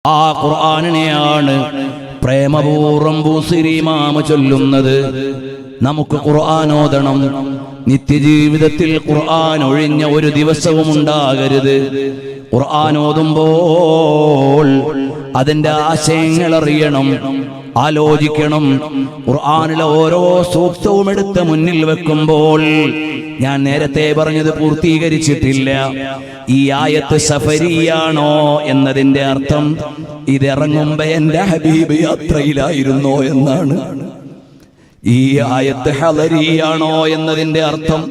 ആ ഖുർആനിനെയാണ് പ്രേമപൂർവ്വം ബൂസിരി ഇമാം ചൊല്ലുന്നത്. നമുക്ക് ഖുർആൻ ഓതണം. നിത്യജീവിതത്തിൽ ഖുർആൻ ഒഴിഞ്ഞ ഒരു ദിവസവും ഉണ്ടാകരുത്. ഖുർആൻ ഓതുമ്പോൾ അതിന്റെ ആശയങ്ങൾ അറിയണം, ആലോചിക്കണം. ഖുർആനിലെ ഓരോ സൂക്തവും എടുത്ത് മുന്നിൽ വെക്കുമ്പോൾ, ഞാൻ നേരത്തെ പറഞ്ഞത് പൂർത്തീകരിച്ചിട്ടില്ല, ഈ ആയത്ത് സഫരിയാണോ എന്നതിന്റെ അർത്ഥം ഇതിറങ്ങുമ്പോ എന്റെ ഹബീബ് യാത്രയിലായിരുന്നോ എന്നാണ്. ഈ ആയത്ത് ഹളരിയാണോ എന്നതിന്റെ അർത്ഥം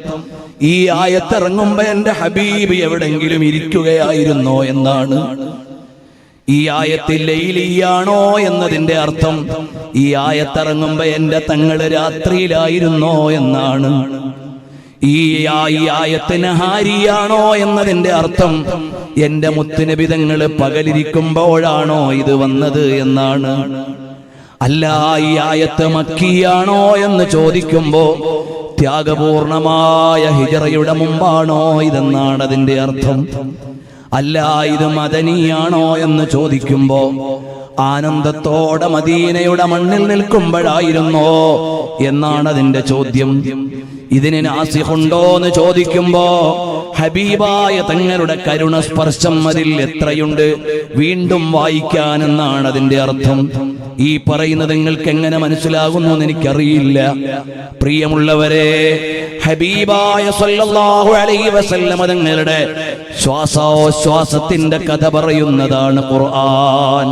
ഈ ആയത്ത് ഇറങ്ങുമ്പോ എന്റെ ഹബീബ് എവിടെങ്കിലും ഇരിക്കുകയായിരുന്നോ എന്നാണ്. ഈ ആയത്ത് ലൈലിയാണോ എന്നതിന്റെ അർത്ഥം ഈ ആയത്തിറങ്ങുമ്പോ എന്റെ തങ്ങള് രാത്രിയിലായിരുന്നോ എന്നാണ്. ഈ ആയത്ത് നഹാരിയാണോ എന്നതിന്റെ അർത്ഥം എന്റെ മുത്തുനബി തങ്ങള് പകലിരിക്കുമ്പോഴാണോ ഇത് വന്നത് എന്നാണ്. അല്ല, ഈ ആയത്ത് മക്കിയാണോ എന്ന് ചോദിക്കുമ്പോ ത്യാഗപൂർണമായ ഹിജറയുടെ മുമ്പാണോ ഇതെന്നാണ് അതിന്റെ അർത്ഥം. അല്ല, ഇത് മദനിയാണോ എന്ന് ചോദിക്കുമ്പോ ആനന്ദത്തോടെ മദീനയുടെ മണ്ണിൽ നിൽക്കുമ്പോഴായിരുന്നോ എന്നാണ് അതിന്റെ ചോദ്യം. ഇതിന് നാസിഖുണ്ടോ എന്ന് ചോദിക്കുമ്പോ ഹബീബായ തങ്ങളുടെ കരുണ സ്പർശം അതിൽ എത്രയുണ്ട്, വീണ്ടും വായിക്കാൻ എന്നാണ് അതിന്റെ അർത്ഥം. ഈ പറയുന്നത് നിങ്ങൾക്ക് എങ്ങനെ മനസ്സിലാകുന്നു എന്ന് എനിക്കറിയില്ല. പ്രിയമുള്ളവരെ, ഹബീബായ സല്ലല്ലാഹു അലൈഹി വസല്ലം തങ്ങളുടെ ശ്വാസോച്ഛ്വാസത്തിന്റെ കഥ പറയുന്നതാണ് ഖുർആൻ.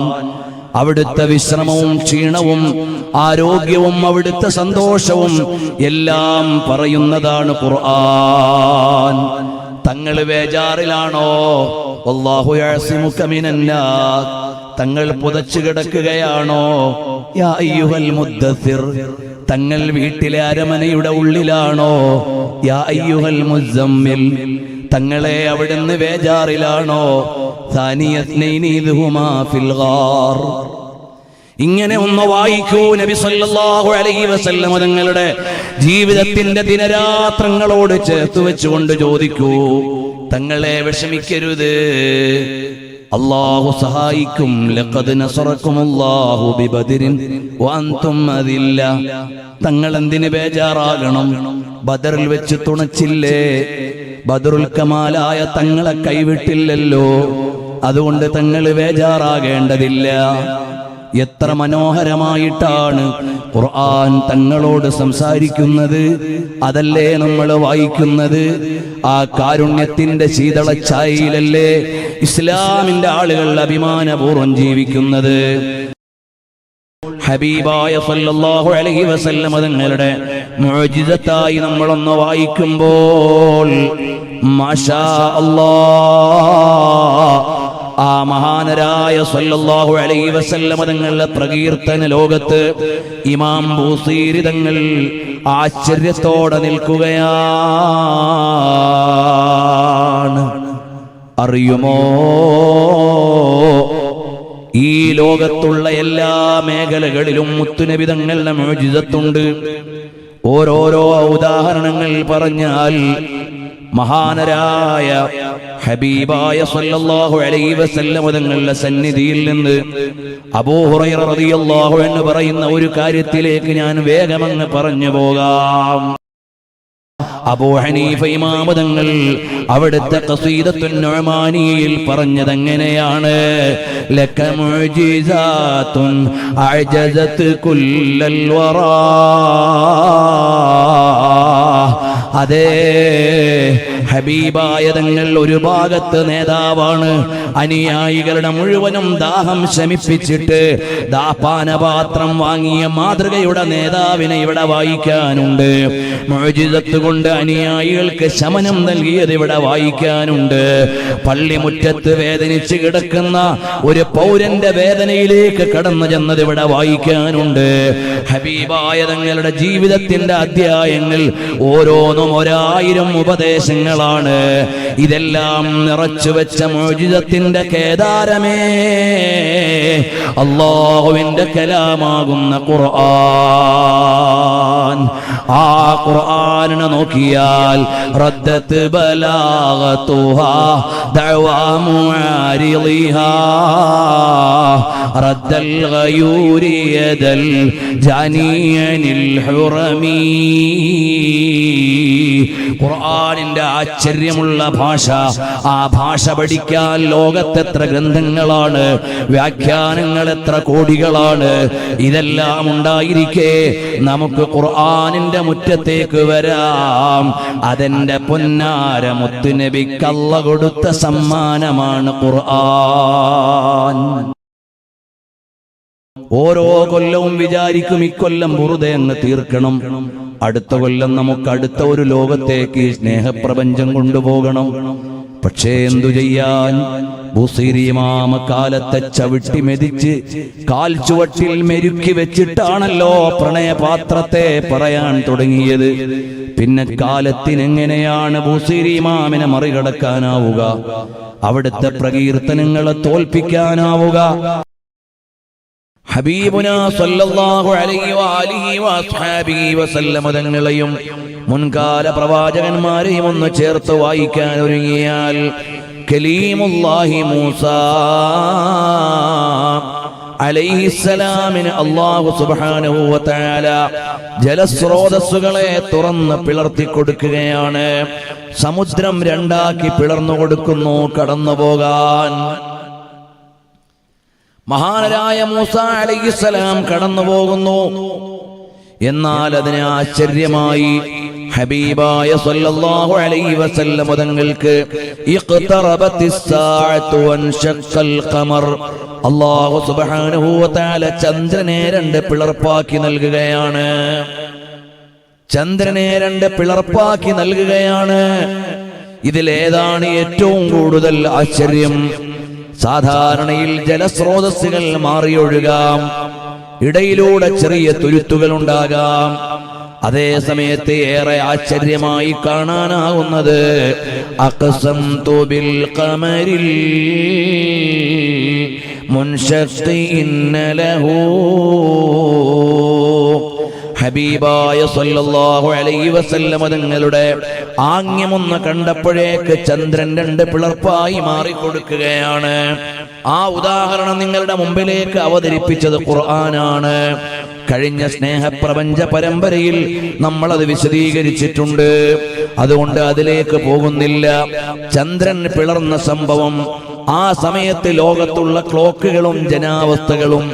അവിടുത്തെ വിശ്രമവും ക്ഷീണവും ആരോഗ്യവും അവിടുത്തെ സന്തോഷവും എല്ലാം പറയുന്നതാണ് ഖുർആൻ. തങ്ങൾ ബേജാറിലാണോ? വല്ലാഹു യഅസിമുക മിനന്നാസ്. തങ്ങൾ പുതച്ചു കിടക്കുകയാണോ? യാ അയ്യുഹൽ മുദ്ദസ്സിർ. തങ്ങൾ വീട്ടിലെ അരമനയുടെ ഉള്ളിലാണോ? യാ അയ്യുഹൽ മുസമ്മിൽ. തങ്ങളെ അവിടുന്ന് ബേജാറിലാണോ? സാനിയസ്നൈനി ഇദ്ഹുമാ ഫിൽ ഗാർ. ഇങ്ങനെ ഒന്ന് വായിക്കൂ. നബി സല്ലല്ലാഹു അലൈഹി വസല്ലം തങ്ങളുടെ ജീവിതത്തിന്റെ ദിനരാത്രങ്ങളോട് ചേർത്ത് വെച്ചുകൊണ്ട് ചോദിക്കൂ, തങ്ങളെ വിഷമിക്കരുത്, അല്ലാഹു സഹായിക്കും. ലഖദ് നസറക്കുമുല്ലാഹു ബിബദരിൻ വഅൻതും അദില്ല. തങ്ങൾ എന്തിന് ബേജാറാകണം? ബദറിൽ വെച്ച് തുണച്ചില്ലേ? ബദറുൽ കമാലായ തങ്ങളെ കൈവിട്ടില്ലല്ലോ. അതുകൊണ്ട് തങ്ങൾ ബേജാറാകേണ്ടതില്ല. എത്ര മനോഹരമായിട്ടാണ് ഖുർആൻ തങ്ങളോട് സംസാരിക്കുന്നത്. അതല്ലേ നമ്മൾ വായിക്കുന്നത്. ആ കാരുണ്യത്തിന്റെ ശീതളച്ചായയിലല്ലേ ഇസ്ലാമിന്റെ ആളുകൾ അഭിമാനപൂർവ്വം ജീവിക്കുന്നത്. ഹബീബായ സല്ലല്ലാഹു അലൈഹി വസല്ലം തങ്ങളുടെ മുഅ്ജിസത്തായി നമ്മളൊന്ന് വായിക്കുമ്പോൾ മാഷാ അല്ലാഹ്, ആ മഹാനരായ സല്ലല്ലാഹു അലൈഹി വസല്ലം തങ്ങളുടെ പ്രകീർത്തന ലോകത്ത് ഇമാം ബൂസീരി തങ്ങൾ ആശ്ചര്യത്തോടെ നിൽക്കുകയാണ്. അറിയുമോ, ഈ ലോകത്തുള്ള എല്ലാ മേഖലകളിലും മുത്തുനബി തങ്ങളുടെ മുഅ്ജിസത്തുണ്ട്. ഓരോരോ ഉദാഹരണങ്ങൾ പറഞ്ഞാൽ മഹാനരായ ഹബീബായ സല്ലല്ലാഹു അലൈഹി വസല്ലം തങ്ങളുടെ സന്നിധിയിൽ നിന്ന് അബൂ ഹുറൈറ റളിയല്ലാഹു അൻഹു പറയുന്ന ഒരു കാര്യത്തിലേക്ക് ഞാൻ വേഗമങ്ങ് പറഞ്ഞു പോകാം. അബൂ ഹനീഫ ഇമാം തങ്ങൾ അവിടുത്തെ ഖസീദത്തുൻ നുഅ്മാനിയിൽ പറഞ്ഞത് എങ്ങനെയാണ്? ലക മുഅ്ജിസാത്തുൻ അഅജസത് കുല്ലൽ വറാ. അതേ, ഹബീബായ തങ്ങൾ ഒരു ഭാഗത്ത് നേതാവാണ്. അനുയായികളുടെ മുഴുവനും ദാഹം ശമിപ്പിച്ചിട്ട് ദാപാനപാത്രം വാങ്ങിയ മാതൃകയുടെ നേതാവിനെ ഇവിടെ വായിക്കാനുണ്ട്. മുഅ്ജിസത്ത് കൊണ്ട് അനുയായികൾക്ക് ശമനം നൽകിയത് ഇവിടെ വായിക്കാനുണ്ട്. പള്ളിമുറ്റത്ത് വേദനിച്ച് കിടക്കുന്ന ഒരു പൗരന്റെ വേദനയിലേക്ക് കടന്നു ചെന്നത് ഇവിടെ വായിക്കാനുണ്ട്. ഹബീബായ തങ്ങളുടെ ജീവിതത്തിന്റെ അധ്യായങ്ങൾ ഓരോന്നും 1000 ഉപദേശങ്ങളാണ്. ഇതെല്ലാം നിറച്ചു വെച്ച മുഅ്ജിസത്തിന്റെ കേദാരമേ, അല്ലാഹുവിന്റെ കലാമാകുന്ന ഖുർആൻ. ആ ഖുർആനിനെ നോക്കിയാൽ റദ്ദത്ത് ബലാഗതുഹാ ദഅവാ മുആരിളിഹാ റദ്ദൽ ഗയൂരി യദൽ ജാനിയനിൽ ഹുറമീ. ഖുർആനിന്റെ ആശ്ചര്യമുള്ള ഭാഷ, ആ ഭാഷ പഠിക്കാൻ ലോകത്തെത്ര ഗ്രന്ഥങ്ങളാണ്, വ്യാഖ്യാനങ്ങൾ എത്ര കോടികളാണ്. ഇതെല്ലാം ഉണ്ടായിരിക്കെ നമുക്ക് ഖുർആനിന്റെ മുറ്റത്തേക്ക് വരാം. അതെന്റെ പൊന്നാര മുത്തുനബിക്ക് അല്ലാഹു കൊടുത്ത സമ്മാനമാണ് ഖുർആൻ. ഓരോ കൊല്ലവും വിചാരിക്കും ഇക്കൊല്ലം വെറുതെ അങ്ങ് തീർക്കണം, അടുത്ത കൊല്ലം നമുക്ക് അടുത്ത ഒരു ലോകത്തേക്ക് ഈ സ്നേഹപ്രപഞ്ചം കൊണ്ടുപോകണം. പക്ഷേ എന്തു ചെയ്യാൻ, ബുസീരി ഇമാമ കാലത്തെ ചവിട്ടി മെതിച്ച് കാൽ ചുവട്ടിൽ മെരുക്കി വെച്ചിട്ടാണല്ലോ പ്രണയപാത്രത്തെ പറയാൻ തുടങ്ങിയത്. പിന്നെ കാലത്തിനെങ്ങനെയാണ് ബുസീരി ഇമാമിനെ മറികടക്കാനാവുക, അവിടുത്തെ പ്രകീർത്തനങ്ങളെ തോൽപ്പിക്കാനാവുക? ഹബീബുനാ സല്ലല്ലാഹു അലൈഹി വആലിഹി വഅസ്ഹാബിഹി വസല്ലം തങ്ങളെയും മുൻകാല പ്രവാചകന്മാരെയും ഒന്ന് ചേർത്ത് വായിക്കാൻ ഒരുങ്ങിയാൽ കലീമുല്ലാഹി മൂസാ അലൈഹിസ്സലാമിന് അല്ലാഹു സുബ്ഹാനഹു വ തആല ജലസ്രോതസ്സുകളെ തുറന്ന് പിളർത്തി കൊടുക്കുകയാണ്. സമുദ്രം രണ്ടാക്കി പിളർന്നു കൊടുക്കുന്നു കടന്നു പോകാൻ. മഹാനരായ മൂസ അലൈഹിസ്സലാം കടന്നു പോകുന്നു. എന്നാൽ അതിനെ ആശ്ചര്യമായി ഹബീബായ സല്ലല്ലാഹു അലൈഹി വസല്ലം തങ്ങൾക്ക് ഇഖ്തറബത്തിസ്സാഅതു വൻശഖൽ ഖമർ, അല്ലാഹു സുബ്ഹാനഹു വ തആല ചന്ദ്രനെ രണ്ട് പിളർപ്പാക്കി നൽകുകയാണ്. ചന്ദ്രനെ രണ്ട് പിളർപ്പാക്കി നൽകുകയാണ്. ഇതിലേതാണ് ഏറ്റവും കൂടുതൽ ആശ്ചര്യം? സാധാരണയിൽ ജലസ്രോതസ്സുകൾ മാറിയൊഴുകാം, ഇടയിലൂടെ ചെറിയ തുരുത്തുകൾ ഉണ്ടാകാം. അതേ സമയത്ത് ഏറെ ആശ്ചര്യമായി കാണാനാവുന്നത് അഖ്സംതു ബിൽ ഖമരിൽ മുൻശഖിൻ ലഹു. ഹബീബായ സല്ലല്ലാഹു അലൈഹി വസല്ലം തങ്ങളുടെ ആംഗ്യമൊന്ന് കണ്ടപ്പോഴേക്ക് ചന്ദ്രൻ രണ്ട് പിളർപ്പായി മാറിക്കൊടുക്കുകയാണ്. ആ ഉദാഹരണം നിങ്ങളുടെ മുമ്പിലേക്ക് അവതരിപ്പിച്ചത് ഖുർആനാണ്. കഴിഞ്ഞ സ്നേഹപ്രപഞ്ച പരമ്പരയിൽ നമ്മൾ അത് വിശദീകരിച്ചിട്ടുണ്ട്, അതുകൊണ്ട് അതിലേക്ക് പോകുന്നില്ല. ചന്ദ്രൻ പിളർന്ന സംഭവം, ആ സമയത്ത് ലോകത്തുള്ള ക്ലോക്കുകളും ജനാവസ്ഥകളും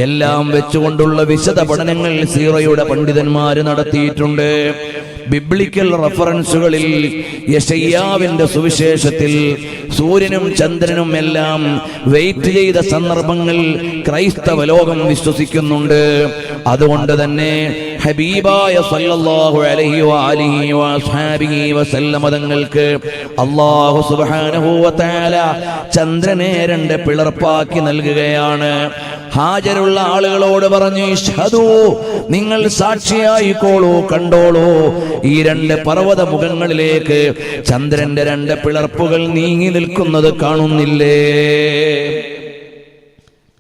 എല്ലാം വെച്ചുകൊണ്ടുള്ള വിശദ പഠനങ്ങൾ സീറയുടെ പണ്ഡിതന്മാര് നടത്തിയിട്ടുണ്ട്. ബിബ്ലിക്കൽ റഫറൻസുകളിൽ യെശയ്യാവിന്റെ സുവിശേഷത്തിൽ സൂര്യനും ചന്ദ്രനും എല്ലാം വെയിറ്റ് ചെയ്ത സന്ദർഭങ്ങൾ ക്രൈസ്തവ ലോകം വിശ്വസിക്കുന്നുണ്ട്. അതുകൊണ്ട് തന്നെ ഹബീബായ സല്ലല്ലാഹു അലൈഹി വആലിഹി വഅസ്ഹാബിഹി വസല്ലം തങ്ങൾക്ക് അല്ലാഹു സുബ്ഹാനഹു വ തആല ചന്ദ്രനെ രണ്ട് പിളർപ്പാക്കി നൽകുകയാണ്. ഹാജരുള്ള ആളുകളോട് പറഞ്ഞു, ഇശ്ഹദൂ, നിങ്ങൾ സാക്ഷിയായിക്കോളൂ, കണ്ടോളൂ, ഈ രണ്ട് പർവ്വത മുഖങ്ങളിലേക്ക് ചന്ദ്രന്റെ രണ്ട് പിളർപ്പുകൾ നീങ്ങി നിൽക്കുന്നത് കാണുന്നില്ലേ?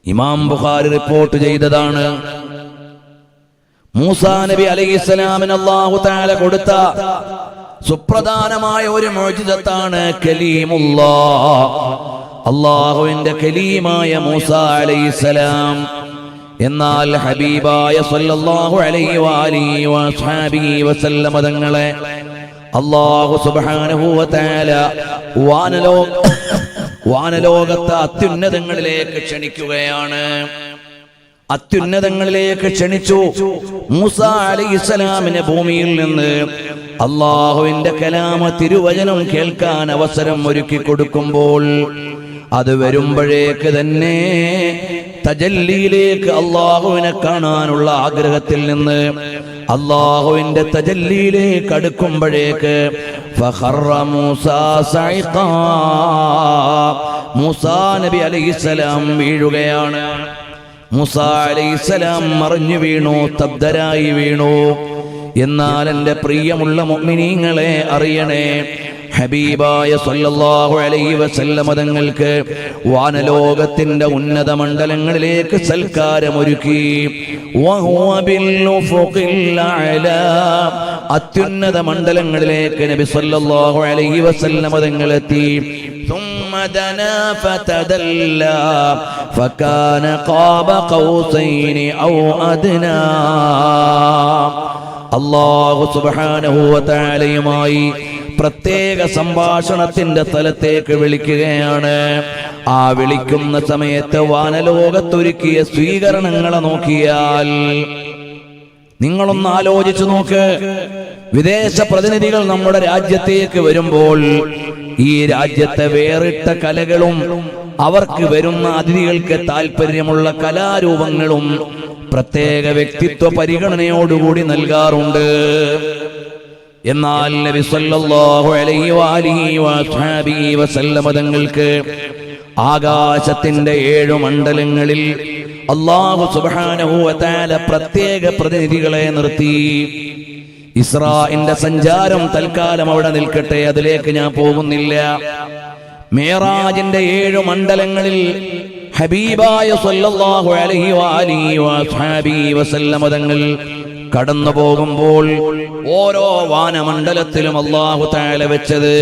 ഇമാം ബുഖാരി റിപ്പോർട്ട് ചെയ്തതാണ്. മൂസാ നബി അലൈഹിസ്സലാമിന് അല്ലാഹു തആല കൊടുത്ത സുപ്രധാനമായ ഒരു മുഅ്ജിസത്താണ് കലീമുല്ലാഹ്, അല്ലാഹുവിന്റെ കലീമായ മൂസാ അലൈഹിസ്സലാം. എന്നാൽ ഹബീബായ സല്ലല്ലാഹു അലൈഹി വആലിഹി വഅസ്ഹാബിഹി വസല്ലം തങ്ങളെ അല്ലാഹു സുബ്ഹാനഹു വ തആല വാനലോകത്തെ അത്യുന്നതങ്ങളിലേക്ക് ക്ഷണിക്കുകയാണ്. അത്യുന്നതങ്ങളിലേക്ക് ക്ഷണിച്ചു. മൂസാ അലൈഹിസ്സലാമിനെ ഭൂമിയിൽ നിന്ന് അല്ലാഹുവിന്റെ കലാമ തിരുവചനം കേൾക്കാൻ അവസരം ഒരുക്കി കൊടുക്കുമ്പോൾ അത് വരുമ്പോഴേക്ക് തന്നെ തജല്ലിയിലേക്ക് അല്ലാഹുവിനെ കാണാനുള്ള ആഗ്രഹത്തിൽ നിന്ന് അല്ലാഹുവിന്റെ തജല്ലിയിലേക്ക് അടുക്കുമ്പോഴേക്ക് ഫഖറ മൂസാ സൈഖാ, മൂസാ നബി അലൈഹിസ്സലാം വീഴുകയാണ്. മൂസാ അലൈഹിസ്സലാം മറിഞ്ഞു വീണു, തബ്ദരായി വീണു. എന്നാൽ എൻ്റെ പ്രിയമുള്ള മുഅ്മിനീങ്ങളെ അറിയണേ, ഹബീബായ സല്ലല്ലാഹു അലൈഹി വസല്ലം തങ്ങൾക്ക് വാനലോകത്തിന്റെ ഉന്നത മണ്ഡലങ്ങളിലേക്ക് സൽക്കാരമൊരുക്കി. വഹുവ ബിൽ ഉഫുഖിൽ അഅലാ, അത്യുന്നത മണ്ഡലങ്ങളിലേക്ക് നബി സല്ലല്ലാഹു അലൈഹി വസല്ലം തങ്ങളെത്തി. ثم دنا فتدلى فكان قاب قوسين أو أدنى. അല്ലാഹു സുബ്ഹാനഹു വ തആലയുമായി പ്രത്യേക സംഭാഷണത്തിന്റെ തലത്തേക്ക് വിളിക്കുകയാണ്. ആ വിളിക്കുന്ന സമയത്ത് വാനലോകത്തൊരുക്കിയ സ്വീകരണങ്ങളെ നോക്കിയാൽ നിങ്ങളൊന്ന് ആലോചിച്ചു നോക്ക്. വിദേശ പ്രതിനിധികൾ നമ്മുടെ രാജ്യത്തേക്ക് വരുമ്പോൾ ഈ രാജ്യത്തെ വേറിട്ട കലകളും അവർക്ക് വരുന്ന അതിഥികൾക്ക് താല്പര്യമുള്ള കലാരൂപങ്ങളും പ്രത്യേക വ്യക്തിത്വ പരിഗണനയോടുകൂടി നൽകാറുണ്ട്. എന്നാൽ നബി സല്ലല്ലാഹു അലൈഹി വഅലിഹി വസല്ലം തങ്ങൾക്ക് ആകാശത്തിന്റെ 7 മണ്ഡലങ്ങളിൽ അല്ലാഹു സുബ്ഹാനഹു വ തആല പ്രത്യേക പ്രതിനിധികളെ നിർത്തി. ഇസ്രാഇന്റെ സഞ്ചാരം തൽക്കാലം അവിടെ നിൽക്കട്ടെ, അതിലേക്ക് ഞാൻ പോകുന്നില്ല. മിഅ്റാജിന്റെ 7 മണ്ഡലങ്ങളിൽ ഹബീബായ സല്ലല്ലാഹു അലൈഹി വസല്ലം തങ്ങൾ കടന്നു പോകുമ്പോൾ ഓരോ വാനമണ്ഡലത്തിലും അല്ലാഹു തആല വെച്ചത്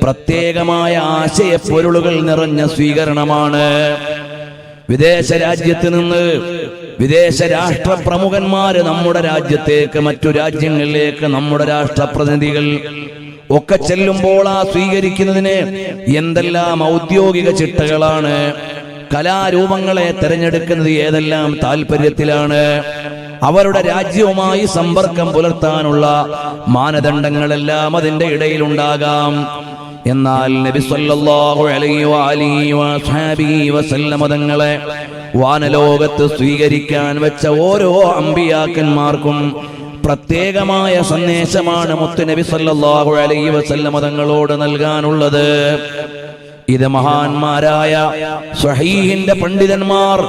പ്രത്യേകമായ ആശയപ്പൊരുളുകൾ നിറഞ്ഞ സ്വീകരണമാണ്. വിദേശ രാജ്യത്ത് നിന്ന് വിദേശ രാഷ്ട്ര പ്രമുഖന്മാര് നമ്മുടെ രാജ്യത്തേക്ക്, മറ്റു രാജ്യങ്ങളിലേക്ക് നമ്മുടെ രാഷ്ട്രപ്രതിനിധികൾ ഒക്കെ ചെല്ലുമ്പോൾ ആ സ്വീകരിക്കുന്നതിന് എന്തെല്ലാം ഔദ്യോഗിക ചിട്ടകളാണ്. കലാരൂപങ്ങളെ തിരഞ്ഞെടുക്കുന്നത് ഏതെല്ലാം താല്പര്യത്തിലാണ്. അവരുടെ രാജ്യവുമായി സമ്പർക്കം പുലർത്താനുള്ള മാനദണ്ഡങ്ങളെല്ലാം അതിന്റെ ഇടയിലുണ്ടാകാം. എന്നാൽ നബി സല്ലല്ലാഹു അലൈഹി വസല്ലം തങ്ങളെ വാനലോകത്ത് സ്വീകരിക്കാൻ വെച്ച ഓരോ അമ്പിയാക്കന്മാർക്കും പ്രത്യേകമായ സന്ദേശമാണ് മുത്തുനബി സല്ലല്ലാഹു അലൈഹി വസല്ലം തങ്ങളോട് നൽകാനുള്ളത്. ഇത് മഹാന്മാരായ സ്വഹീഹിന്റെ പണ്ഡിതന്മാർ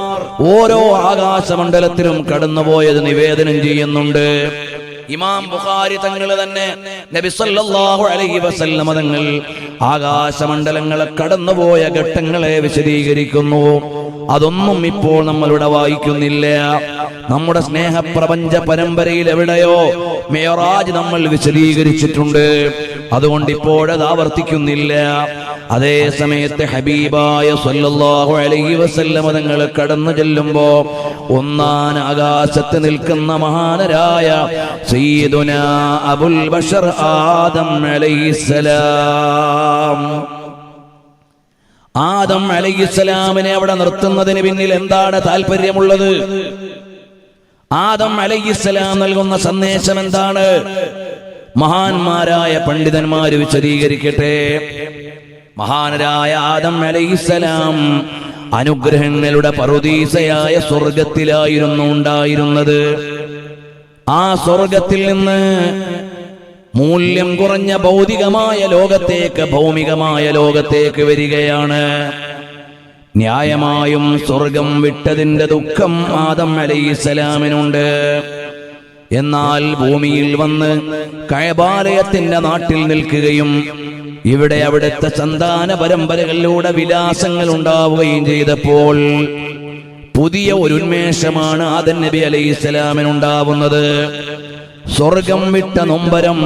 ഓരോ ആകാശമണ്ഡലത്തിലും കടന്നുപോയത് നിവേദനം ചെയ്യുന്നുണ്ട്. ഇമാം ബുഖാരി തങ്ങൾ തന്നെ നബി സല്ലല്ലാഹു അലൈഹി വസല്ലം തങ്ങൾ ആകാശമണ്ഡലങ്ങളെ കടന്നുപോയ ഘട്ടങ്ങളെ വിശദീകരിക്കുന്നു. അതൊന്നും ഇപ്പോൾ നമ്മളിവിടെ വായിക്കുന്നില്ല. നമ്മുടെ സ്നേഹപ്രപഞ്ച പരമ്പരയിൽ എവിടെയോ മിഅ്റാജ് നമ്മൾ വിശദീകരിച്ചിട്ടുണ്ട്. അതുകൊണ്ട് ഇപ്പോഴത് ആവർത്തിക്കുന്നില്ല. അതേ സമയത്ത് ഹബീബായ സല്ലല്ലാഹു അലൈഹി വസല്ലം തങ്ങൾ കടന്നു ചെല്ലുമ്പോ ഒന്നാം ആകാശത്ത് നിൽക്കുന്ന മഹാനരായ സയ്യിദുനാ അബുൽ ബശർ ആദം അലൈഹിസ്സലാം. ആദം അലൈഹിസ്സലാമിനെ അവിടെ നിർത്തുന്നതിന് പിന്നിൽ എന്താണ് താല്പര്യമുള്ളത്? ആദം അലൈഹിസ്സലാം നൽകുന്ന സന്ദേശം എന്താണ്? മഹാന്മാരായ പണ്ഡിതന്മാര് വിശദീകരിക്കട്ടെ. മഹാനരായ ആദം അലൈഹിസ്സലാം അനുഗ്രഹങ്ങളുടെ പറുദീസയായ സ്വർഗത്തിലായിരുന്നു ഉണ്ടായിരുന്നത്. ആ സ്വർഗത്തിൽ നിന്ന് മൂല്യം കുറഞ്ഞ ഭൗതികമായ ലോകത്തേക്ക്, ഭൗമികമായ ലോകത്തേക്ക് വരികയാണ്. ന്യായമായും സ്വർഗം വിട്ടതിന്റെ ദുഃഖം ആദം അലൈഹിസ്സലാമിനുണ്ട്. എന്നാൽ ഭൂമിയിൽ വന്ന് കഅബാലയത്തിന്റെ നാട്ടിൽ നിൽക്കുകയും ഇവിടെ അവിടുത്തെ സന്താന പരമ്പരകളിലൂടെ വിലാസങ്ങൾ ഉണ്ടാവുകയും ചെയ്തപ്പോൾ പുതിയ ഒരു ഉന്മേഷമാണ് ആദം നബി അലൈഹിസ്സലാമിനുണ്ടാവുന്നത്. സ്വർഗം വിട്ട നൊമ്പരം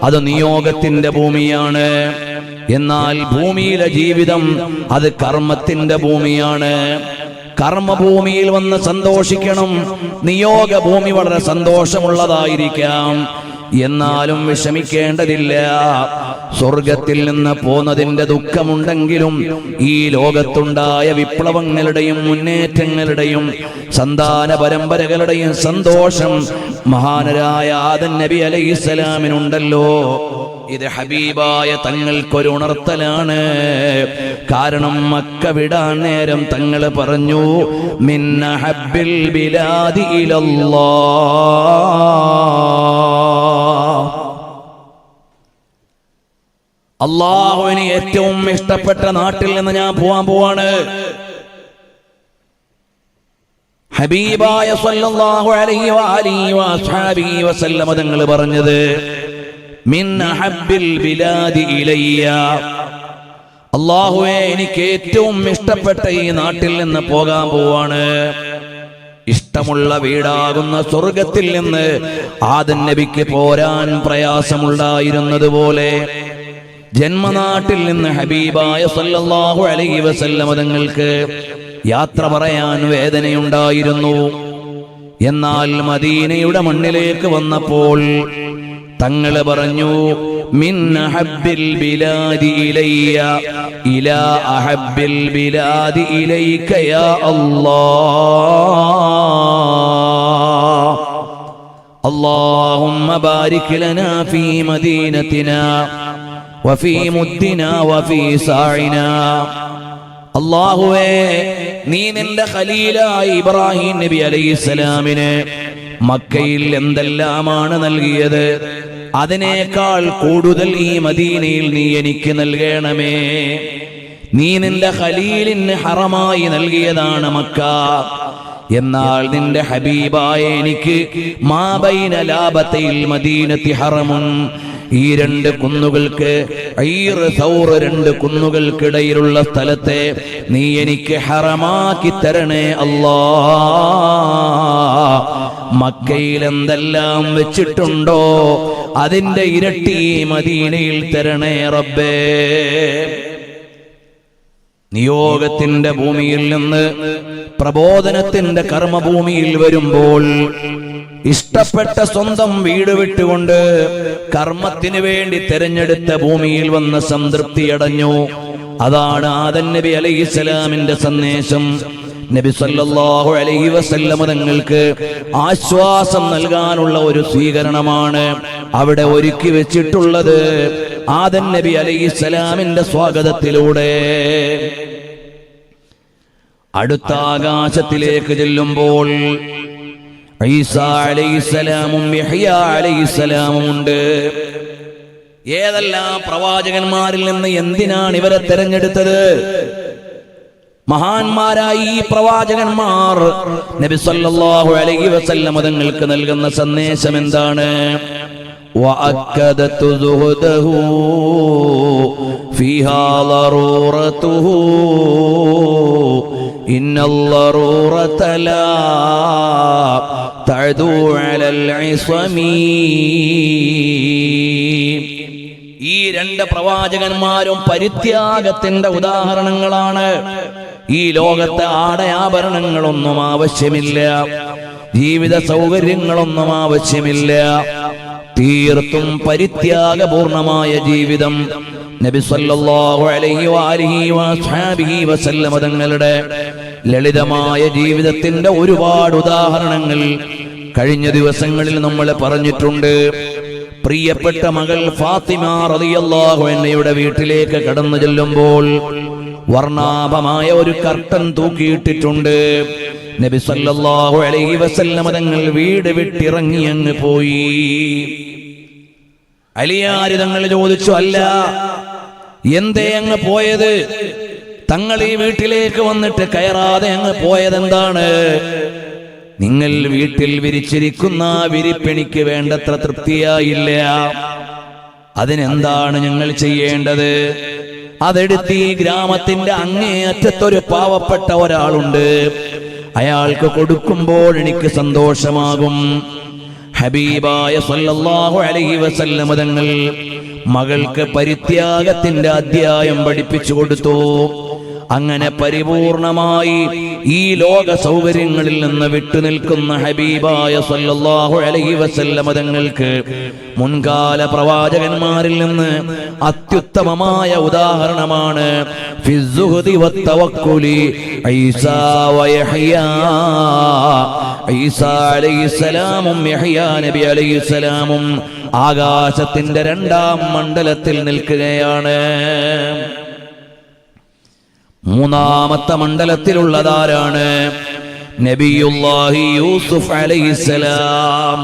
അത് നിയോഗത്തിന്റെ ഭൂമിയാണ്. എന്നാൽ ഭൂമിയിലെ ജീവിതം അത് കർമ്മത്തിന്റെ ഭൂമിയാണ്. കർമ്മഭൂമിയിൽ വന്ന് സന്തോഷിക്കണം. നിയോഗ ഭൂമി വളരെ സന്തോഷമുള്ളതായിരിക്കാം, എന്നാലും വിഷമിക്കേണ്ടതില്ല. സ്വർഗത്തിൽ നിന്ന് പോന്നതിന്റെ ദുഃഖമുണ്ടെങ്കിലും ഈ ലോകത്തുണ്ടായ വിപ്ലവങ്ങളുടെയും മുന്നേറ്റങ്ങളുടെയും സന്താന പരമ്പരകളുടെയും സന്തോഷം മഹാനരായ ആദം നബി അലൈഹിസ്സലാമിനുണ്ടല്ലോ. ഇത് ഹബീബായ തങ്ങൾക്കൊരു ഉണർത്തലാണ്. കാരണം മക്ക വിടാൻ നേരം തങ്ങൾ പറഞ്ഞു, മിന്ന ഹബ്ബിൽ ബിലാദി ഇലല്ലാഹ്, അല്ലാഹുവിന് ഏറ്റവും ഇഷ്ടപ്പെട്ട നാട്ടിൽ നിന്ന് ഞാൻ പോവാൻ പോവാണ്. ഹബീബായ സല്ലല്ലാഹു അലൈഹി വഅലിഹി വസല്ലം തങ്ങൾ പറഞ്ഞത്, മിൻ അഹബ്ബിൽ ബിലാദി ഇലയ്യ, അല്ലാഹുവേ എനിക്ക് ഏറ്റവും ഇഷ്ടപ്പെട്ട ഈ നാട്ടിൽ നിന്ന് പോകാൻ പോവാണ്. ഇഷ്ടമുള്ള വീടാകുന്ന സ്വർഗത്തിൽ നിന്ന് ആദം നബിക്ക് പോരാൻ പ്രയാസമുണ്ടായിരുന്നതുപോലെ ജന്മനാട്ടിൽ നിന്ന് ഹബീബായ സല്ലല്ലാഹു അലൈഹി വസല്ലം തങ്ങൾക്ക് യാത്ര പറയാൻ വേദനയുണ്ടായിരുന്നു. എന്നാൽ മദീനയുടെ മണ്ണിലേക്ക് വന്നപ്പോൾ തങ്ങള് പറഞ്ഞു, മിൻ അഹബ്ബിൽ ബിലാദി ഇലയ്യ ഇലാ അഹബ്ബിൽ ബിലാദി ഇലൈക യാ അല്ലാഹ്, അല്ലാഹുമ്മ ബാരിക് ലനാ ഫീ മദീനതിനാ വഫീ മുദ്ദിനാ വഫീ സാഇനാ. അല്ലാഹുവേ, നീ നിന്റെ ഖലീലായ ഇബ്രാഹിം നബി അലൈഹിസ്സലാമിന് മക്കയിൽ എന്തെല്ലാമാണ് നൽകിയത്, അതിനേക്കാൾ കൂടുതൽ ഈ മദീനയിൽ നീ എനിക്ക് നൽകണമേ. നീ നിന്റെ ഖലീലിന് ഹറമായി നൽകിയതാണ് മക്ക. എന്നാൽ നിന്റെ ഹബീബായ എനിക്ക് മാ ബൈന ലാബതയിൽ മദീനത്തി ഹറമുൻ, ഈ രണ്ട് കുന്നുകൾക്ക് രണ്ട് കുന്നുകൾക്കിടയിലുള്ള സ്ഥലത്തെ നീ എനിക്ക് ഹറമാക്കി തരണേ അല്ലാഹ്. മക്കയിൽ എന്തെല്ലാം വെച്ചിട്ടുണ്ടോ അതിന്റെ ഇരട്ടി മദീനയിൽ തരണേ റബ്ബേ. നിയോഗത്തിന്റെ ഭൂമിയിൽ നിന്ന് പ്രബോധനത്തിന്റെ കർമ്മഭൂമിയിൽ വരുമ്പോൾ ഇഷ്ടപ്പെട്ട സ്വന്തം വീട് വിട്ടുകൊണ്ട് കർമ്മത്തിന് വേണ്ടി തെരഞ്ഞെടുത്ത ഭൂമിയിൽ വന്ന് സംതൃപ്തിയടഞ്ഞു. അതാണ് ആദം നബി അലൈഹിസ്സലാമിന്റെ സന്ദേശം. നബി സല്ലല്ലാഹു അലൈഹി വസല്ലം തങ്ങൾക്ക് ആശ്വാസം നൽകാനുള്ള ഒരു സ്വീകരണമാണ് അവിടെ ഒരുക്കി വെച്ചിട്ടുള്ളത് ആദം നബി അലൈഹിസ്സലാമിന്റെ സ്വാഗതത്തിലൂടെ. അടുത്ത ആകാശത്തിലേക്ക് ചെല്ലുമ്പോൾ ഈസാ അലൈഹിസ്സലാമും യഹ്യാ അലൈഹിസ്സലാമും ഉണ്ട്. ഏതെല്ലാം പ്രവാചകന്മാരിൽ നിന്ന് എന്തിനാണ് ഇവരെ തെരഞ്ഞെടുത്തത്? മഹാന്മാരായ ഈ പ്രവാചകന്മാർ നബി സല്ലല്ലാഹു അലൈഹി വസല്ലം തങ്ങൾക്ക് നൽകുന്ന സന്ദേശം എന്താണ്? വഅക്കദതു സുഹദഹു ഫീഹാ ലറൂറതുഹു ഇന്നൽ ലറൂറത ലാ തഅദു അലൽ ഇസ്മി. ഈ രണ്ട് പ്രവാചകന്മാരും പരിത്യാഗത്തിന്റെ ഉദാഹരണങ്ങളാണ്. ഈ ലോകത്തെ ആടയാഭരണങ്ങളൊന്നും ആവശ്യമില്ല, ജീവിത സൗകര്യങ്ങളൊന്നും ആവശ്യമില്ല. തീർത്തും പരിത്യാഗപൂർണമായ ജീവിതം നബി സല്ലല്ലാഹു അലൈഹി വഅലിഹി വസല്ലം തങ്ങളുടെ ലളിതമായ ജീവിതത്തിന്റെ ഒരുപാട് ഉദാഹരണങ്ങൾ കഴിഞ്ഞ ദിവസങ്ങളിൽ നമ്മൾ പറഞ്ഞിട്ടുണ്ട്. പ്രിയപ്പെട്ട മകൾ ഫാത്തിമ റളിയല്ലാഹു അൻഹയുടെ വീട്ടിലേക്ക് കടന്നു ചെല്ലുമ്പോൾ വർണ്ണാഭമായ ഒരു കർട്ടൻ തൂക്കിയിട്ടിട്ടുണ്ട്. നബി സല്ലല്ലാഹു അലൈഹി വസല്ലം തങ്ങൾ വീട് വിട്ടിറങ്ങി അങ്ങ് പോയി. അലിയാർ തങ്ങൾ ചോദിച്ചു, അല്ല എന്തേ അങ്ങ് പോയത്? തങ്ങൾ ഈ വീട്ടിലേക്ക് വന്നിട്ട് കയറാതെ അങ്ങ് പോയതെന്താണ്? നിങ്ങൾ വീട്ടിൽ വിരിച്ചിരിക്കുന്ന വിരിപ്പെണിക്ക് വേണ്ടത്ര തൃപ്തിയായില്ല. അതിനെന്താണ് ഞങ്ങൾ ചെയ്യേണ്ടത്? അതെടുത്ത് ഈ ഗ്രാമത്തിന്റെ അങ്ങേയറ്റത്തൊരു പാവപ്പെട്ട ഒരാളുണ്ട്, അയാൾക്ക് കൊടുക്കുമ്പോൾ എനിക്ക് സന്തോഷമാകും. ഹബീബായ സല്ലല്ലാഹു അലൈഹി വസല്ലം തങ്ങൾ മകൾക്ക് പരിത്യാഗത്തിന്റെ അധ്യായം പഠിപ്പിച്ചു കൊടുത്തു. അങ്ങനെ പരിപൂർണമായി ഈ ലോക സൗകര്യങ്ങളിൽ നിന്ന് വിട്ടുനിൽക്കുന്ന ഹബീബായ സല്ലല്ലാഹു അലൈഹി വസല്ലം തങ്ങൾക്ക് മുൻകാല പ്രവാചകന്മാരിൽ നിന്ന് അത്യുത്തമമായ ഉദാഹരണമാണ് ഫിസ്സുഹ്ദി വത്തവക്കുലി ഈസാ വയഹ്യാ. ഈസാ അലൈഹിസ്സലാമും യഹ്യാ നബി അലൈഹിസ്സലാമും ആകാശത്തിന്റെ രണ്ടാം മണ്ഡലത്തിൽ നിൽക്കുകയാണ്. മൂന്നാമത്തെ മണ്ഡലത്തിലുള്ളതാരാണ്? നബിയുല്ലാഹി യൂസുഫ് അലൈഹിസ്സലാം.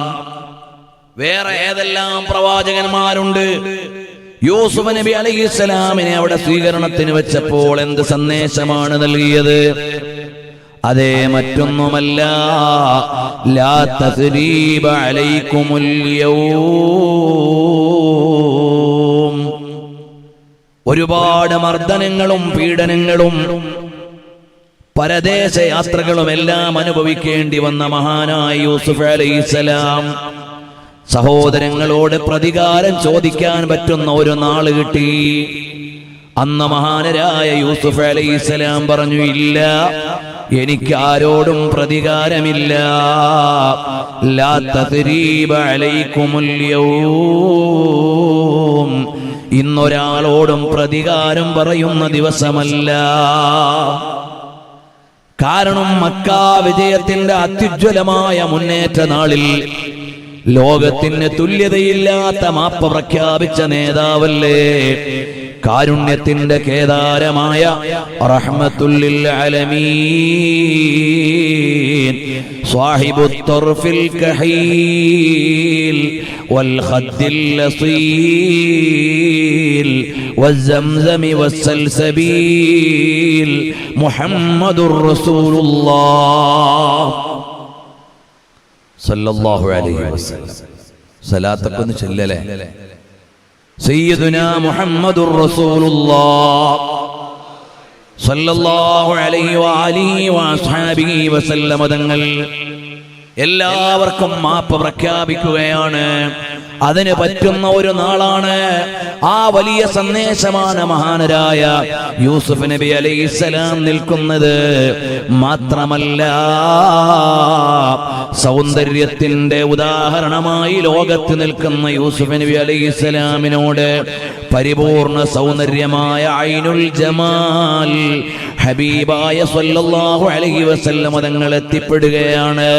വേറെ ഏതെല്ലാം പ്രവാചകന്മാരുണ്ട്? യൂസുഫ് നബി അലൈഹിസ്സലാമിനെ അവിടെ സ്വീകരണത്തിന് വെച്ചപ്പോൾ എന്ത് സന്ദേശമാണ് നൽകിയത്? അതേ മറ്റൊന്നുമല്ല, ലാ തസ്രീബ അലൈക്കുമുൽ യൗം. ഒരുപാട് മർദ്ദനങ്ങളും പീഡനങ്ങളും പരദേശ യാത്രകളും എല്ലാം അനുഭവിക്കേണ്ടി വന്ന മഹാനായ യൂസുഫ് അലൈഹിസ്സലാം സഹോദരങ്ങളോട് പ്രതികാരം ചോദിക്കാൻ പറ്റുന്ന ഒരു നാള് കിട്ടി. അന്ന് മഹാനരായ യൂസുഫ് അലൈഹിസ്സലാം പറഞ്ഞു, ഇല്ല, എനിക്ക് ആരോടും പ്രതികാരമില്ല. ലാ തസ്രീബ അലൈക്കുമുൽ യൗം. ഇന്നൊരാളോടും പ്രതികാരം പറയുന്ന ദിവസമല്ല. കാരണം മക്കാ വിജയത്തിന്റെ അത്യുജ്വലമായ മുന്നേറ്റ നാളിൽ ലോകത്തിന് തുല്യതയില്ലാത്ത മാപ്പ് പ്രഖ്യാപിച്ച നേതാവല്ലേ, കാരുണ്യത്തിന്റെ കേദാരമായ റഹ്മത്തുൽ ലിൽ ആലമീൻ, സാഹിബുത് തർഫിൽ കഹീൽ വൽ ഖദ്ദിൽ ലസീൽ والزمزم والسلسبيل محمد رسول الله صلى الله عليه وسلم. സലാത്തൊക്കെ ചൊല്ലലേ. സയ്യിദുനാ മുഹമ്മദുർ റസൂലുള്ളാഹ് സല്ലല്ലാഹു അലൈഹി വആലിഹി വഅസ്ഹാബിഹി വസല്ലമ തങ്ങൾ എല്ലാവർക്കും മാപ്പ് പ്രഖ്യാപിക്കുകയാണ്. അതിന് പറ്റുന്ന ഒരു നാളാണ്. ആ വലിയ സന്ദേശമാണ് മഹാനരായ യൂസുഫ് നബി അലൈഹിസ്സലാം നിൽക്കുന്നത്. മാത്രമല്ല, സൗന്ദര്യത്തിന്റെ ഉദാഹരണമായി ലോകത്ത് നിൽക്കുന്ന യൂസുഫ് നബി അലൈഹിസ്സലാമിനോട് പരിപൂർണ സൗന്ദര്യമായ ഐനുൽ ജമാൽ ഹബീബായ സ്വല്ലല്ലാഹു അലൈഹി വസല്ലം തങ്ങൾ എത്തിപ്പെടുകയാണ്.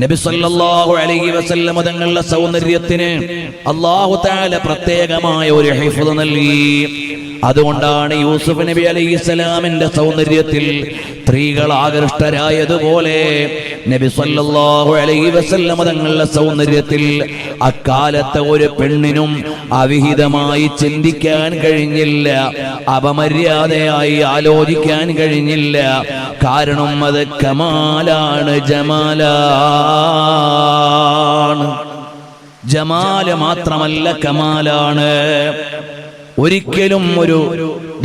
നബി സല്ലല്ലാഹു അലൈഹി വസല്ലം തങ്ങളുടെ സൗന്ദര്യത്തിന് അല്ലാഹു തആല പ്രത്യേകമായ ഒരു ഹിഫ്ള് നൽകി. അതുകൊണ്ടാണ് യൂസുഫ് നബി അലൈഹിസ്സലാമിന്റെ സൗന്ദര്യത്തിൽ സ്ത്രീകൾ ആകൃഷ്ടരായതുപോലെ നബി സല്ലല്ലാഹു അലൈഹി വസല്ലം തങ്ങളുടെ സൗന്ദര്യത്തിൽ അക്കാലത്തെ ഒരു പെണ്ണിനും അവിഹിതമായി ചിന്തിക്കാൻ കഴിഞ്ഞില്ല, അപമര്യാദയായി ആലോചിക്കാൻ കഴിഞ്ഞില്ല. കാരണം അത് കമാലാണ്, ജമാലാണ്. ജമാല് മാത്രമല്ല, കമാലാണ്. ഒരിക്കലും ഒരു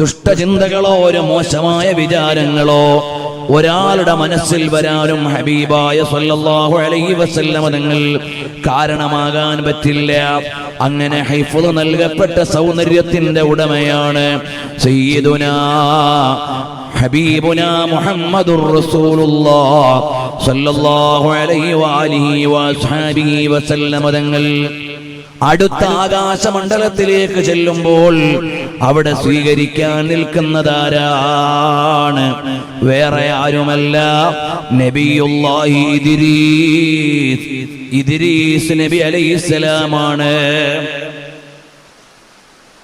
ദുഷ്ടചിന്തകളോ ഒരു മോശമായ വിചാരങ്ങളോ ഒരാളുടെ മനസ്സിൽ വരാനും ഹബീബായ സ്വല്ലല്ലാഹു അലൈഹി വസല്ലം തങ്ങൾ കാരണമാകാൻ പറ്റില്ല. അങ്ങനെ ഹിഫ്ള് നൽകപ്പെട്ട സൗന്ദര്യത്തിന്റെ ഉടമയാണ് സയ്യിദുനാ ഹബീബുനാ മുഹമ്മദുർ റസൂലുള്ളാഹ് സ്വല്ലല്ലാഹു അലൈഹി വആലിഹി വഅസ്ഹാബിഹി വസല്ലം തങ്ങൾ. അടുത്ത ആകാശമണ്ഡലത്തിലേക്ക് ചെല്ലുമ്പോൾ അവിടെ സ്വീകരിക്കാൻ നിൽക്കുന്നതാരാണ്? വേറെ ആരുമല്ല, നബിയുല്ലാഹി ഇദ്രീസ് നബി അലൈഹിസ്സലാമാണ്.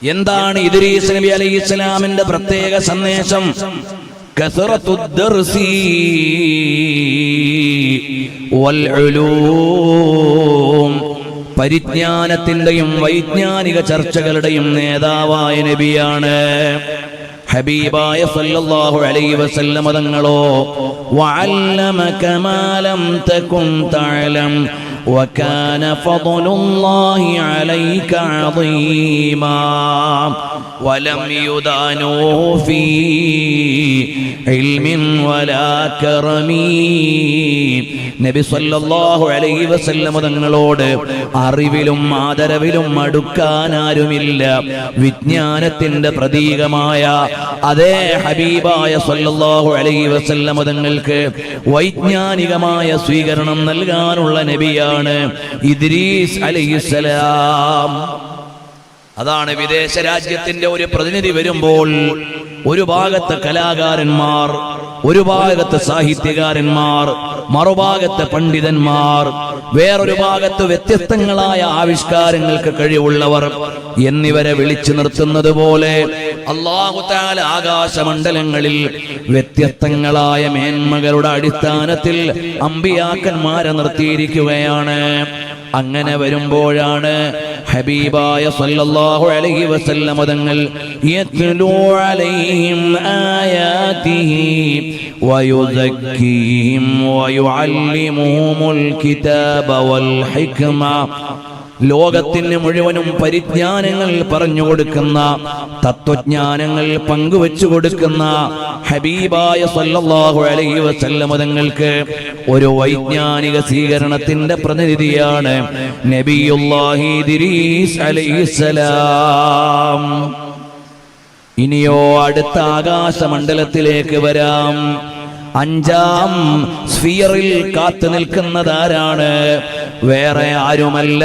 എന്താണ് ഇദ്രീസ് നബി അലൈഹിസ്സലാമിന്റെ പ്രത്യേക സന്ദേശം? കസറത്തുദ് ദർസി വൽ ഉലൂം. പരിജ്ഞാനത്തിന്റെയും വൈജ്ഞാനിക ചർച്ചകളുടെയും നേതാവായ നബിയാണ്. ഹബീബായ സ്വല്ലല്ലാഹു അലൈഹി വസല്ലം തങ്ങളോ വഅല്ലമക മാ ലം തകുൻ തഅലം വകാന ഫദ്ലുല്ലാഹി അലൈക അദീമാ വലം യുദാനൂഹു ഫീ ഇൽമിൻ വലാ കറമീ. നബി സല്ലല്ലാഹു അലൈഹി വസല്ലം തങ്ങളോട് അറിവിലും ആദരവിലും അടുക്കാൻ ആരുമില്ല. വിജ്ഞാനത്തിന്റെ പ്രതീകമായ അതേ ഹബീബായ സല്ലല്ലാഹു അലൈഹി വസല്ലം തങ്ങൾക്ക് വൈജ്ഞാനികമായ സ്വീകരണം നൽകാനുള്ള നബിയാണ് ഇദ്രീസ് അലൈഹിസ്സലാം. അതാണ് വിദേശ രാജ്യത്തിന്റെ ഒരു പ്രതിനിധി വരുമ്പോൾ ഒരു ഭാഗത്ത് കലാകാരന്മാർ, ഒരു ഭാഗത്ത് സാഹിത്യകാരന്മാർ, മറുഭാഗത്ത് പണ്ഡിതന്മാർ, വേറൊരു ഭാഗത്ത് വ്യത്യസ്തങ്ങളായ ആവിഷ്കാരങ്ങൾക്ക് കഴിവുള്ളവർ എന്നിവരെ വിളിച്ചു നിർത്തുന്നത് പോലെ അല്ലാഹു തആല ആകാശമണ്ഡലങ്ങളിൽ വ്യത്യസ്തങ്ങളായ മേന്മകളുടെ അടിസ്ഥാനത്തിൽ അമ്പിയാക്കന്മാരെ നിർത്തിയിരിക്കുകയാണ്. അങ്ങനെ വരുമ്പോഴാണ് ഹബീബായ സല്ലല്ലാഹു അലൈഹി വസല്ലം തങ്ങൾ യത്ലു അലൈഹിം ആയാതിഹി വയുസക്കീഹിം വയുഅല്ലിമുഹുൽ കിതാബ വൽ ഹിക്മ, ലോകത്തിന് മുഴുവനും പരിജ്ഞാനങ്ങൾ പറഞ്ഞു കൊടുക്കുന്ന, തത്വജ്ഞാനങ്ങൾ പങ്കുവെച്ചു കൊടുക്കുന്ന ഹബീബായ സല്ലല്ലാഹു അലൈഹി വസല്ലം തങ്ങൾക്ക് ഒരു വൈജ്ഞാനിക സ്വീകരണത്തിന്റെ പ്രതിനിധിയാണ് നബിയുല്ലാഹി ഇദ്രീസ് അലൈഹിസ്സലാം. ഇനിയോ അടുത്ത ആകാശമണ്ഡലത്തിലേക്ക് വരാം. 5ാം സ്ഫിയറിൽ കാത്തു നിൽക്കുന്നതാരാണ്? വേറെ ആരുമല്ല,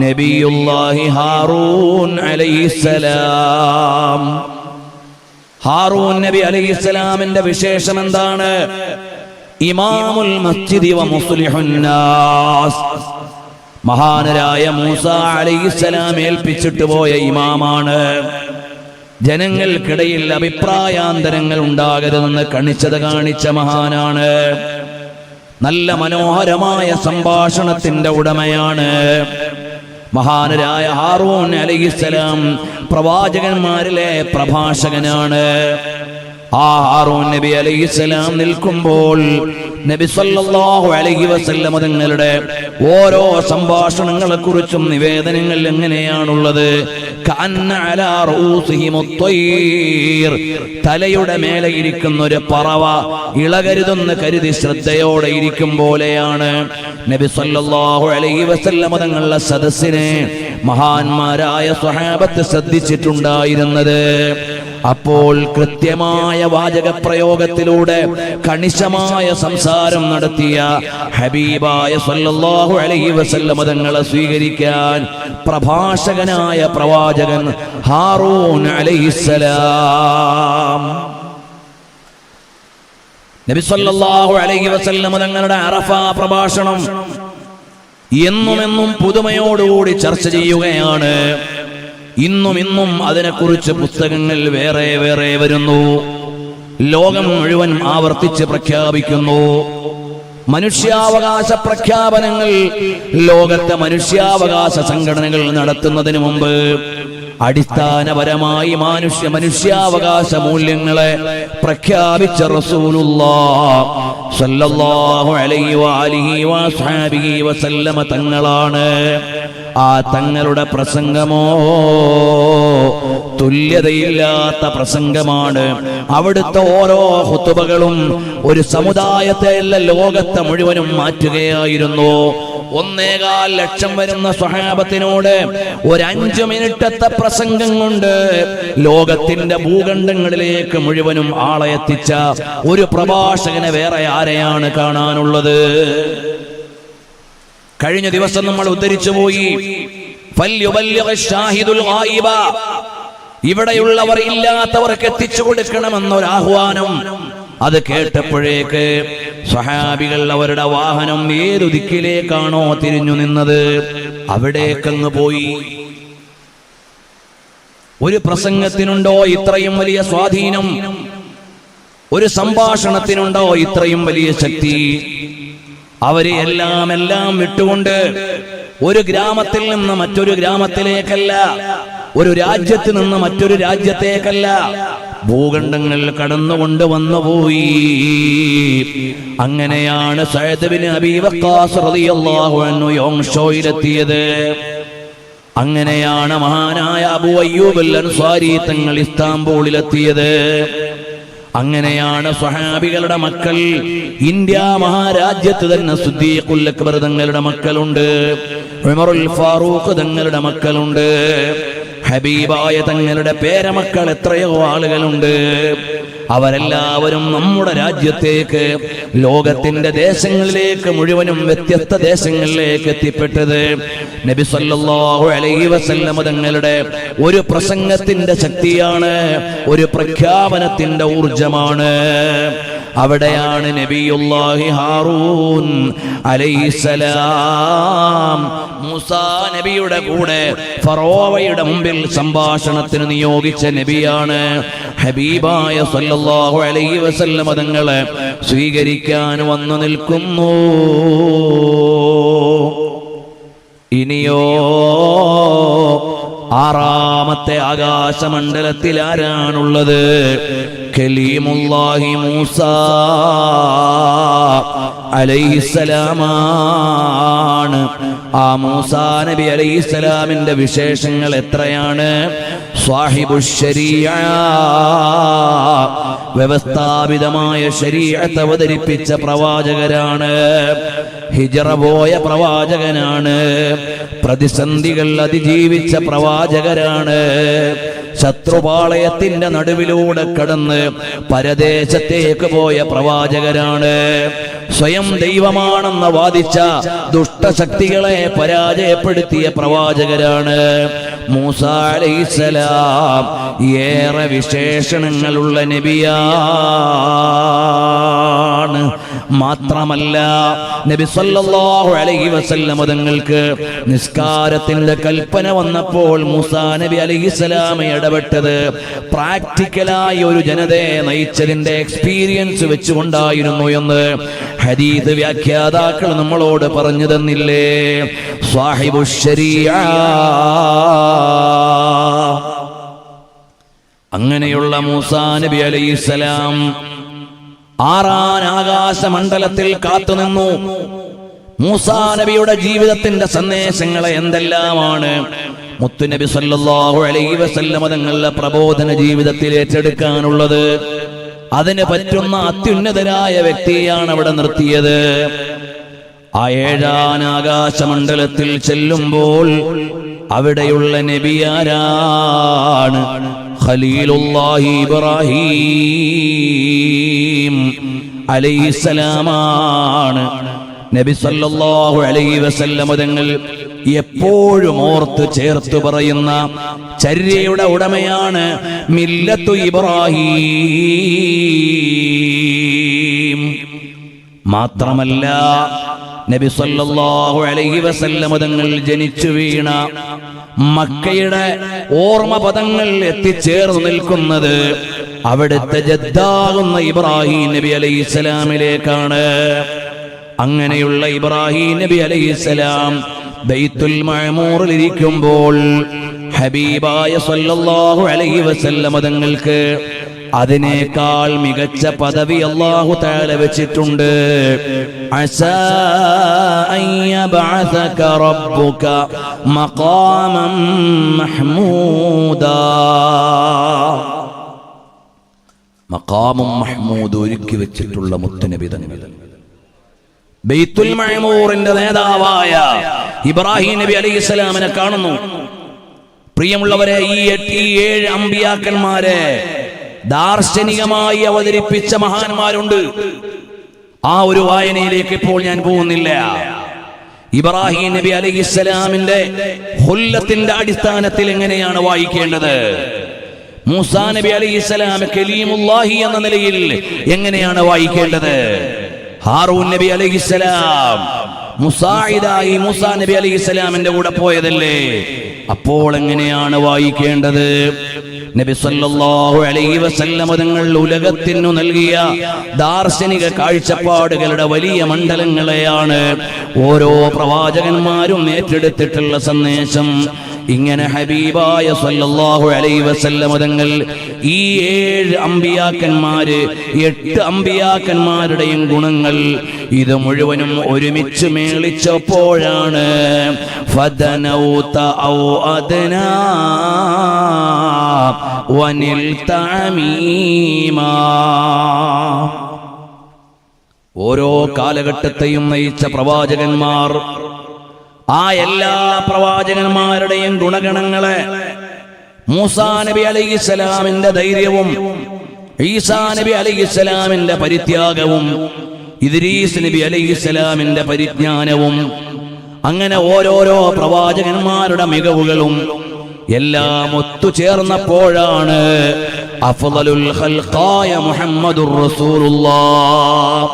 നബിയുല്ലാഹി ഹാറൂൻ അലൈഹിസ്സലാം. ഹാറൂൻ നബി അലൈഹിസ്സലാമിന്റെ വിശേഷം എന്താണ്? ഇമാമുൽ മസ്ജിദി വ മുസ്ലിഹുൻ നാസ്. മഹാനരായ മൂസ അലൈഹിസ്സലാം ഏൽപ്പിച്ചിട്ട് പോയ ഇമാമാണ്. ജനങ്ങൾക്കിടയിൽ അഭിപ്രായാന്തരങ്ങൾ ഉണ്ടാകരുതെന്ന് കണിച്ചത് കാണിച്ച മഹാനാണ്. നല്ല മനോഹരമായ സംഭാഷണത്തിന്റെ ഉടമയാണ് മഹാനരായ ഹാറൂൻ അലൈഹിസ്സലാം. പ്രവാചകന്മാരിലെ പ്രഭാഷകനാണ്. ആ ഹാറൂൻ നബി അലൈഹിസ്സലാം നിൽക്കുമ്പോൾ നബി സല്ലല്ലാഹു അലൈഹി വസല്ലം തങ്ങളുടെ ഓരോ സംഭാഷണങ്ങളെ കുറിച്ചും നിവേദനങ്ങൾ എങ്ങനെയാണുള്ളത്? കഅന്ന അലാ റൂസിഹിമുത് ത്വയ്ർ, തലയുടെ മേലെ ഇരിക്കുന്ന ഒരു പറവ ഇളകരുതെന്ന് കരുതി ശ്രദ്ധയോടെ ഇരിക്കും പോലെയാണ് നബി സല്ലല്ലാഹു അലൈഹി വസല്ലം തങ്ങളുടെ സദസ്സിനെ മഹാന്മാരായ സ്വഹാബത്ത് ശ്രദ്ധിച്ചിട്ടുണ്ടായിരുന്നത്. അപ്പോൾ കൃത്യമായ വാചക പ്രയോഗത്തിലൂടെ കണിശമായ സംസാരം നടത്തിയ ഹബീബായ സല്ലല്ലാഹു അലൈഹി വസല്ലം തങ്ങളെ സ്വീകരിക്കാൻ പ്രഭാഷകനായ പ്രവാചകൻ ഹാറൂൻ അലൈഹിസ്സലാം. നബി സല്ലല്ലാഹു അലൈഹി വസല്ലം തങ്ങളുടെ അറഫ പ്രഭാഷണം എന്നും പുതുമയോടുകൂടി ചർച്ച ചെയ്യുകയാണ്. ഇന്നും അതിനെക്കുറിച്ച് പുസ്തകങ്ങൾ വേറെ വേറെ വരുന്നു. ലോകം മുഴുവൻ ആവർത്തിച്ച് പ്രഖ്യാപിക്കുന്നു. മനുഷ്യാവകാശ പ്രഖ്യാപനങ്ങൾ ലോകത്തെ മനുഷ്യാവകാശ സംഘടനകൾ നടത്തുന്നതിന് മുമ്പ് അടിസ്ഥാനപരമായി മനുഷ്യാവകാശ മൂല്യങ്ങളെ പ്രഖ്യാപിച്ച റസൂലുള്ളാഹ് സ്വല്ലല്ലാഹു അലൈഹി വഅലിഹി വസഹബിഹി വസല്ലമ തങ്ങളാണ്. ആ തങ്ങളുടെ പ്രസംഗമോ തുല്യതയില്ലാത്ത പ്രസംഗമാണ്. അവിടുത്തെ ഓരോ ഖുതുബകളും ഒരു സമുദായത്തെ അല്ല, ലോകത്തെ മുഴുവനും മാറ്റുകയായിരുന്നു. 1.25 ലക്ഷം വരുന്ന സ്വഹാബത്തിനോട് ഒരു 5 മിനിറ്റത്തെ പ്രസംഗം കൊണ്ട് ലോകത്തിന്റെ ഭൂഖണ്ഡങ്ങളിലേക്ക് മുഴുവനും ആളെ എത്തിച്ച ഒരു പ്രഭാഷകനെ വേറെ ആരെയാണ് കാണാനുള്ളത്? കഴിഞ്ഞ ദിവസം നമ്മൾ ഉദ്ധരിച്ചു പോയി, ഇവിടെയുള്ളവർ ഇല്ലാത്തവർക്ക് എത്തിച്ചു കൊടുക്കണമെന്നൊരാഹ്വാനം. അത് കേട്ടപ്പോഴേക്ക് സ്വഹാബികൾ അവരുടെ വാഹനം ഏതു ദിക്കിലേക്കാണോ തിരിഞ്ഞു നിന്നത് അവിടേക്കങ്ങ് പോയി. ഒരു പ്രസംഗത്തിനുണ്ടോ ഇത്രയും വലിയ സ്വാധീനം? ഒരു സംഭാഷണത്തിനുണ്ടോ ഇത്രയും വലിയ ശക്തി? അവരെ എല്ലാം വിട്ടുകൊണ്ട് ഒരു ഗ്രാമത്തിൽ നിന്ന് മറ്റൊരു ഗ്രാമത്തിലേക്കല്ല, ഒരു രാജ്യത്ത് നിന്ന് മറ്റൊരു രാജ്യത്തേക്കല്ല, ഭൂഖണ്ഡങ്ങൾ കടന്നുകൊണ്ട് വന്നുപോയി. അങ്ങനെയാണ് സഅദ് ബിൻ അബീ വഖാസ് റളിയല്ലാഹു അൻഹു യോങ്ഷോയിലെത്തിയത്. അങ്ങനെയാണ് മഹാനായ അബൂ അയ്യൂബ് അൽ അൻസാരി തങ്ങൾ ഇസ്താംബൂളിലെത്തിയത്. അങ്ങനെയാണ് സ്വഹാബികളുടെ മക്കൾ, ഇന്ത്യ മഹാരാജ്യത്ത് തന്നെ സിദ്ദീഖുൽ അക്ബർ തങ്ങളുടെ മക്കളുണ്ട്, ഉമറുൽ ഫാറൂഖ് തങ്ങളുടെ മക്കളുണ്ട്, ഹബീബായ തങ്ങളുടെ പേരമക്കൾ എത്രയോ ആളുകളുണ്ട്. അവരെല്ലാവരും നമ്മുടെ രാജ്യത്തേക്ക്, ലോകത്തിന്റെ ദേശങ്ങളിലേക്ക് മുഴുവനും വ്യത്യസ്ത ദേശങ്ങളിലേക്ക് എത്തിപ്പെട്ടത് നബി സല്ലല്ലാഹു അലൈഹി വസല്ലം തങ്ങളുടെ ഒരു പ്രസംഗത്തിന്റെ ശക്തിയാണ്, ഒരു പ്രഖ്യാപനത്തിന്റെ ഊർജമാണ്. അവിടെയാണ് നബിയുല്ലാഹി ഹാറൂൻ അലൈഹിസ്സലാം മൂസാ നബിയുടെ കൂടെ ഫറോവയുടെ മുമ്പിൽ സംഭാഷണത്തിന് നിയോഗിച്ച നബിയാണ്. ഹബീബായ സല്ലല്ലാഹു അലൈഹി വസല്ലം തങ്ങളെ സ്വീകരിക്കാൻ വന്നു നിൽക്കുന്നു. ഇനിയോ ആറാമത്തെ ആകാശമണ്ഡലത്തിൽ ആരാണുള്ളത്? കലീമുല്ലാഹി മൂസ അലൈഹിസ്സലാമാണ്. ആ മൂസാ നബി അലൈഹിസ്സലാമിന്റെ വിശേഷങ്ങൾ എത്രയാണ്? സ്വാഹിബുശ്ശരീഅ, വ്യവസ്ഥാപിതമായ ശരീഅത്ത് അവതരിപ്പിച്ച പ്രവാചകരാണ്. ഹിജ്റ പോയ പ്രവാചകനാണ്. പ്രതിസന്ധികൾ അതിജീവിച്ച പ്രവാചകരാണ്. ശത്രുപാളയത്തിന്റെ നടുവിലൂടെ കടന്ന് പരദേശത്തേക്ക് പോയ പ്രവാചകരാണ്. സ്വയം ദൈവമാണെന്ന് വാദിച്ച ദുഷ്ടശക്തികളെ പരാജയപ്പെടുത്തിയ പ്രവാചകരാണ്. മൂസാ അലൈഹിസ്സലാം ഏറെ വിശേഷണങ്ങളുള്ള നബിയാണ്. മാത്രമല്ല നബി സല്ലല്ലാഹു അലൈഹി വസല്ലം തങ്ങൾക്ക് നിസ്കാരത്തിന്റെ കൽപ്പന വന്നപ്പോൾ മൂസാ നബി അലൈഹിസ്സലാം ഇടപെട്ടത് പ്രാക്ടിക്കലായി ഒരു ജനതയെ നയിച്ചതിന്റെ എക്സ്പീരിയൻസ് വെച്ചുകൊണ്ടായിരുന്നു എന്ന് ഹദീസ് വ്യാഖ്യാതാക്കൾ നമ്മളോട് പറഞ്ഞു തന്നില്ലേ? സ്വാഹിബുശ്ശരീഅ. അങ്ങനെയുള്ള മൂസാ നബി അലൈഹിസ്സലാം ആറാൻ ആകാശമണ്ഡലത്തിൽ കാത്തുനിന്നു. മൂസാ നബിയുടെ ജീവിതത്തിന്റെ സന്ദേശങ്ങളെ എന്തെല്ലാമാണ് മുത്തുനബി സല്ലല്ലാഹു അലൈഹി വസല്ലം തങ്ങളുടെ പ്രബോധന ജീവിതത്തിൽ ഏറ്റെടുക്കാനുള്ളത്? അതിന് പറ്റുന്ന അത്യുന്നതരായ വ്യക്തിയാണ് അവിടെ നിർത്തിയത്. ആ ഏഴാൻ ആകാശമണ്ഡലത്തിൽ ചെല്ലുമ്പോൾ അവിടെയുള്ള നബിയാരാണ്? ഖലീലുല്ലാഹി ഇബ്രാഹീം അലൈഹിസ്സലാമാണ്. നബി സല്ലല്ലാഹു അലൈഹി വസല്ലം തങ്ങൾ എപ്പോഴും ഓർത്ത് ചേർത്ത് പറയുന്ന ചര്യയുടെ ഉടമയാണ് മില്ലത്തു ഇബ്രാഹീം. മാത്രമല്ല നബി സല്ലല്ലാഹു അലൈഹി വസല്ലം തങ്ങൾ ജനിച്ചു വീണ മക്കയുടെ ഓർമ്മ പദങ്ങൾ എത്തിച്ചേർന്ന് നിൽക്കുന്നത് അവിടുത്തെ ജദ്ദാകുന്ന ഇബ്രാഹിം നബി അലൈഹിസ്സലാമിലേക്കാണ്. അങ്ങനെയുള്ള ഇബ്രാഹിം നബി അലൈഹിസ്സലാം ബൈത്തുൽ മഅമൂറിൽ ഇരിക്കുമ്പോൾ ഹബീബായ സല്ലല്ലാഹു അലൈഹി വസല്ലം തങ്ങൾക്ക് അതിനേക്കാൾ മികച്ച പദവി അല്ലാഹു തആല വെച്ചിട്ടുണ്ട്. അസാ അൻ യബ്അസക റബ്ബുക മഖാമൻ മഹ്മൂദാ. മഖാമും മഹ്മൂദ് ഒരുക്കി വെച്ചിട്ടുള്ള മുത്തുനബി തങ്ങൾ ബൈത്തുൽ മഅമൂറിന്റെ നേതാവായ ഇബ്രാഹിം നബി അലൈഹിസ്സലാമിനെ കാണുന്നു. പ്രിയമുള്ളവരെ, ഈ 7 അമ്പിയാക്കന്മാരെ ദാർശനികമായി അവതരിപ്പിച്ച മഹാന്മാരുണ്ട്. ആ ഒരു വായനയിലേക്ക് ഇപ്പോൾ ഞാൻ പോകുന്നില്ല. ഇബ്രാഹിം നബി അലൈഹിസ്സലാമിന്റെ ഹുല്ലത്തിന്റെ അടിസ്ഥാനത്തിൽ എങ്ങനെയാണ് വായിക്കേണ്ടത്? മൂസാ നബി അലൈഹിസ്സലാം കലീമുല്ലാഹി എന്ന നിലയിൽ എങ്ങനെയാണ് വായിക്കേണ്ടത്? ഹാറൂൻ നബി അലൈഹിസ്സലാം മുസാഇദായി മൂസാ നബി അലൈഹിസ്സലാമിന്റെ കൂടെ പോയതല്ലേ? അപ്പോൾ എങ്ങനെയാണ് വായിക്കേണ്ടത്? നബി സല്ലല്ലാഹു അലൈഹി വസല്ലം തങ്ങൾ ഉലകത്തിനു നൽകിയ ദാർശനിക കാഴ്ചപ്പാടുകളുടെ വലിയ മണ്ഡലങ്ങളെയാണ് ഓരോ പ്രവാചകന്മാരും ഏറ്റെടുത്തിട്ടുള്ള സന്ദേശം. ഇങ്ങനെ ഹബീബായ സല്ലല്ലാഹു അലൈഹി വസല്ലം തങ്ങൾ ഈ 7 അമ്പിയാക്കന്മാര് 8 അമ്പിയാക്കന്മാരുടെയും ഗുണങ്ങൾ ഇത് മുഴുവനും ഒരുമിച്ച് മേളിച്ചപ്പോഴാണ് ഫദനൗത ഔ അദ്നാ വനിൽത അമീമാ. ഓരോ കാലഘട്ടത്തെയും നയിച്ച പ്രവാചകന്മാർ, ആ എല്ലാ പ്രവാചകന്മാരുടെയും ഗുണഗണങ്ങളെ മൂസാ നബി അലൈഹിസ്സലാമിന്റെ ധൈര്യവും ഈസാ നബി അലൈഹിസ്സലാമിന്റെ പരിത്യാഗവും ഇദ്രീസ് നബി അലൈഹിസ്സലാമിന്റെ പരിജ്ഞാനവും അങ്ങനെ ഓരോരോ പ്രവാചകന്മാരുടെ മികവുകളും എല്ലാം ഒത്തുചേർന്നപ്പോഴാണ് അഫ്ളലുൽ ഖൽഖായ മുഹമ്മദുർ റസൂലുള്ളാഹ്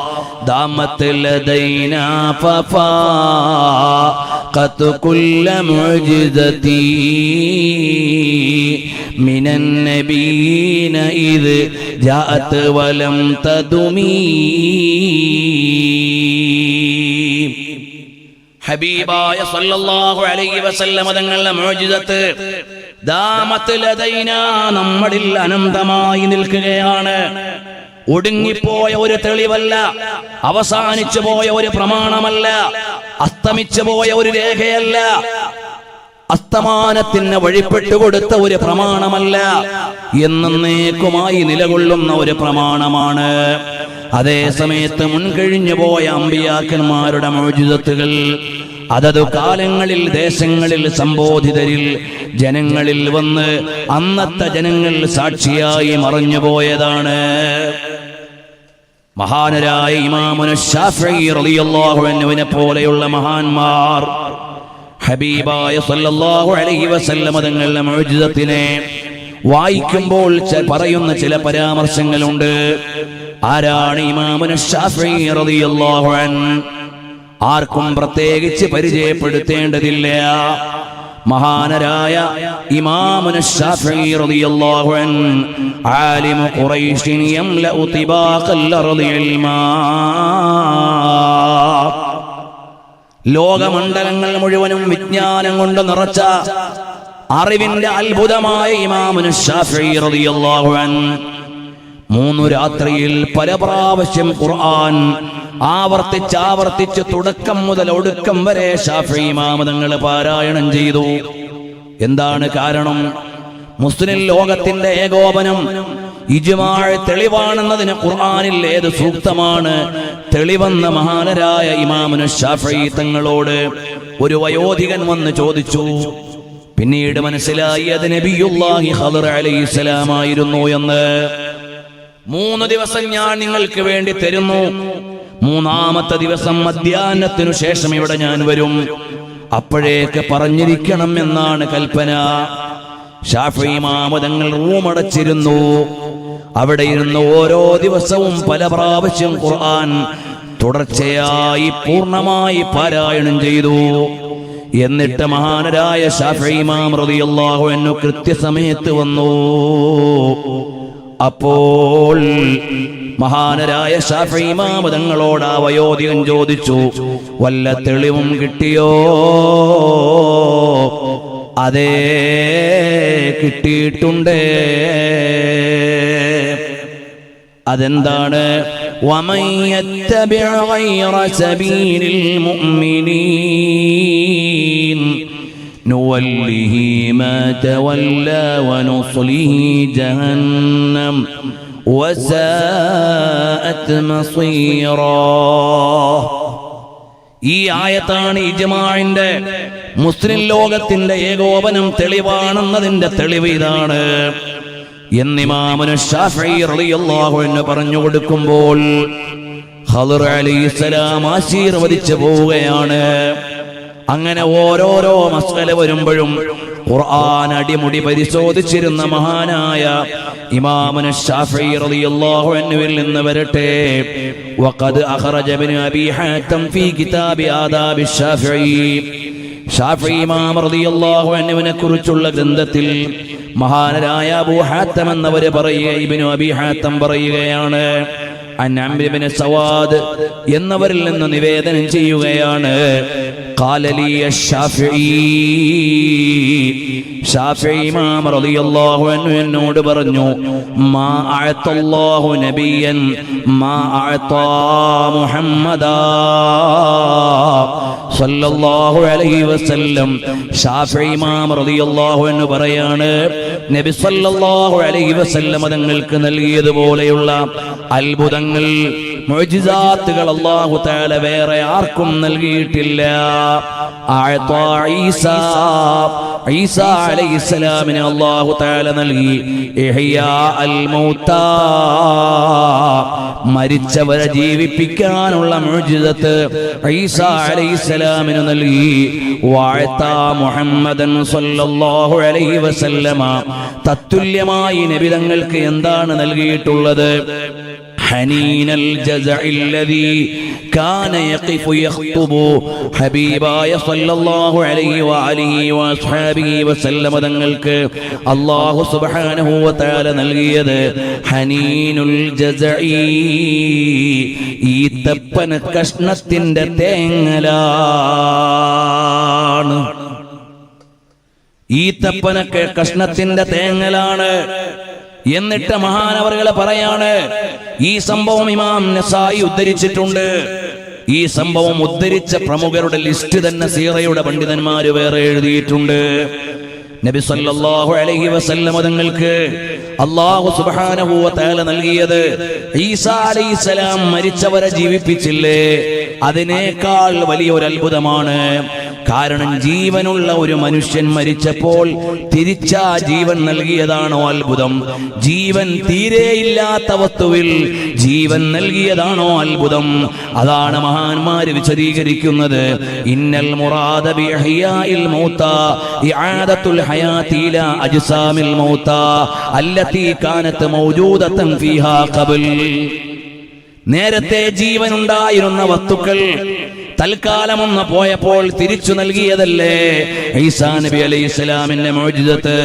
ദാമത്ത് ലദൈനാ ഫഫാഖത് കുല്ല മുഅ്ജിസതി മിനൻ നബീന ഇദ് ജാഅത് വലം തദുമീ. ഹബീബായ സല്ലല്ലാഹു അലൈഹി വസല്ലം തങ്ങളുടെ മുഅ്ജിസത്ത് ദാമത്ത് ലദൈനാ നമ്മളിൽ അനന്തമായി നിൽക്കുകയാണ്. ഒടുങ്ങിപ്പോയ ഒരു തെളിവല്ല, അവസാനിച്ചു പോയ ഒരു പ്രമാണമല്ല, അസ്തമിച്ചു പോയ ഒരു രേഖയല്ല, അസ്തമാനത്തിന് വഴിപ്പെട്ടുകൊടുത്ത ഒരു പ്രമാണമല്ല, എന്നേക്കുമായി നിലകൊള്ളുന്ന ഒരു പ്രമാണമാണ്. അതേ സമയത്ത് മുൻകഴിഞ്ഞു പോയ അമ്പിയാക്കന്മാരുടെ മുഅ്ജിസത്തുകൾ അതത് കാലങ്ങളിൽ ദേശങ്ങളിൽ സംബോധിതരിൽ ജനങ്ങളിൽ വന്ന് അന്നത്തെ ജനങ്ങൾ സാക്ഷിയായി മറഞ്ഞുപോയതാണ്. മഹാനരായ ഇമാമുന ശാഫിഈ റളിയല്ലാഹു അൻഹുവിനെ പോലെയുള്ള മഹാന്മാർ ഹബീബായ സല്ലല്ലാഹു അലൈഹി വസല്ലം തങ്ങളുടെ മുഅ്ജിസത്തിനെ വായിക്കുമ്പോൾ പറയുന്ന ചില പരാമർശങ്ങളുണ്ട്. ആരാണ് ഇമാമുന ശാഫിഈ റളിയല്ലാഹു അൻഹു? ആർക്കും പ്രത്യേകിച്ച് പരിചയപ്പെടുത്തേണ്ടതില്ല. മഹാനരായ ഇമാമുന ശാഫിഈ റളിയല്ലാഹു അൻഹു ആലിമു ഖുറൈശിൻ യംലഉ തിബാഖൽ അർളി ഇൽമാ. ലോകമണ്ഡലങ്ങൾ മുഴുവനും വിജ്ഞാനം കൊണ്ട് നിറച്ച അറിവിന്റെ അത്ഭുതമായ ഇമാമുന ശാഫിഈ റളിയല്ലാഹു അൻഹു 3 രാത്രിയിൽ പല പ്രാവശ്യം ഖുർആൻ ആവർത്തിച്ച് തുടക്കം മുതൽ ഒടുക്കം വരെ ശാഫിഈ ഇമാം തങ്ങൾ പാരായണം ചെയ്തു. എന്താണ് കാരണം? മുസ്ലിം ലോകത്തിന്റെ ഏകോപനം ഇജ്മാഅ് തെളിവാണെന്നതിന് ഖുർആനിൽ ഏത് സൂക്തമാണ് തെളിവെന്ന മഹാനരായ ഇമാമുന ശാഫിഈ തങ്ങളോട് ഒരു വയോധികൻ വന്ന് ചോദിച്ചു. പിന്നീട് മനസ്സിലായി അത് നബിയുല്ലാഹി ഖദർ അലൈഹിസ്സലാമായിരുന്നു എന്ന്. 3 ദിവസം ഞാൻ നിങ്ങൾക്ക് വേണ്ടി തരുന്നു, 3-ാമത്തെ ദിവസം മധ്യാഹ്നത്തിനു ശേഷം ഇവിടെ ഞാൻ വരും, അപ്പോഴേക്ക് പറഞ്ഞിരിക്കണം എന്നാണ് കൽപ്പന. ശാഫിഈ ഇമാം തങ്ങൾ റൂമടച്ചിരുന്നു. അവിടെ ഇരുന്ന് ഓരോ ദിവസവും പല പ്രാവശ്യം ഖുർആൻ തുടർച്ചയായി പൂർണ്ണമായി പാരായണം ചെയ്തു. എന്നിട്ട് മഹാനരായ ശാഫിഈ ഇമാം റളിയല്ലാഹു അൻഹു കൃത്യസമയത്ത് വന്നു. അപ്പോൾ മഹാനരായ ശാഫിഈ ഇമാം തങ്ങളോട് ആ വയോധികൻ ചോദിച്ചു, വല്ല തെളിവും കിട്ടിയോ? അതേ, കിട്ടിയിട്ടുണ്ട്. അതെന്താണ്? വമൻ യത്തബിഅ ഗൈറ സബീലിൽ മുഅ്മിനീൻ നുവല്ലിഹി മാ തവല്ലാ വനുസ്ലിഹി ജഹന്നം വസാഅത് മസീറാ. ഈ ആയത്താണ് ഇജ്മാഇന്റെ മുസ്ലിം ലോകത്തിന്റെ ഏകോപനം തെളിവാണെന്നതിന്റെ തെളിവ് ഇതാണ് എന്ന് ഇമാമുന ശാഫിഈ റളിയല്ലാഹു അൻഹു പറഞ്ഞു കൊടുക്കുമ്പോൾ ഖദർ അലൈഹിസ്സലാം ആശീർവദിച്ചു പോവുകയാണ്. അങ്ങനെ ഓരോരോ മസ്അല വരുമ്പോഴും ഖുർആൻ അടിമുടി പരിശോധിച്ചിരുന്ന മഹാനായ ഇമാമുന ശാഫിഈ റളിയല്ലാഹു അൻഹുവിൽ നിന്ന് വരട്ടെ. വഖദ് അഖറജ ഇബ്നു അബീ ഹാത്തം ഫീ കിതാബി ആദാബി ശാഫിഈ. ശാഫിഈ ഇമാം റളിയല്ലാഹു അൻഹുവിനെ കുറിച്ചുള്ള ഗ്രന്ഥത്തിൽ മഹാനരായ അബൂ ഹാത്തം എന്നവർ പറയുക, ഇബ്നു അബീ ഹാത്തം പറയുകയാണ്, അൻ അംർ ഇബ്നു സവാദ് എന്നവരിൽ നിന്ന് നിവേദനം ചെയ്യുകയാണ്, ഖാല ലി അശ്ശാഫിഈ. ശാഫിഈ ഇമാം റളിയല്ലാഹു അൻഹു എന്നോട് പറഞ്ഞു, മാ അഅതല്ലാഹു നബിയൻ മാ അഅതാ മുഹമ്മദാ സല്ലല്ലാഹു അലൈഹി വസല്ലം. ശാഫിഈ ഇമാം റളിയല്ലാഹു അൻഹു പറയാണ്, നബി സല്ലല്ലാഹു അലൈഹി വസല്ലം തങ്ങൾക്ക് നൽകിയതുപോലെയുള്ള അത്ഭുതങ്ങൾ, മുഅ്ജിസാത്തുകൾ അല്ലാഹു തആല വേറെ ആർക്കും നൽകിയിട്ടില്ല. അഅതാ ഈസാ അലൈഹിസ്സലാമിനെ അല്ലാഹു തആല നൽകി ഇഹ്യാ അൽ മൗതാ, മരിച്ചവരെ ജീവിപ്പിക്കാനുള്ള മുഅ്ജിസത്ത് ഈസാ അലൈഹിസ്സലാമിന് നൽകി. വഅതാ മുഹമ്മദൻ സല്ലല്ലാഹു അലൈഹി വസല്ലമ, തത്തുല്യമായി നബി തങ്ങൾക്ക് എന്താണ് നൽകിയിട്ടുള്ളത്? ഹനീനൽ ജസഇല്ലദീ കാന യഖിഫു യഖ്തുബു ഹബീബായ സല്ലല്ലാഹു അലൈഹി വഅലിഹി വഅസ്ഹാബിഹി വസല്ലമ തങ്ങൾക്ക് അല്ലാഹു സുബ്ഹാനഹു വ തആല നൽകിയത് ഹനീനുൽ ജസഇ, ഈത്തപ്പന കഷ്ണത്തിന്റെ തേങ്ങലാണ്. ഈത്തപ്പന കഷ്ണത്തിന്റെ തേങ്ങലാണ്. എന്നിട്ട് മഹാനവറുകൾ പറയാണ്, ഈ സംഭവം ഇമാം നസായി ഉദ്ധരിച്ചിട്ടുണ്ട്. ഈ സംഭവം ഉദ്ധരിച്ച പ്രമുഖരുടെ ലിസ്റ്റ് തന്നെ സീറയുടെ പണ്ഡിതന്മാര് വേറെ എഴുതിയിട്ടുണ്ട്. നബി സല്ലല്ലാഹു അലൈഹി വസല്ലം തങ്ങൾക്ക് അല്ലാഹു സുബ്ഹാനഹു വ തആല നൽകിയത് ഈസാ അലൈഹിസ്സലാം മരിച്ചവരെ ജീവിപ്പിച്ചില്ലേ, അതിനേക്കാൾ വലിയൊരു അത്ഭുതമാണ്. കാരണം ജീവനുള്ള ഒരു മനുഷ്യൻ മരിച്ചപ്പോൾ തിരിച്ചാ ജീവൻ നൽകിയതാണോ അത്ഭുതം? ജീവൻ തീരെയില്ലാത്ത വസ്തുവിൽ ജീവൻ നൽകിയതാണോ അത്ഭുതം? അതാണ് മഹാന്മാര് വിശദീകരിക്കുന്നത്. ഇന്നൽ മുറാദ ബി ഇഹ്യാഇൽ മൗതാ ഇആദത്തുൽ ഹയാതി ഇലാ അജ്സാമിൽ മൗതാ അല്ലതി കാനത് മൗജൂദതൻ ഫീഹാ ഖബൽ. നേരത്തെ ജീവൻ ഉണ്ടായിരുന്ന വസ്തുക്കൾ തൽക്കാലം ഒന്ന് പോയപ്പോൾ തിരിച്ചു നൽകിയതല്ലേ ഈസാ നബി അലൈഹിസ്സലാമിന്റെ മുഅ്ജിസത്ത്.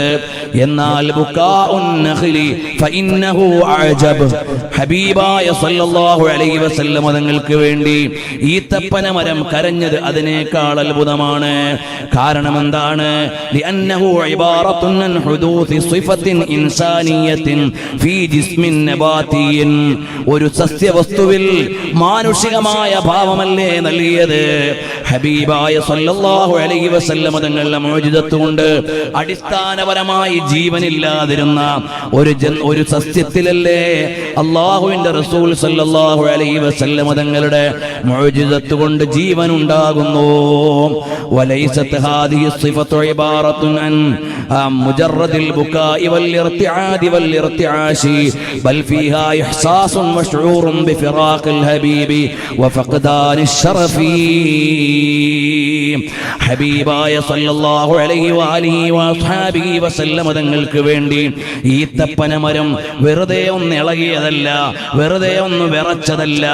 എന്നാൽ ബുകാഉൻ നഖ്ലി ഫഇന്നഹു അഅജബ്, ഹബീബായ സല്ലല്ലാഹു അലൈഹി വസല്ലം തങ്ങൾക്ക് വേണ്ടി ഈത്തപ്പന മരം കരഞ്ഞത് അതിനേക്കാൾ അത്ഭുതമാണ്. കാരണം എന്താണ്? ലിഅന്നഹു ഇബാറത്തുൻ അൻ ഹുദൂസി സിഫത്തിൻ ഇൻസാനിയത്തിൻ ഫീ ജിസ്മിൻ നബാതിയിൻ. ഒരു സസ്യവസ്തുവിൽ മാനുഷികമായ ഭാവമല്ലേ നൽകിയത്. ഹബീബായ സല്ലല്ലാഹു അലൈഹി വസല്ലം തങ്ങളുടെ മുഅ്ജിസത്ത് കൊണ്ട് അടിസ്ഥാനപരമായി ജീവനില്ലാതിരുന്ന ഒരു സസ്യത്തിലല്ലേ അല്ലാഹുവിന്റെ റസൂൽ സല്ലല്ലാഹു അലൈഹി വസല്ലം തങ്ങളുടെ മുഅ്ജിസത്ത് കൊണ്ട് ജീവൻ ഉണ്ടാകുന്നു. വലൈസത് ഹാദിഹി സിഫത്തു ഇബാറത്തുൻ അൻ മുജറദിൽ ബുകാഇ വൽ ഇർതിആദി വൽ ഇർതിആശി ബൽ ഫീഹാ ഇഹ്സാസുൻ വശഊറുൻ ബിഫിറാഖിൽ ഹബീബി വഫഖദാനിശ് ശറഫി. ഹബീബായ സല്ലല്ലാഹു അലൈഹി വഅലിഹി വഅസ്ഹാബിഹി വസല്ലം തങ്ങൾക്ക് വേണ്ടി ഈത്തപ്പന മരം വെറുതെ ഒന്ന് ഇളകിയതല്ല, വെറുതെ ഒന്ന് വിറച്ചതല്ല,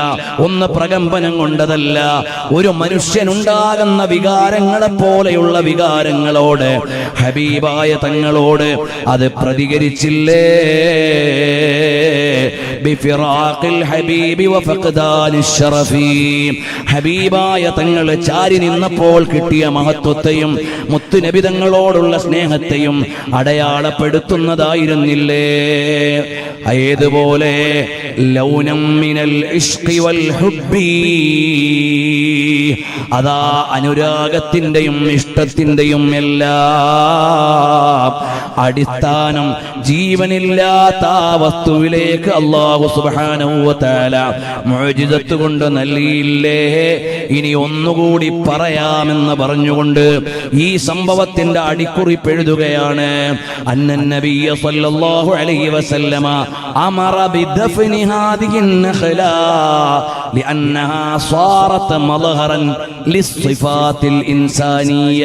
ഒന്ന് പ്രകമ്പനം കൊണ്ടതല്ല. ഒരു മനുഷ്യനുണ്ടാകുന്ന വികാരങ്ങളെ പോലെയുള്ള വികാരങ്ങളോട് ഹബീബായ തങ്ങളോട് അത് പ്രതികരിച്ചില്ലേ. ബിഫിറാഖിൽ ഹബീബി വഫഖദാനിശ് ശറഫി. ഹബീബായ തങ്ങൾ ചാരി നിന്നപ്പോൾ കിട്ടിയ മഹത്വത്തെയും മുത്തുനബി തങ്ങളോടുള്ള സ്നേഹത്തെയും അടയാളപ്പെടുത്തുന്നതായിരുന്നില്ലേ. ഏതുപോലെ ലൗനം മിനൽ ഇശ്ഖി വൽ ഹുബ്ബി, അതാ അനുരാഗത്തിന്റെയും ഇഷ്ടത്തിന്റെയും എല്ലാം അടിസ്ഥാനം ജീവനില്ലാത്ത ആ വസ്തുവിലേക്ക് അല്ലാഹു സുബ്ഹാനഹു വ തആല മുഅ്ജിസത്ത് കൊണ്ട് നൽകിയില്ലേ. ഇനി ഒന്നുകൂടി പറയാമെന്ന് പറഞ്ഞുകൊണ്ട് ഈ സംഭവത്തിന്റെ അടിക്കുറിപ്പ് എഴുതുകയാണ്. അന്നൻ നബിയ സല്ലല്ലാഹു അലൈഹി വസല്ലമ അമറ ബിദഫ്നി ഹാദിഹിൻ നഖ്ല ലിഅന്നഹാ സാറത് മദ്ഹറൻ ലിസ്സിഫാത്തിൽ ഇൻസാനിയ.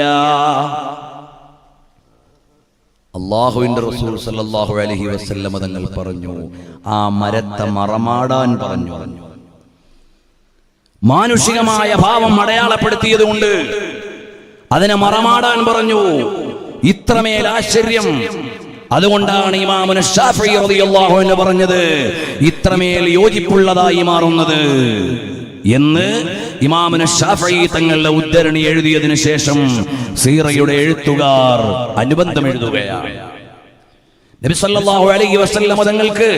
അല്ലാഹുവിന്റെ റസൂൽ സല്ലല്ലാഹു അലൈഹി വസല്ലം തങ്ങൾ പറഞ്ഞു, ആ മരത്തെ മറമാടാൻ പറഞ്ഞു. മാനുഷികമായ ഭാവം അടയാളപ്പെടുത്തിയതുകൊണ്ട് അതിനെ മറമാടാൻ പറഞ്ഞു. ഇത്രമേൽ ആശ്ചര്യം. അതുകൊണ്ടാണ് ഇമാമുന ശാഫിഈ റളിയല്ലാഹു അൻഹു പറഞ്ഞത് ഇത്രമേൽ യോജിപ്പുള്ളതായി മാറുന്നത് എന്ന്. ഇമാമുന ശാഫിഈ തങ്ങളുടെ ഉദ്ധരണി എഴുതിയതിനു ശേഷം സീറയുടെ എഴുത്തുകാർ അനുബന്ധം എഴുതുകയാണ്. നബി സല്ലല്ലാഹു അലൈഹി വസല്ലം തങ്ങൾക്ക്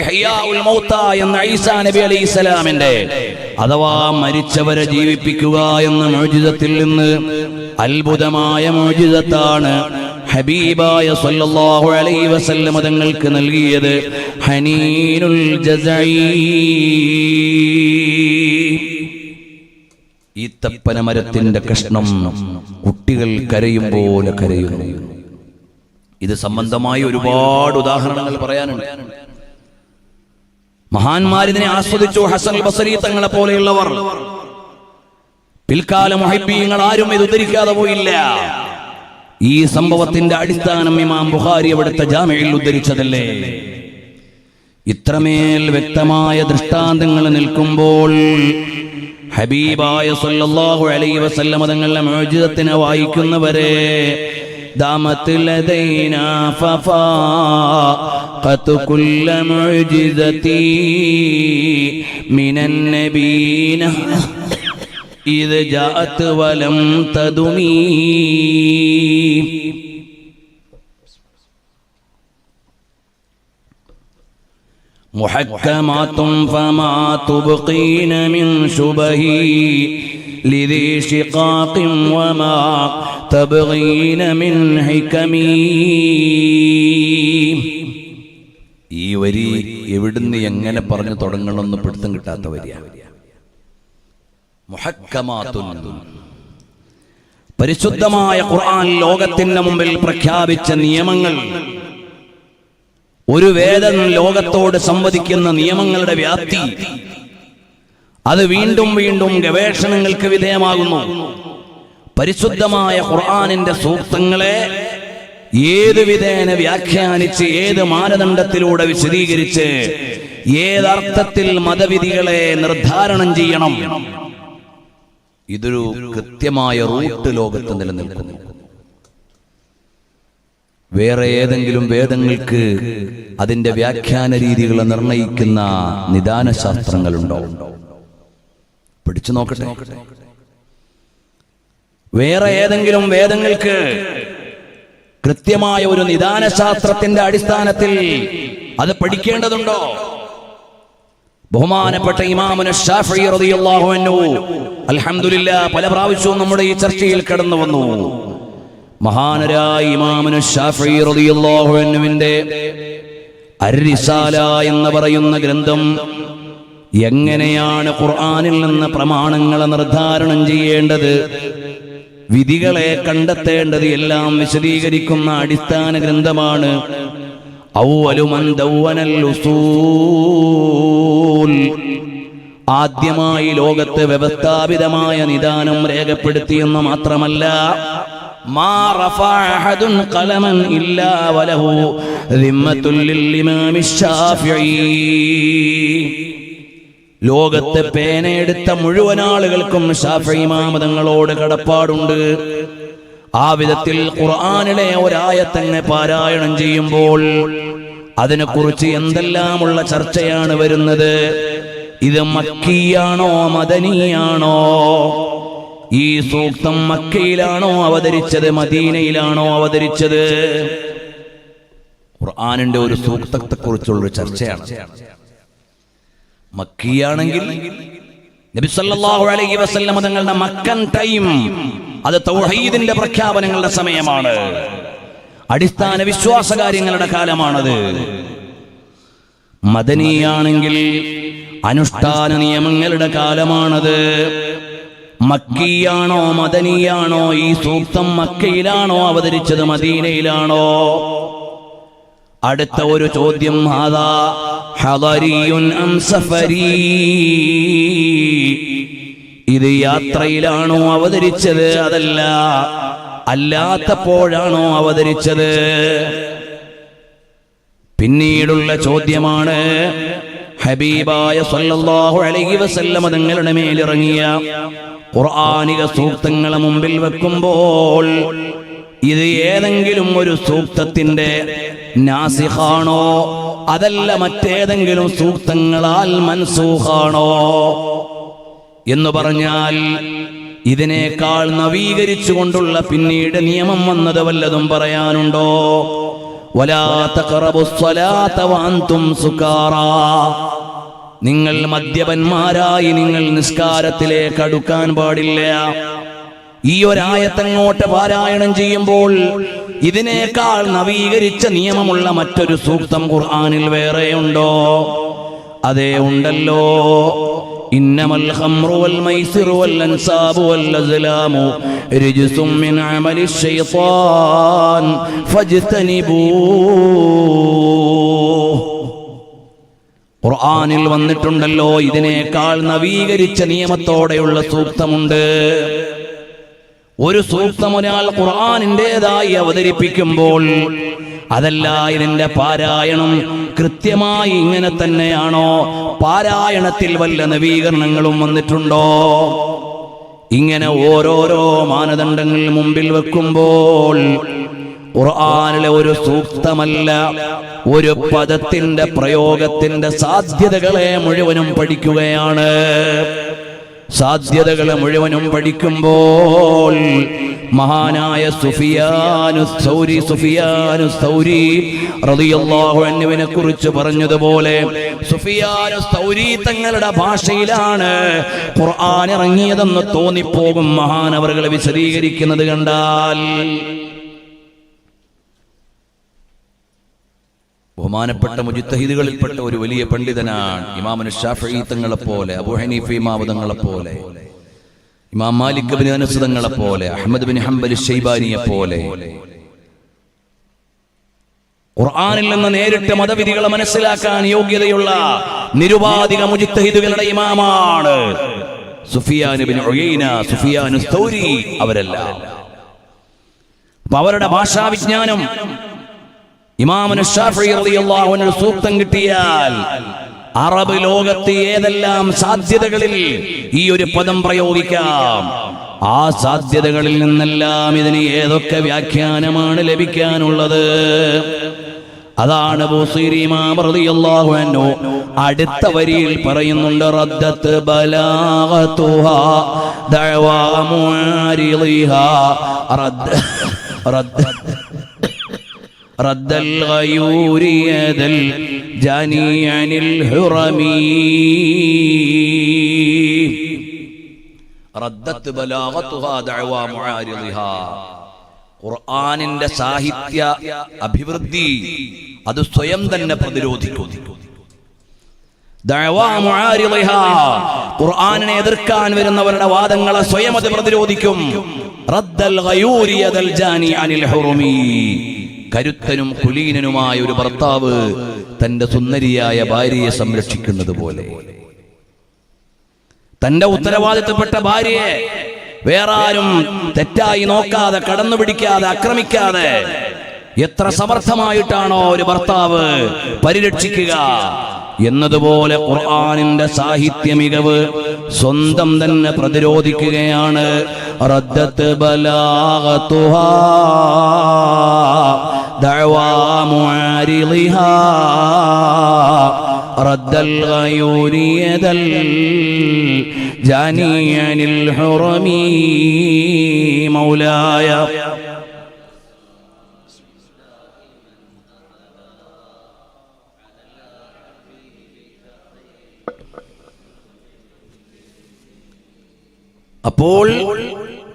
ഇഹ്യാഉൽ മൗതാ എന്ന ഈസാ നബി അലൈഹിസ്സലാമിന്റെ അഥവാ മരിച്ചവരെ ജീവിപ്പിക്കുക എന്ന മുഅ്ജിസത്തിൽ നിന്ന് അത്ഭുതമായ മുഅ്ജിസത്താണ് ഹബീബായ സല്ലല്ലാഹു അലൈഹി വസല്ലം തങ്ങൾക്ക് നൽകിയത് ഹനീനുൽ ജസഈ. ഈത്തപ്പന മരത്തിന്റെ കഷ്ണം കുട്ടികൾ കരയും പോലെ കരയുന്നു. ഇത് സംബന്ധമായി ഒരുപാട് ഉദാഹരണങ്ങൾ പറയാനുണ്ട്. മഹാന്മാരിതിനെ ആസ്വദിച്ചു. ഹസൻ ബസരി തങ്ങളെ പോലെയുള്ളവർ, പിൽക്കാല മുഹബ്ബീങ്ങൾ ആരും ഇത് ഉദ്ധരിക്കാതെ പോയില്ല. ഈ സംഭവത്തിന്റെ അടിസ്ഥാനം ഇമാം ബുഖാരി അവിടുത്തെ ജാമിഇൽ ഉദ്ധരിച്ചതല്ലേ. ഇത്രമേൽ വ്യക്തമായ ദൃഷ്ടാന്തങ്ങൾ നിൽക്കുമ്പോൾ ഹബീബായ സല്ലല്ലാഹു അലൈഹി വസല്ലം തങ്ങളുടെ മുഅ്ജിസത്തിനെ വായിക്കുന്നവരെ ദാമത്ത് ലദൈനാ ഫഫാഖതു കുല്ല മുഅ്ജിസതി മിനൻ നബീന ഇദ് ജാഅത് വലം തദുമീ. മുഹക്കമാത്തും ഫമാ തുബ്ഖീന മിൻ ശുബഹി ലിദി ശിഖാഖിൻ വമാ തബ്ഗീന മിൻ ഹികമി. ഈ വരി എവിടുന്ന് എങ്ങനെ പറഞ്ഞു തുടങ്ങണമെന്ന് പിടുത്തം കിട്ടാത്ത വരിയാണ്. മുഹക്കമാത്തുൻ, പരിശുദ്ധമായ ഖുർആൻ ലോകത്തിന്റെ മുമ്പിൽ പ്രഖ്യാപിച്ച നിയമങ്ങൾ, ഒരു വേദം ലോകത്തോട് സംവദിക്കുന്ന നിയമങ്ങളുടെ വ്യാപ്തി, അത് വീണ്ടും വീണ്ടും ഗവേഷണങ്ങൾക്ക് വിധേയമാകുന്നു. പരിശുദ്ധമായ ഖുർആനിന്റെ സൂക്തങ്ങളെ ഏത് വിധേന വ്യാഖ്യാനിച്ച്, ഏത് മാനദണ്ഡത്തിലൂടെ വിശദീകരിച്ച്, ഏതർത്ഥത്തിൽ മതവിധികളെ നിർദ്ധാരണം ചെയ്യണം, ഇതൊരു കൃത്യമായ റൂട്ട് ലോകത്ത് നിലനിൽക്കുന്നു. വേറെ ഏതെങ്കിലും വേദങ്ങൾക്ക് അതിന്റെ വ്യാഖ്യാന രീതികൾ നിർണയിക്കുന്ന നിദാനശാസ്ത്രങ്ങളുണ്ടോ? പിടിച്ചു നോക്കട്ടെ. വേറെ ഏതെങ്കിലും വേദങ്ങൾക്ക് കൃത്യമായ ഒരു നിദാനശാസ്ത്രത്തിന്റെ അടിസ്ഥാനത്തിൽ അത് പഠിക്കേണ്ടതുണ്ടോ? ബഹുമാനപ്പെട്ട ഇമാമുന ശാഫിഈ റളിയല്ലാഹു അൻഹു അൽഹംദുലില്ലാഹ് പല പ്രാവശ്യവും നമ്മുടെ ഈ ചർച്ചയിൽ കടന്നു വന്നു. മഹാനരായ ഇമാമുന ശാഫിഈ റളിയല്ലാഹു അൻഹുവിന്റെ അർ-റിസാല എന്ന് പറയുന്ന ഗ്രന്ഥം എങ്ങനെയാണ് ഖുർആനിൽ നിന്ന് പ്രമാണങ്ങളെ നിർദ്ധാരണം ചെയ്യേണ്ടത്, വിധികളെ കണ്ടെത്തേണ്ടത് എല്ലാം വിശദീകരിക്കുന്ന അടിസ്ഥാന ഗ്രന്ഥമാണ്. അവ്വലു മൻ ദവ്വനൽ ഉസൂൽ, ആദ്യമായി ലോകത്ത് വ്യവസ്ഥാപിതമായ നിദാനം രേഖപ്പെടുത്തിയെന്ന് മാത്രമല്ല, മാ റഫഅ അഹദുൻ ഖലമൻ ഇല്ലാ വലഹു ദിമ്മത്തുൽ ലിൽ ഇമാം ശാഫിഈ, ലോകത്തെ പേനയെടുത്ത മുഴുവൻ ആളുകൾക്കും ശാഫിഈ ഇമാം തങ്ങളോട് കടപ്പാടുണ്ട്. ആ വിധത്തിൽ ഖുർആനിലെ ഒരായത്തന്നെ പാരായണം ചെയ്യുമ്പോൾ അതിനെക്കുറിച്ച് എന്തെല്ലാമുള്ള ചർച്ചയാണ് വരുന്നത്. ഇത് മക്കിയാണോ മദനിയാണോ? ഈ സൂക്തം മക്കയിലാണോ അവതരിച്ചത്, മദീനയിലാണോ അവതരിച്ചത്? ഖുർആനിന്റെ ഒരു സൂക്തത്തെക്കുറിച്ചുള്ള ചർച്ചയാണ്. മക്കിയാണെങ്കിൽ നബി സല്ലല്ലാഹു അലൈഹി വസല്ലം തങ്ങളുടെ മക്കൻ ടൈം അത് തൗഹീദിന്റെ പ്രഖ്യാപനങ്ങളുടെ സമയമാണ്, അടിസ്ഥാന വിശ്വാസ കാര്യങ്ങളുടെ കാലമാണത്. മദനിയാണെങ്കിൽ അനുഷ്ഠാന നിയമങ്ങളുടെ കാലമാണത്. മക്കിയാണോ മദനിയാണോ? ഈ സൂക്തം മക്കയിലാണോ അവതരിച്ചത്, മദീനയിലാണോ? അടുത്ത ഒരു ചോദ്യം, ഹാദാ ഹദരിയുൻ അം സഫരീ, ഇത് യാത്രയിലാണോ അവതരിച്ചത്, അതല്ല അല്ലാത്തപ്പോഴാണോ അവതരിച്ചത്? പിന്നീടുള്ള ചോദ്യമാണ്, ഹബീബായ സല്ലല്ലാഹു അലൈഹി വസല്ലം തങ്ങളുടെ മേലിറങ്ങിയ ഖുർആനിക സൂക്തങ്ങളെ മുമ്പിൽ വെക്കുമ്പോൾ ഇത് ഏതെങ്കിലും ഒരു സൂക്തത്തിന്റെ നാസിഖാണോ, അതല്ല മറ്റേതെങ്കിലും സൂക്തങ്ങളാൽ മൻസൂഖാണോ എന്ന് പറഞ്ഞാൽ ഇതിനേക്കാൾ നവീകരിച്ചുകൊണ്ടുള്ള പിന്നീട് നിയമം വന്നത് വല്ലതും പറയാനുണ്ടോ? വലാ തഖറബുസ് സ്വലാത വഅൻതും സുകാറാ, നിങ്ങൾ മദ്യപന്മാരായി നിങ്ങൾ നിസ്കാരത്തിലേക്ക് അടുക്കാൻ പാടില്ല. ഈ ഒരായത്തങ്ങോട്ട് പാരായണം ചെയ്യുമ്പോൾ ഇതിനേക്കാൾ നവീകരിച്ച നിയമമുള്ള മറ്റൊരു സൂക്തം ഖുർആനിൽ വേറെയുണ്ടോ? അതേ, ഉണ്ടല്ലോ. ഇന്നമൽ ഖംറു വൽ മൈസിറു വൽ അൻസാബു വൽ അസ്ലാമു റിജ്സും മിൻ അമലി ശൈത്താൻ ഫജ്തനിബൂ. ഖുർആനിൽ വന്നിട്ടുണ്ടല്ലോ ഇതിനേക്കാൾ നവീകരിച്ച നിയമത്തോടെയുള്ള സൂക്തമുണ്ട്. ഒരു സൂക്തം ഒരാൾ ഖുർആനിൻ്റെതായി അവതരിപ്പിക്കുമ്പോൾ അതല്ല ഇതിന്റെ പാരായണം കൃത്യമായി ഇങ്ങനെ തന്നെയാണോ? പാരായണത്തിൽ വല്ല നവീകരണങ്ങളും വന്നിട്ടുണ്ടോ? ഇങ്ങനെ ഓരോരോ മാനദണ്ഡങ്ങൾ മുമ്പിൽ വെക്കുമ്പോൾ ഖുർആനിലെ ഒരു സൂക്തമല്ല, ഒരു പദത്തിന്റെ പ്രയോഗത്തിന്റെ സാധ്യതകളെ മുഴുവനും പഠിക്കുകയാണ്. സാധ്യതകളെ മുഴുവനും പഠിക്കുമ്പോൾ മഹാനായ സുഫിയാനു സൗരി റളിയല്ലാഹു അൻഹുവിനെ കുറിച്ച് പറഞ്ഞതുപോലെ സുഫിയാനു സൗരി തങ്ങളുടെ ഭാഷയിലാണ് ഖുർആൻ ഇറങ്ങിയതെന്ന് തോന്നിപ്പോകും മഹാനവറുകൾ വിശദീകരിക്കുന്നത് കണ്ടാൽ. ബഹുമാനപ്പെട്ട മുജ്തഹിദുകളിൽപ്പെട്ട ഒരു വലിയ പണ്ഡിതനാണ് ഇമാം ശാഫിഈ തങ്ങളെ പോലെ, അബൂ ഹനീഫ ഇമാം തങ്ങളെ പോലെ, ഇമാം മാലിക് ഇബ്നു അനസ് തങ്ങളെ പോലെ, അഹ്മദ് ബിൻ ഹംബൽ ശൈബാനിയെ പോലെ ഖുർആനിൽ നിന്ന് നേരിട്ട് മതവിധികളെ മനസ്സിലാക്കാൻ യോഗ്യതയുള്ള നിരുപാധിക മുജ്തഹിദുകളുടെ ഇമാമാണ് സുഫിയാൻ ഇബ്നു ഉയൈന, സുഫിയാനു സൗരി. അവരെല്ലാം അവരുടെ ഭാഷാവിജ്ഞാനം ഇമാമുന ശാഫിഈ റളിയല്ലാഹു അൻഹു സൂക്തം കിട്ടിയാൽ അറബ് ലോകത്ത് ഏതെല്ലാം സാധ്യതകളിൽ ഈ ഒരു പദം പ്രയോഗിക്കാം, ആ സാധ്യതകളിൽ നിന്നെല്ലാം ഇതിന് ഏതൊക്കെ വ്യാഖ്യാനമാണ് ലഭിക്കാനുള്ളത്. അതാണ് ബൂസീരി ഇമാം റളിയല്ലാഹു അൻഹു അടുത്ത വരിയിൽ പറയുന്നുണ്ട്, റദ്ദത്ത് ബലാഗതുഹാ ദഅവാ മുആരിളിഹാ رد الغيور يد الجاني عن الحرم ردت بلاغتها دعوى معارضها. ഖുർആനിന്റെ സാഹിത്യ അഭിവൃദ്ധി അത് സ്വയം തന്നെ പ്രതിരോധിക്കും. ദഅവാ മുആരിളിഹാ, ഖുർആനിനെ എതിർക്കാൻ വരുന്നവരുടെ വാദങ്ങളെ സ്വയം അത് പ്രതിരോധിക്കും. റദ്ദൽ ഗയൂരി യദൽ ജാനി അനിൽ ഹുറുമി, കരുത്തനും കുലീനനുമായ ഒരു ഭർത്താവ് തന്റെ സുന്ദരിയായ ഭാര്യയെ സംരക്ഷിക്കുന്നത് പോലെ, തന്റെ ഉത്തരവാദിത്തപ്പെട്ട ഭാര്യയെ വേറെ ആരും തെറ്റായി നോക്കാതെ, കടന്നു പിടിക്കാതെ, ആക്രമിക്കാതെ എത്ര സമർത്ഥമായിട്ടാണോ ഒരു ഭർത്താവ് പരിരക്ഷിക്കുക എന്നതുപോലെ ഖുർആനിന്റെ സാഹിത്യ മികവ് സ്വന്തം തന്നെ പ്രതിരോധിക്കുകയാണ്. റദ്ദത്ത് ബലാഗതുഹാ ദഅവാ മുആരിളിഹാ റദ്ദൽ ഗയൂരി യദൽ ജാനി അനിൽ ഹുറമി മൗലായ. അപ്പോൾ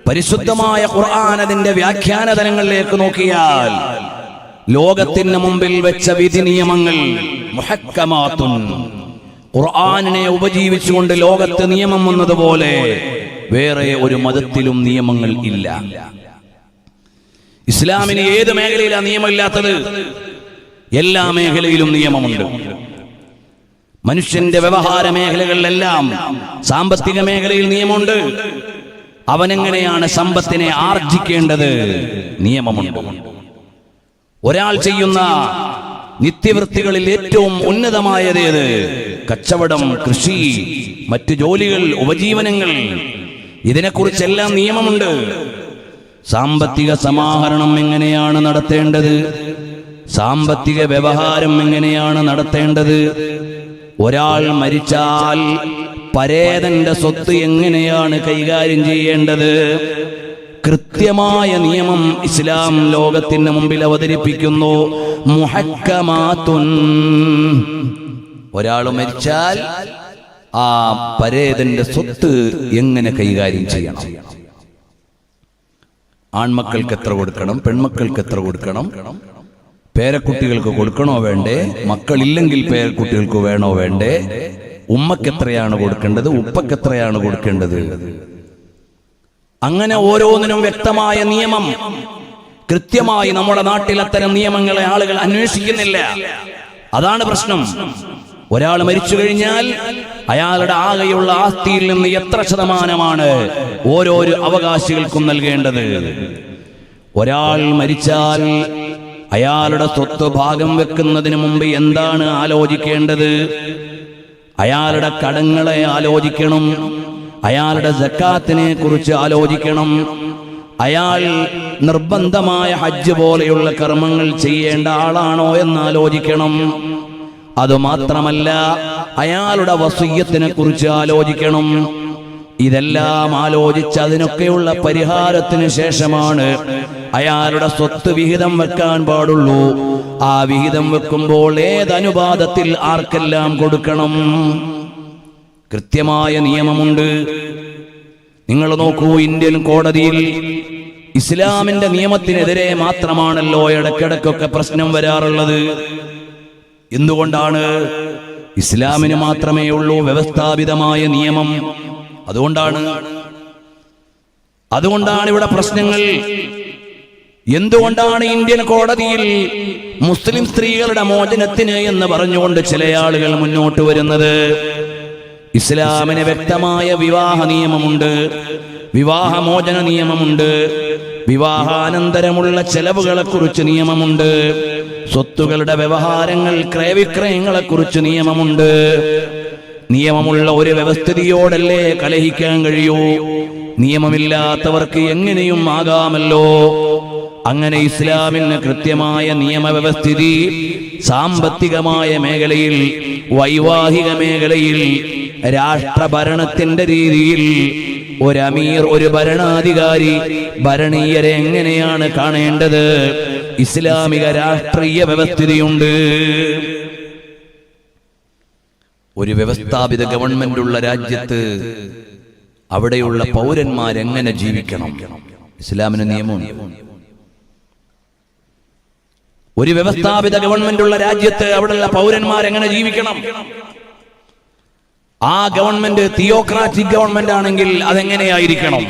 പരിശുദ്ധമായ ഖുർആൻ അതിന്റെ വ്യാഖ്യാന തലങ്ങളിലേക്ക് നോക്കിയാൽ ലോകത്തിന് മുമ്പിൽ വെച്ച വിധി നിയമങ്ങൾ മുഹക്കമാത്തുൻ, ഖുർആനിനെ ഉപജീവിച്ചുകൊണ്ട് ലോകത്ത് നിയമം വന്നതുപോലെ വേറെ ഒരു മതത്തിലും നിയമങ്ങൾ ഇല്ല. ഇസ്ലാമിന് ഏത് മേഖലയിലാണ് നിയമമില്ലാത്തത്? എല്ലാ മേഖലയിലും നിയമമുണ്ട്. മനുഷ്യന്റെ വ്യവഹാര മേഖലകളിലെല്ലാം, സാമ്പത്തിക മേഖലയിൽ നിയമമുണ്ട്. അവനെങ്ങനെയാണ് സമ്പത്തിനെ ആർജിക്കേണ്ടത്? നിയമമുണ്ട്. ഒരാൾ ചെയ്യുന്ന നിത്യവൃത്തികളിൽ ഏറ്റവും ഉന്നതമായതേത്? കച്ചവടം, കൃഷി, മറ്റു ജോലികൾ, ഉപജീവനങ്ങൾ, ഇതിനെക്കുറിച്ചെല്ലാം നിയമമുണ്ട്. സാമ്പത്തിക സമാഹരണം എങ്ങനെയാണ് നടത്തേണ്ടത്? സാമ്പത്തിക വ്യവഹാരം എങ്ങനെയാണ് നടത്തേണ്ടത്? ഒരാൾ മരിച്ചാൽ പരേതന്റെ സ്വത്ത് എങ്ങനെയാണ് കൈകാര്യം ചെയ്യേണ്ടത്? കൃത്യമായ നിയമം ഇസ്ലാം ലോകത്തിന് മുമ്പിൽ അവതരിപ്പിക്കുന്നു. മുഹക്കമാത്തുൻ, ഒരാൾ മരിച്ചാൽ ആ പരേതന്റെ സ്വത്ത് എങ്ങനെ കൈകാര്യം ചെയ്യണം? ആൺമക്കൾക്ക് എത്ര കൊടുക്കണം? പെൺമക്കൾക്ക് എത്ര കൊടുക്കണം? പേരക്കുട്ടികൾക്ക് കൊടുക്കണോ വേണ്ടേ? മക്കളില്ലെങ്കിൽ പേരക്കുട്ടികൾക്ക് വേണോ വേണ്ടേ? ഉമ്മക്ക് എത്രയാണ് കൊടുക്കേണ്ടത്? ഉപ്പക്ക് എത്രയാണ് കൊടുക്കേണ്ടത്? അങ്ങനെ ഓരോന്നിനും വ്യക്തമായ നിയമം. കൃത്യമായി നമ്മുടെ നാട്ടിൽ അത്തരം നിയമങ്ങളെ ആളുകൾ അന്വേഷിക്കുന്നില്ല. അതാണ് പ്രശ്നം. ഒരാൾ മരിച്ചു കഴിഞ്ഞാൽ അയാളുടെ ആകെയുള്ള ആസ്തിയിൽ നിന്ന് എത്ര ശതമാനമാണ് ഓരോരോ അവകാശികൾക്കും നൽകേണ്ടത്? ഒരാൾ മരിച്ചാൽ അയാളുടെ സ്വത്ത് ഭാഗം വെക്കുന്നതിന് മുമ്പ് എന്താണ് ആലോചിക്കേണ്ടത്? അയാളുടെ കടങ്ങളെ ആലോചിക്കണം, അയാളുടെ സക്കാത്തിനെ കുറിച്ച് ആലോചിക്കണം, അയാൾ നിർബന്ധമായ ഹജ്ജ് പോലെയുള്ള കർമ്മങ്ങൾ ചെയ്യേണ്ട ആളാണോ എന്ന് ആലോചിക്കണം. അതുമാത്രമല്ല, അയാളുടെ വസിയ്യത്തിനെ കുറിച്ച് ആലോചിക്കണം. ഇതെല്ലാം ആലോചിച്ച് അതിനൊക്കെയുള്ള പരിഹാരത്തിന് ശേഷമാണ് അയാളുടെ സ്വത്ത് വിഹിതം വെക്കാൻ പാടുള്ളൂ. ആ വിഹിതം വെക്കുമ്പോൾ ഏതനുപാതത്തിൽ ആർക്കെല്ലാം കൊടുക്കണം, കൃത്യമായ നിയമമുണ്ട്. നിങ്ങൾ നോക്കൂ, ഇന്ത്യൻ കോടതിയിൽ ഇസ്ലാമിന്റെ നിയമത്തിനെതിരെ മാത്രമാണല്ലോ ഇടയ്ക്കിടയ്ക്കൊക്കെ പ്രശ്നം വരാറുള്ളത്. എന്തുകൊണ്ടാണ്? ഇസ്ലാമിന് മാത്രമേ ഉള്ളൂ വ്യവസ്ഥാപിതമായ നിയമം. അതുകൊണ്ടാണ് ഇവിടെ പ്രശ്നങ്ങൾ. എന്തുകൊണ്ടാണ് ഇന്ത്യൻ കോടതിയിൽ മുസ്ലിം സ്ത്രീകളുടെ മോചനത്തിന് എന്ന് പറഞ്ഞുകൊണ്ട് ചില ആളുകൾ മുന്നോട്ട് വരുന്നത്? ഇസ്ലാമിന് വ്യക്തമായ വിവാഹ നിയമമുണ്ട്, വിവാഹമോചന നിയമമുണ്ട്, വിവാഹാനന്തരമുള്ള ചെലവുകളെ കുറിച്ച് നിയമമുണ്ട്, സ്വത്തുകളുടെ വ്യവഹാരങ്ങൾ ക്രയവിക്രയങ്ങളെ കുറിച്ച് നിയമമുണ്ട്. നിയമമുള്ള ഒരു വ്യവസ്ഥിതിയോടല്ലേ കലഹിക്കാൻ കഴിയൂ? നിയമമില്ലാത്തവർക്ക് എങ്ങനെയും ആകാമല്ലോ. അങ്ങനെ ഇസ്ലാമിന് കൃത്യമായ നിയമവ്യവസ്ഥിതി സാമ്പത്തികമായ മേഖലയിൽ, വൈവാഹിക മേഖലയിൽ, രാഷ്ട്രഭരണത്തിന്റെ രീതിയിൽ ഒരു അമീർ, ഒരു ഭരണാധികാരി ഭരണീയരെ എങ്ങനെയാണ് കാണേണ്ടത്? ഇസ്ലാമിക രാഷ്ട്രീയ വ്യവസ്ഥിതിയുണ്ട്. ഒരു വ്യവസ്ഥാപിത ഗവൺമെന്റ് ഉള്ള രാജ്യത്ത് അവിടെയുള്ള പൗരന്മാരെങ്ങനെ ജീവിക്കണം? ഇസ്ലാമിന് നിയമമുണ്ട്. ഒരു വ്യവസ്ഥാപിത ഗവൺമെന്റ് ഉള്ള രാജ്യത്ത് അവിടെയുള്ള പൗരന്മാരെങ്ങനെ ജീവിക്കണം? ആ ഗവൺമെന്റ് തിയോക്രാറ്റിക് ഗവൺമെന്റ് ആണെങ്കിൽ അതെങ്ങനെയായിരിക്കണം?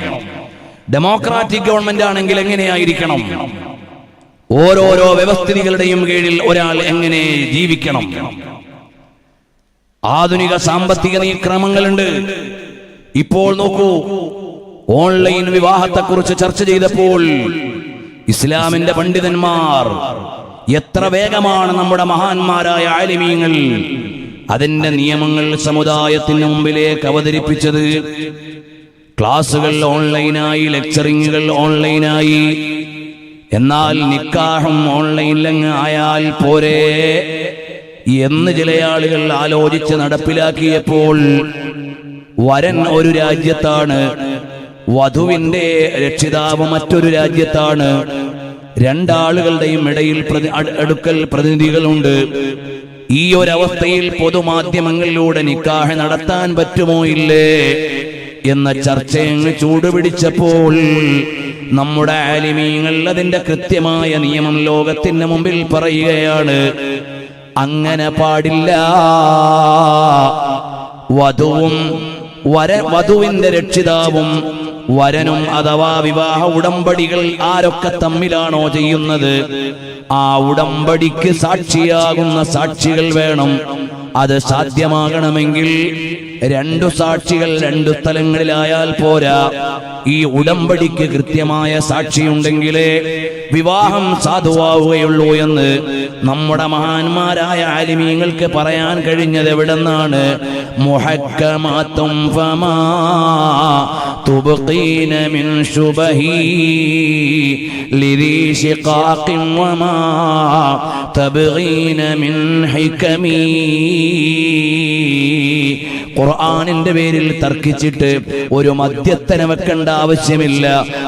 ഡെമോക്രാറ്റിക് ഗവൺമെന്റ് ആണെങ്കിൽ എങ്ങനെയായിരിക്കണം? ഓരോരോ വ്യവസ്ഥിതികളുടെയും കീഴിൽ ഒരാൾ എങ്ങനെ ജീവിക്കണം? ആധുനിക സാമ്പത്തിക നിയമങ്ങളുണ്ട്. ഇപ്പോൾ നോക്കൂ, ഓൺലൈൻ വിവാഹത്തെക്കുറിച്ച് ചർച്ച ചെയ്തപ്പോൾ ഇസ്ലാമിന്റെ പണ്ഡിതന്മാർ എത്ര വേഗമാണ് നമ്മുടെ മഹാന്മാരായ ആലിമീങ്ങൾ അതിന്റെ നിയമങ്ങൾ സമുദായത്തിന് മുമ്പിലേക്ക് അവതരിപ്പിച്ചത്. ക്ലാസുകൾ ഓൺലൈനായി, ലെക്ചറിങ്ങുകൾ ഓൺലൈനായി. എന്നാൽ നിക്കാഹും ഓൺലൈനിലങ്ങ് ആയാൽ പോരെ എന്ന് ചില ആളുകൾ ആലോചിച്ച് നടപ്പിലാക്കിയപ്പോൾ വരൻ ഒരു രാജ്യത്താണ്, വധുവിന്റെ രക്ഷിതാവ് മറ്റൊരു രാജ്യത്താണ്. രണ്ടാളുകളുടെയും ഇടയിൽ അടുക്കൽ പ്രതിനിധികളുണ്ട്. ഈ ഒരവസ്ഥയിൽ പൊതുമാധ്യമങ്ങളിലൂടെ നിക്കാഹ് നടത്താൻ പറ്റുമോ ഇല്ലേ എന്ന ചർച്ചയങ്ങ് ചൂടുപിടിച്ചപ്പോൾ നമ്മുടെ ആലിമീങ്ങൾ അതിന്റെ കൃത്യമായ നിയമം ലോകത്തിന് മുമ്പിൽ പറയുകയാണ്. അങ്ങനെ പാടില്ല. വധുവിന്റെ രക്ഷിതാവും വരനും അഥവാ വിവാഹ ഉടമ്പടികൾ ആരൊക്കെ തമ്മിലാണോ ചെയ്യുന്നത്, ആ ഉടമ്പടിക്ക് സാക്ഷിയാകുന്ന സാക്ഷികൾ വേണം. അത് സാധ്യമാകണമെങ്കിൽ രണ്ടു സാക്ഷികൾ രണ്ടു സ്ഥലങ്ങളിലായാൽ പോരാ. ഈ ഉടമ്പടിക്ക് കൃത്യമായ സാക്ഷിയുണ്ടെങ്കിലേ വിവാഹം സാധുവാവുകയുള്ളൂ എന്ന് നമ്മുടെ മഹാന്മാരായ ആലിമീങ്ങൾക്ക് പറയാൻ കഴിഞ്ഞത് എവിടെന്നാണ്? മുഹക്കമാത്തും ഫമാ തുബ്ഖീന മിൻ ശുബഹി ലിദീ ശിഖാഖിൻ വമാ തബ്ഗീന മിൻ ഹികമി. ഖുർആനിന്റെ പേരിൽ തർക്കിച്ചിട്ട് ഒരു മധ്യസ്ഥനെ വെക്കേണ്ട ആവശ്യമില്ല.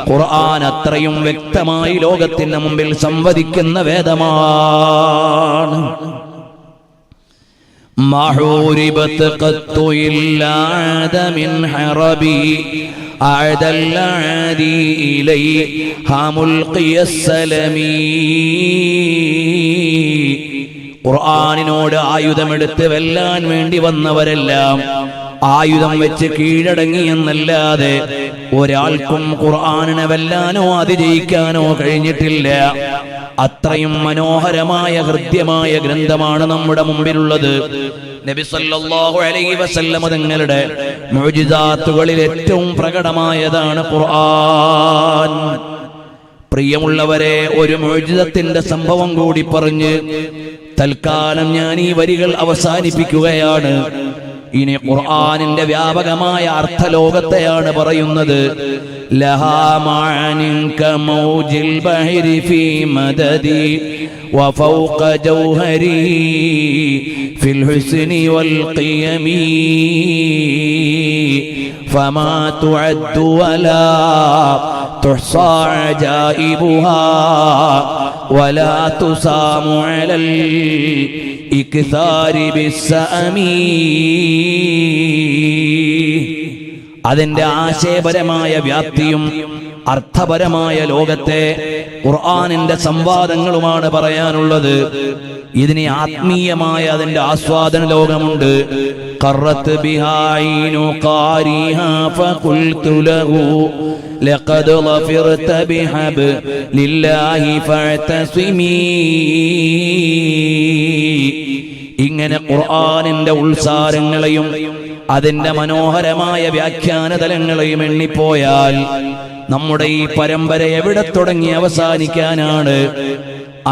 ഖുർആൻ അത്രയും വ്യക്തമായി ലോകത്തിന് മുമ്പിൽ സംവദിക്കുന്ന വേദമാണ്. മഹൂരിബത് ഖത്തു ഇല്ലാ മിൻ ഹറബി അഅദല്ലാദി ഇലൈഹാ മുൽഖിയസ്സലമീ. ഖുർആനിനോട് ആയുധമെടുത്ത് വെല്ലാൻ വേണ്ടി വന്നവരെല്ലാം ആയുധം വെച്ച് കീഴടങ്ങി എന്നല്ലാതെ ഒരാൾക്കും ഖുർആനിനെ വെല്ലാനോ അതിജയിക്കാനോ കഴിഞ്ഞിട്ടില്ല. അത്രയും മനോഹരമായ ഹൃദ്യമായ ഗ്രന്ഥമാണ് നമ്മുടെ മുമ്പിലുള്ളത്. നബി സല്ലല്ലാഹു അലൈഹി വസല്ലം തങ്ങളുടെ മുഅ്ജിസാത്തുകളിൽ ഏറ്റവും പ്രകടമായതാണ് ഖുർആൻ. പ്രിയമുള്ളവരെ, ഒരു മുഅ്ജിസത്തിന്റെ സംഭവം കൂടി പറഞ്ഞ് തൽക്കാലം ഞാൻ ഈ വരികൾ അവസാനിപ്പിക്കുകയാണ്. ഇനി ഖുർആനിന്റെ വ്യാപകമായ അർത്ഥലോകത്തെയാണ് പറയുന്നത്. ലഹാ മഅനിൻ കമൗജിൽ ബഹരി ഫീ മദദി വഫൗഖ ജൗഹരി ഫിൽ ഹുസ്നി വൽ ഖിയമി ഫമാ തുഅദ്ദു വലാ തുഹ്സാ അജായിബുഹാ വലാ തുസാമു അലൽ ഇക്താരി ബിസ്സഅമി. അതിന്റെ ആശയപരമായ വ്യാപ്തിയും അർത്ഥപരമായ ലോകത്തെ ഖുർആനിന്റെ സംവാദങ്ങളുമാണ് പറയാനുള്ളത്. ഇതിന് ആത്മീയമായ അതിന്റെ ആസ്വാദന ലോകമുണ്ട്. ഖറത്ത് ബിഹാ ഐനു ഖാരിഹാ ഫഖുൽതു ലഹു ലഖദ് ളഫിർത ബിഹബ്ലില്ലാഹി ഫഅതസിമീ. ഇങ്ങനെ ഖുർആനിന്റെ ഉൾസാരങ്ങളെയും അതിന്റെ മനോഹരമായ വ്യാഖ്യാന തലങ്ങളെയും എണ്ണിപ്പോയാൽ നമ്മുടെ ഈ പരമ്പര എവിടെ തുടങ്ങി അവസാനിക്കാനാണ്?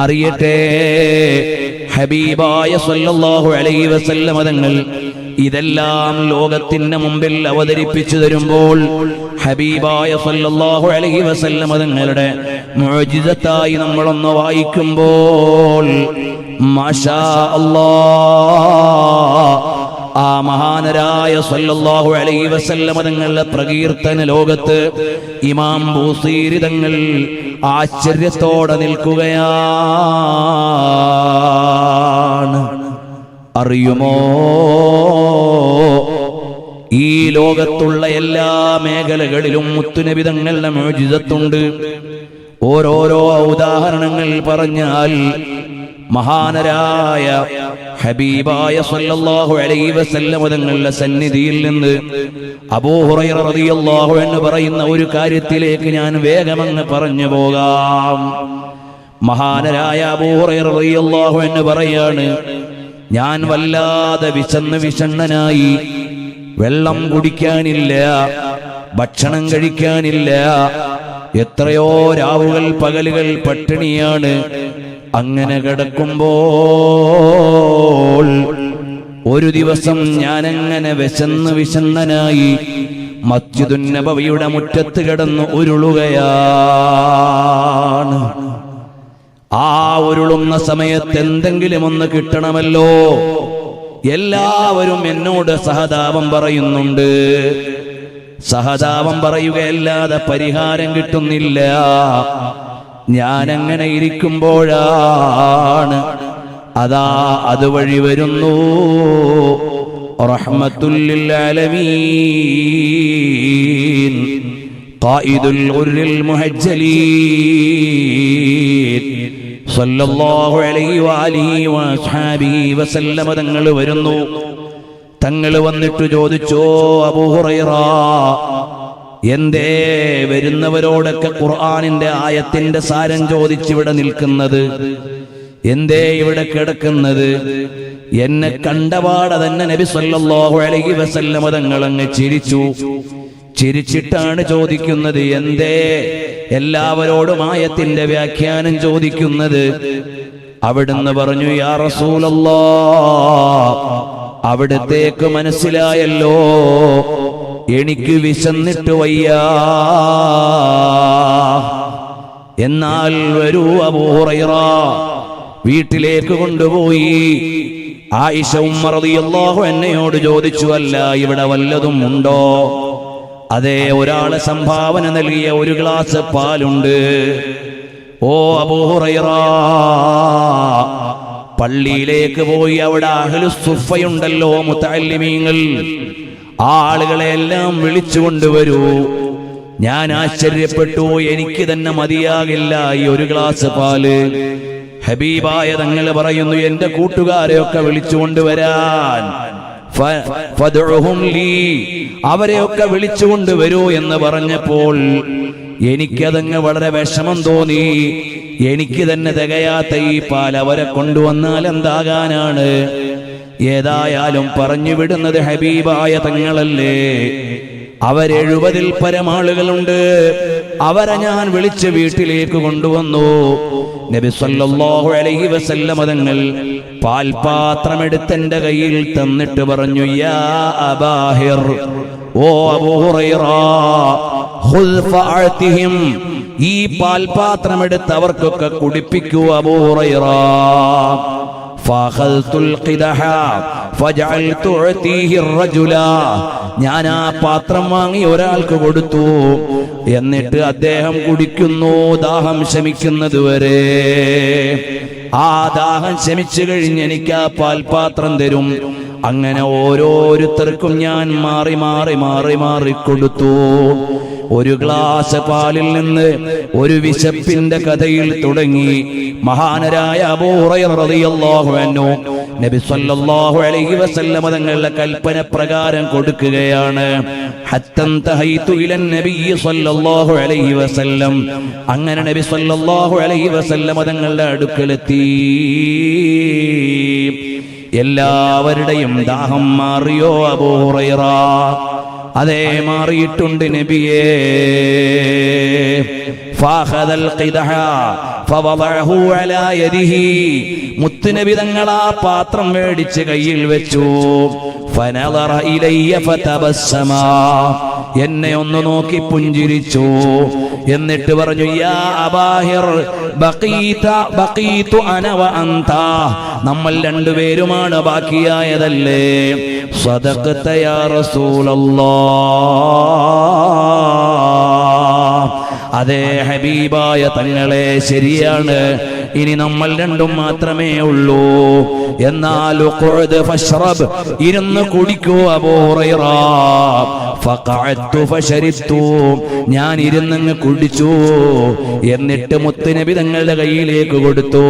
അറിയട്ടെ, ഹബീബായ സല്ലല്ലാഹു അലൈഹി വസല്ലം തങ്ങൾ ഇതെല്ലാം ലോകത്തിന്റെ മുമ്പിൽ അവതരിപ്പിച്ചു തരുമ്പോൾ ഹബീബായ സല്ലല്ലാഹു അലൈഹി വസല്ലം തങ്ങളുടെ മുഅ്ജിസത്തായി നമ്മളൊന്ന് വായിക്കുമ്പോൾ മാഷാ അല്ലാഹ്, ആ മഹാനരായ സല്ലല്ലാഹു അലൈഹി വസല്ലം തങ്ങളുടെ പ്രകീർത്തന ലോകത്ത് ഇമാം ബൂസീരി തങ്ങൾ ആശ്ചര്യത്തോടെ നിൽക്കുകയാണ്. അറിയുമോ, ഈ ലോകത്തുള്ള എല്ലാ മേഖലകളിലും മുത്തുനബി തങ്ങളുടെ മുഅ്ജിസത്തുണ്ട്. ഓരോരോ ഉദാഹരണങ്ങൾ പറഞ്ഞാൽ മഹാനരായ ഹബീബായ സല്ലല്ലാഹു അലൈഹി വസല്ലം തങ്ങളുടെ സന്നിധിയിൽ നിന്ന് അബൂ ഹുറൈറ റളിയല്ലാഹു അൻഹു പറയുന്ന ഒരു കാര്യത്തിലേക്ക് ഞാൻ വേഗമങ്ങ് പറഞ്ഞു പോകാം. മഹാനരായ അബൂ ഹുറൈറ റളിയല്ലാഹു അൻഹു പറയാണ്, ഞാൻ വല്ലാതെ വിഷണ്ണനായി, വെള്ളം കുടിക്കാനില്ല, ഭക്ഷണം കഴിക്കാനില്ല, എത്രയോ രാവുകൾ പകലുകൾ പട്ടിണിയാണ്. അങ്ങനെ കിടക്കുമ്പോൾ ഒരു ദിവസം ഞാനങ്ങനെ വിഷണ്ണനായി മസ്ജിദുൻ നബവിയുടെ മുറ്റത്ത് കിടന്ന് ഉരുളുകയാണ്. ആ ഉരുളുന്ന സമയത്ത് എന്തെങ്കിലും ഒന്ന് കിട്ടണമല്ലോ. എല്ലാവരും എന്നോട് സഹതാപം പറയുന്നുണ്ട്. സഹതാപം പറയുകയല്ലാതെ പരിഹാരം കിട്ടുന്നില്ല. ഞാനങ്ങനെ ഇരിക്കുമ്പോഴാണ് അതാ അതുവഴി വരുന്നു റഹ്മത്തുൽ ലിൽ ആലമീൻ ഖായിദുൽ ഗുർരിൽ മുഹജ്ജലീൻ സല്ലല്ലാഹു അലൈഹി വആലിഹി വഅസ്ഹാബിഹി വസല്ലമ തങ്ങൾ വരുന്നു. തങ്ങൾ വന്നിട്ട് ചോദിച്ചോ, അബൂ ഹുറൈറ, എന്തേ വരുന്നവരോടൊക്കെ ഖുർആനിന്റെ ആയത്തിന്റെ സാരം ചോദിച്ചിവിടെ നിൽക്കുന്നത്? എന്തേ ഇവിടെ കിടക്കുന്നത്? എന്നെ കണ്ടപാടെ തന്നെ നബി സല്ലല്ലാഹു അലൈഹി വസല്ലം തങ്ങൾ അങ്ങ് ചിരിച്ചു. ചിരിച്ചിട്ടാണ് ചോദിക്കുന്നത്, എന്തേ എല്ലാവരോടും ആയത്തിന്റെ വ്യാഖ്യാനം ചോദിക്കുന്നത്? അവിടുന്ന് പറഞ്ഞു, യാ റസൂലല്ലാഹ്, അവിടത്തേക്ക് മനസ്സിലായല്ലോ, എനിക്ക് വിശന്നിട്ട് വയ്യ. എന്നാൽ വരൂ അബൂ ഹുറൈറ, വീട്ടിലേക്ക് കൊണ്ടുപോയി. ആയിഷ ഉമ്മ റളിയല്ലാഹു അൻഹയോട് ചോദിച്ചു, അല്ല ഇവിടെ വല്ലതും ഉണ്ടോ? അതേ, ഒരാളെ സംഭാവന നൽകിയ ഒരു ഗ്ലാസ് പാലുണ്ട്. ഓ അബൂ ഹുറൈറ, പള്ളിയിലേക്ക് പോയി അവിടെ അഹ്ലുസ് സുഫയുണ്ടല്ലോ, മുതഅല്ലിമീങ്ങൾ, ആളുകളെല്ലാം വിളിച്ചുകൊണ്ടുവരൂ. ഞാൻ ആശ്ചര്യപ്പെട്ടു, എനിക്ക് തന്നെ മതിയാകില്ല ഈ ഒരു ഗ്ലാസ് പാല്. ഹബീബായ തങ്ങൾ പറയുന്നു, എന്റെ കൂട്ടുകാരെയൊക്കെ വിളിച്ചുകൊണ്ടുവരാൻ. ഫദ്ഉഹും ലീ, അവരെയൊക്കെ വിളിച്ചുകൊണ്ടുവരൂ എന്ന് പറഞ്ഞപ്പോൾ എനിക്കതങ്ങ് വളരെ വിഷമം തോന്നി. എനിക്ക് തന്നെ തികയാത്ത ഈ പാൽ അവരെ കൊണ്ടുവന്നാൽ എന്താകാനാണ്? ഏതായാലും പറഞ്ഞു വിടുന്നത് ഹബീബായ തങ്ങളല്ലേ. അവരെഴുപതിൽ പരം ആളുകളുണ്ട്. അവരെ ഞാൻ വിളിച്ച് വീട്ടിലേക്ക് കൊണ്ടുവന്നു. നബി സല്ലല്ലാഹു അലൈഹി വസല്ലം തങ്ങൾ പാൽപാത്രം എടുത്ത് എൻ്റെ കയ്യിൽ തന്നിട്ട് പറഞ്ഞു, യാ അബാഹിർ, ഓ അബൂ ഹുറൈറ, ഖുദ് ഫഅതിഹിം, ഈ പാൽപാത്രം എടുത്ത് അവർക്കൊക്കെ കുടിപ്പിക്കൂ അബൂ ഹുറൈറ. ഫഅഖൽതുൽ ഖിദഹ ഫജഅൽതു ഉഅതീഹി الرجل, ഞാൻ ആ പാത്രം വാങ്ങി ഒരാൾക്ക് കൊടുത്തു. എന്നിട്ട് അദ്ദേഹം കുടിക്കുന്നു ദാഹം ശമിക്കുന്നത് വരെ. ആ ദാഹം ശമിച്ചു കഴിഞ്ഞ് എനിക്ക് ആ പാൽപാത്രം തരും. അങ്ങനെ ഓരോരുത്തർക്കും ഞാൻ മാറി മാറി മാറി മാറി കൊടുത്തു. ഒരു ഗ്ലാസ് പാലിൽ നിന്ന് ഒരു വിശപ്പിന്റെ കഥയിൽ തുടങ്ങി മഹാനരായ അബൂ ഹുറൈറ റളിയല്ലാഹു അൻഹു നബി സല്ലല്ലാഹു അലൈഹി വസല്ലം തങ്ങളുടെ കൽപ്പന പ്രകാരം കൊടുക്കുകയാണ്. ഹത്തൻ തഹൈതു ഇലൻ നബി സല്ലല്ലാഹു അലൈഹി വസല്ലം, അങ്ങനെ നബി സല്ലല്ലാഹു അലൈഹി വസല്ലം തങ്ങളുടെ അടുക്കലെത്തി. എല്ലാവരുടെയും ദാഹം മാറിയോ അബൂ ഹുറൈറ? അതേ, മാറിയിട്ടുണ്ട് നബിയേ. ഫഅഖദൽ ഖിദഹ ഫവദഅഹു അലാ യദിഹി, മുത്തുനബി തങ്ങൾ ആ പാത്രം മേടിച്ച് കയ്യിൽ വെച്ചു. ഫനദറ ഇലയ്യ ഫതബസ്സമ, എന്നെ ഒന്ന് നോക്കി പുഞ്ചിരിച്ചു. എന്നിട്ട് പറഞ്ഞു, യാ അബാഹിർ, ബഖീതു അന വ അൻത, നമ്മൾ രണ്ടുപേരുമാണ് ബാക്കിയായതല്ലേ. സദഖത യാ റസൂലല്ലാഹ്, അതേ ഹബീബായ തങ്ങളെ, ശരിയാണ്, ഇനി നമ്മൾ രണ്ടും മാത്രമേ ഉള്ളൂ. എന്നാൽ ഖുഅദ് ഫശ്റബ്, ഇരുന്ന് കുടിക്കൂ അബൂ ഹുറൈറ. ഫഖഅത്തു ഫശരിബ്തു, ഞാൻ ഇരുന്നങ്ങ് കുടിച്ചു. എന്നിട്ട് മുത്തുനബി തങ്ങളുടെ കയ്യിലേക്ക് കൊടുത്തു.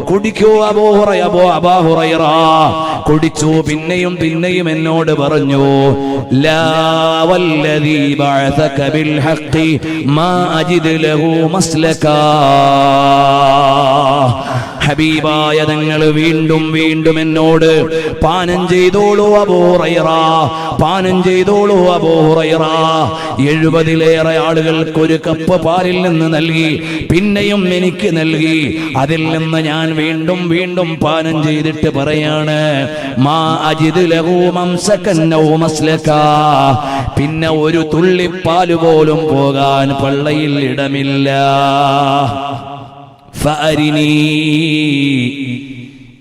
കുടിക്കൂ അബൂ ഹുറൈറ. കുടിച്ചു. പിന്നെയും പിന്നെയും എന്നോട് പറഞ്ഞു, ലാ വല്ലദീ ബഅസക ബിൽ ഹഖ് മാ അജിദ് ലഹു മസ്ലകാ. ഹബീബായ തങ്ങൾ വീണ്ടും വീണ്ടും എന്നോട് പാനം ചെയ്തോളൂ അബൂ ഹുറൈറ, പാനം ചെയ്തോളൂ അബൂ ഹുറൈറ. 70-ലേറെ ആളുകൾക്ക് ഒരു കപ്പ് പാലിൽ നിന്ന് നൽകി. പിന്നെയും എനിക്ക് നൽകി. അതിൽ നിന്ന് ഞാൻ വീണ്ടും വീണ്ടും പാനം ചെയ്തിട്ട് പറയാണ്, മാ അജിദ് ലഹു മംസകൻ ഔ മസ്ലകാ, പിന്നെ ഒരു തുള്ളി പാല് പോലും പോകാൻ പള്ളയിൽ ഇടമില്ല. ഫഅരിനി,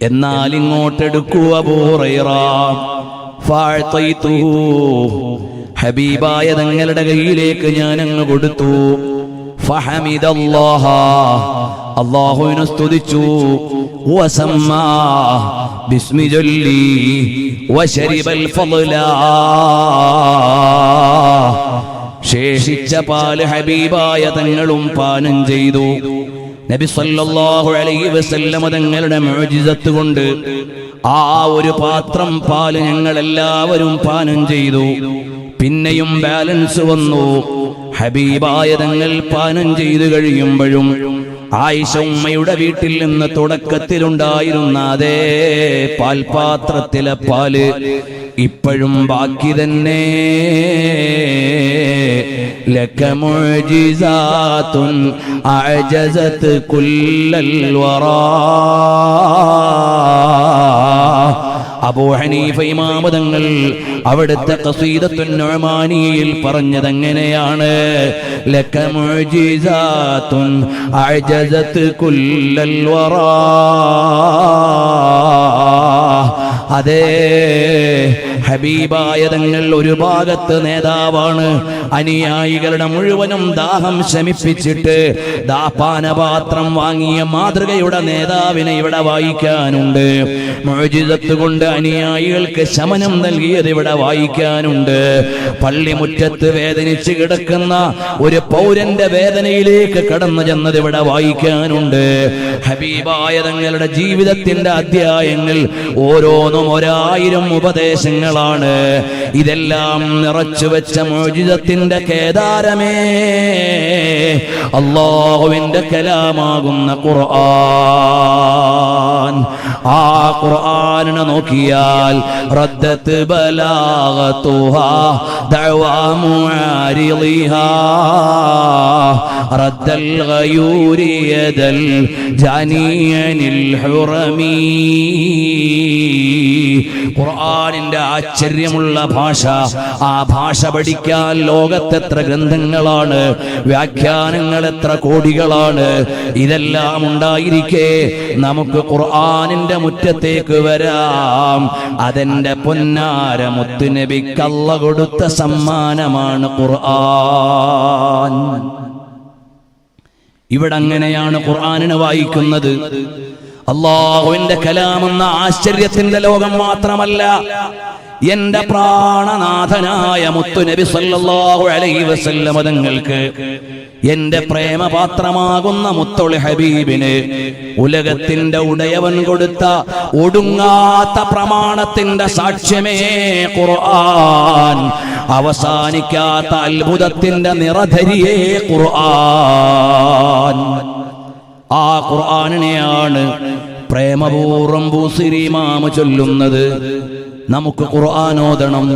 എന്നാൽ ഇങ്ങോട്ടെടുക്കൂ അബൂ ഹുറൈറ. ഫഅതൈതുഹു, ഹബീബായ തങ്ങളുടെ കയ്യിലേക്ക് ഞാൻ അങ്ങ് കൊടുത്തു. ഫഹമിദല്ലാഹ, അല്ലാഹുവിനെ സ്തുതിച്ചു. വസമ്മാ, ബിസ്മി ചൊല്ലി. വശരിബൽ ഫളല, ശേഷിച്ച പാല് ഹബീബായ തങ്ങളും പാനം ചെയ്തു. നബി സല്ലല്ലാഹു അലൈഹി വസല്ലം തങ്ങളുടെ മുഅ്ജിസത്ത് കൊണ്ട് ആ ഒരു പാത്രം പാല് ഞങ്ങൾ എല്ലാവരും പാനം ചെയ്തു. പിന്നെയും ബാലൻസ് വന്നു. ഹബീബായ തങ്ങൾ പാനം ചെയ്തു കഴിയുമ്പോഴും ആയിഷ ഉമ്മയുടെ വീട്ടിൽ നിന്ന് തുടക്കത്തിലുണ്ടായിരുന്ന അതേ പാൽപാത്രത്തിലെ പാല് ഇപ്പോഴും ബാക്കി തന്നെ. ലക മുഅ്ജിസാത്തുൻ അഅജസത് കുല്ലൽ വറാ. അബൂ ഹനീഫ ഇമാം തങ്ങൾ അവിടുത്തെ ഖസീദത്തുൻ നുഅ്മാനിയിൽ പറഞ്ഞതെങ്ങനെയാണ്? ലക മുഅ്ജിസാത്തുൻ അഅജസത് കുല്ലൽ വറാ. അതേ, ഹബീബായ തങ്ങൾ ഒരു ഭാഗത്ത് നേതാവാണ്. അനുയായികളുടെ മുഴുവനും ദാഹം ശമിപ്പിച്ചിട്ട് പാനപാത്രം വാങ്ങിയ മാതൃകയുടെ നേതാവിനെ ഇവിടെ വായിക്കാനുണ്ട്. മുഅ്ജിസത്ത് കൊണ്ട് അനുയായികൾക്ക് ശമനം നൽകിയത് ഇവിടെ വായിക്കാനുണ്ട്. പള്ളിമുറ്റത്ത് വേദനിച്ച് കിടക്കുന്ന ഒരു പൗരന്റെ വേദനയിലേക്ക് കടന്നു ചെന്നത് ഇവിടെ വായിക്കാനുണ്ട്. ഹബീബായ തങ്ങളുടെ ജീവിതത്തിന്റെ അധ്യായങ്ങൾ ഓരോന്നും 1000 ഉപദേശങ്ങൾ ആദർശങ്ങളാണ്. ഇതെല്ലാം നിറച്ചു വെച്ച മുഅ്ജിസത്തിന്റെ കേദാരമേ അല്ലാഹുവിന്റെ കലാമാകുന്ന ഖുർആൻ. ആ ഖുർആനിനെ നോക്കിയാൽ റദ്ദത്ത് ബലാഗതുഹാ ദഅവാ മുആരിളിഹാ റദ്ദൽ ഗയൂരി യദൽ ജാനിയനിൽ ഹുറമീ. ഖുർആനിന്റെ ആശ്ചര്യമുള്ള ഭാഷ, ആ ഭാഷ പഠിക്കാൻ ലോകത്തെത്ര ഗ്രന്ഥങ്ങളാണ്, വ്യാഖ്യാനങ്ങൾ എത്ര കോടികളാണ്. ഇതെല്ലാം ഉണ്ടായിരിക്കെ നമുക്ക് ഖുർആനിന്റെ മുറ്റത്തേക്ക് വരാം. അതെന്റെ പൊന്നാര മുത്തുനബിക്ക് അല്ലാഹു കൊടുത്ത സമ്മാനമാണ് ഖുർആൻ. ഇവിടെ അങ്ങനെയാണ് ഖുർആനിനെ വായിക്കുന്നത്. അല്ലാഹുവിന്റെ കലാമെന്ന ആശ്ചര്യത്തിന്റെ ലോകം മാത്രമല്ല, എന്റെ പ്രാണനാഥനായ മുത്തുനബി സല്ലല്ലാഹു അലൈഹി വസല്ലം തങ്ങൾക്ക്, എന്റെ പ്രേമപാത്രമാകുന്ന മുത്തൊളി ഹബീബിന് ഉലകത്തിന്റെ ഉടയവൻ കൊടുത്ത ഒടുങ്ങാത്ത പ്രമാണത്തിന്റെ സാക്ഷ്യമേ ഖുർആൻ. അവസാനിക്കാത്ത അത്ഭുതത്തിന്റെ നിറധരിയേ ഖുർആൻ. ആ ഖുർആനിനെയാണ് പ്രേമപൂർവ്വം ബൂസിരി ഇമാം ചൊല്ലുന്നത്. നമുക്ക് ഖുർആൻ ഓതണം.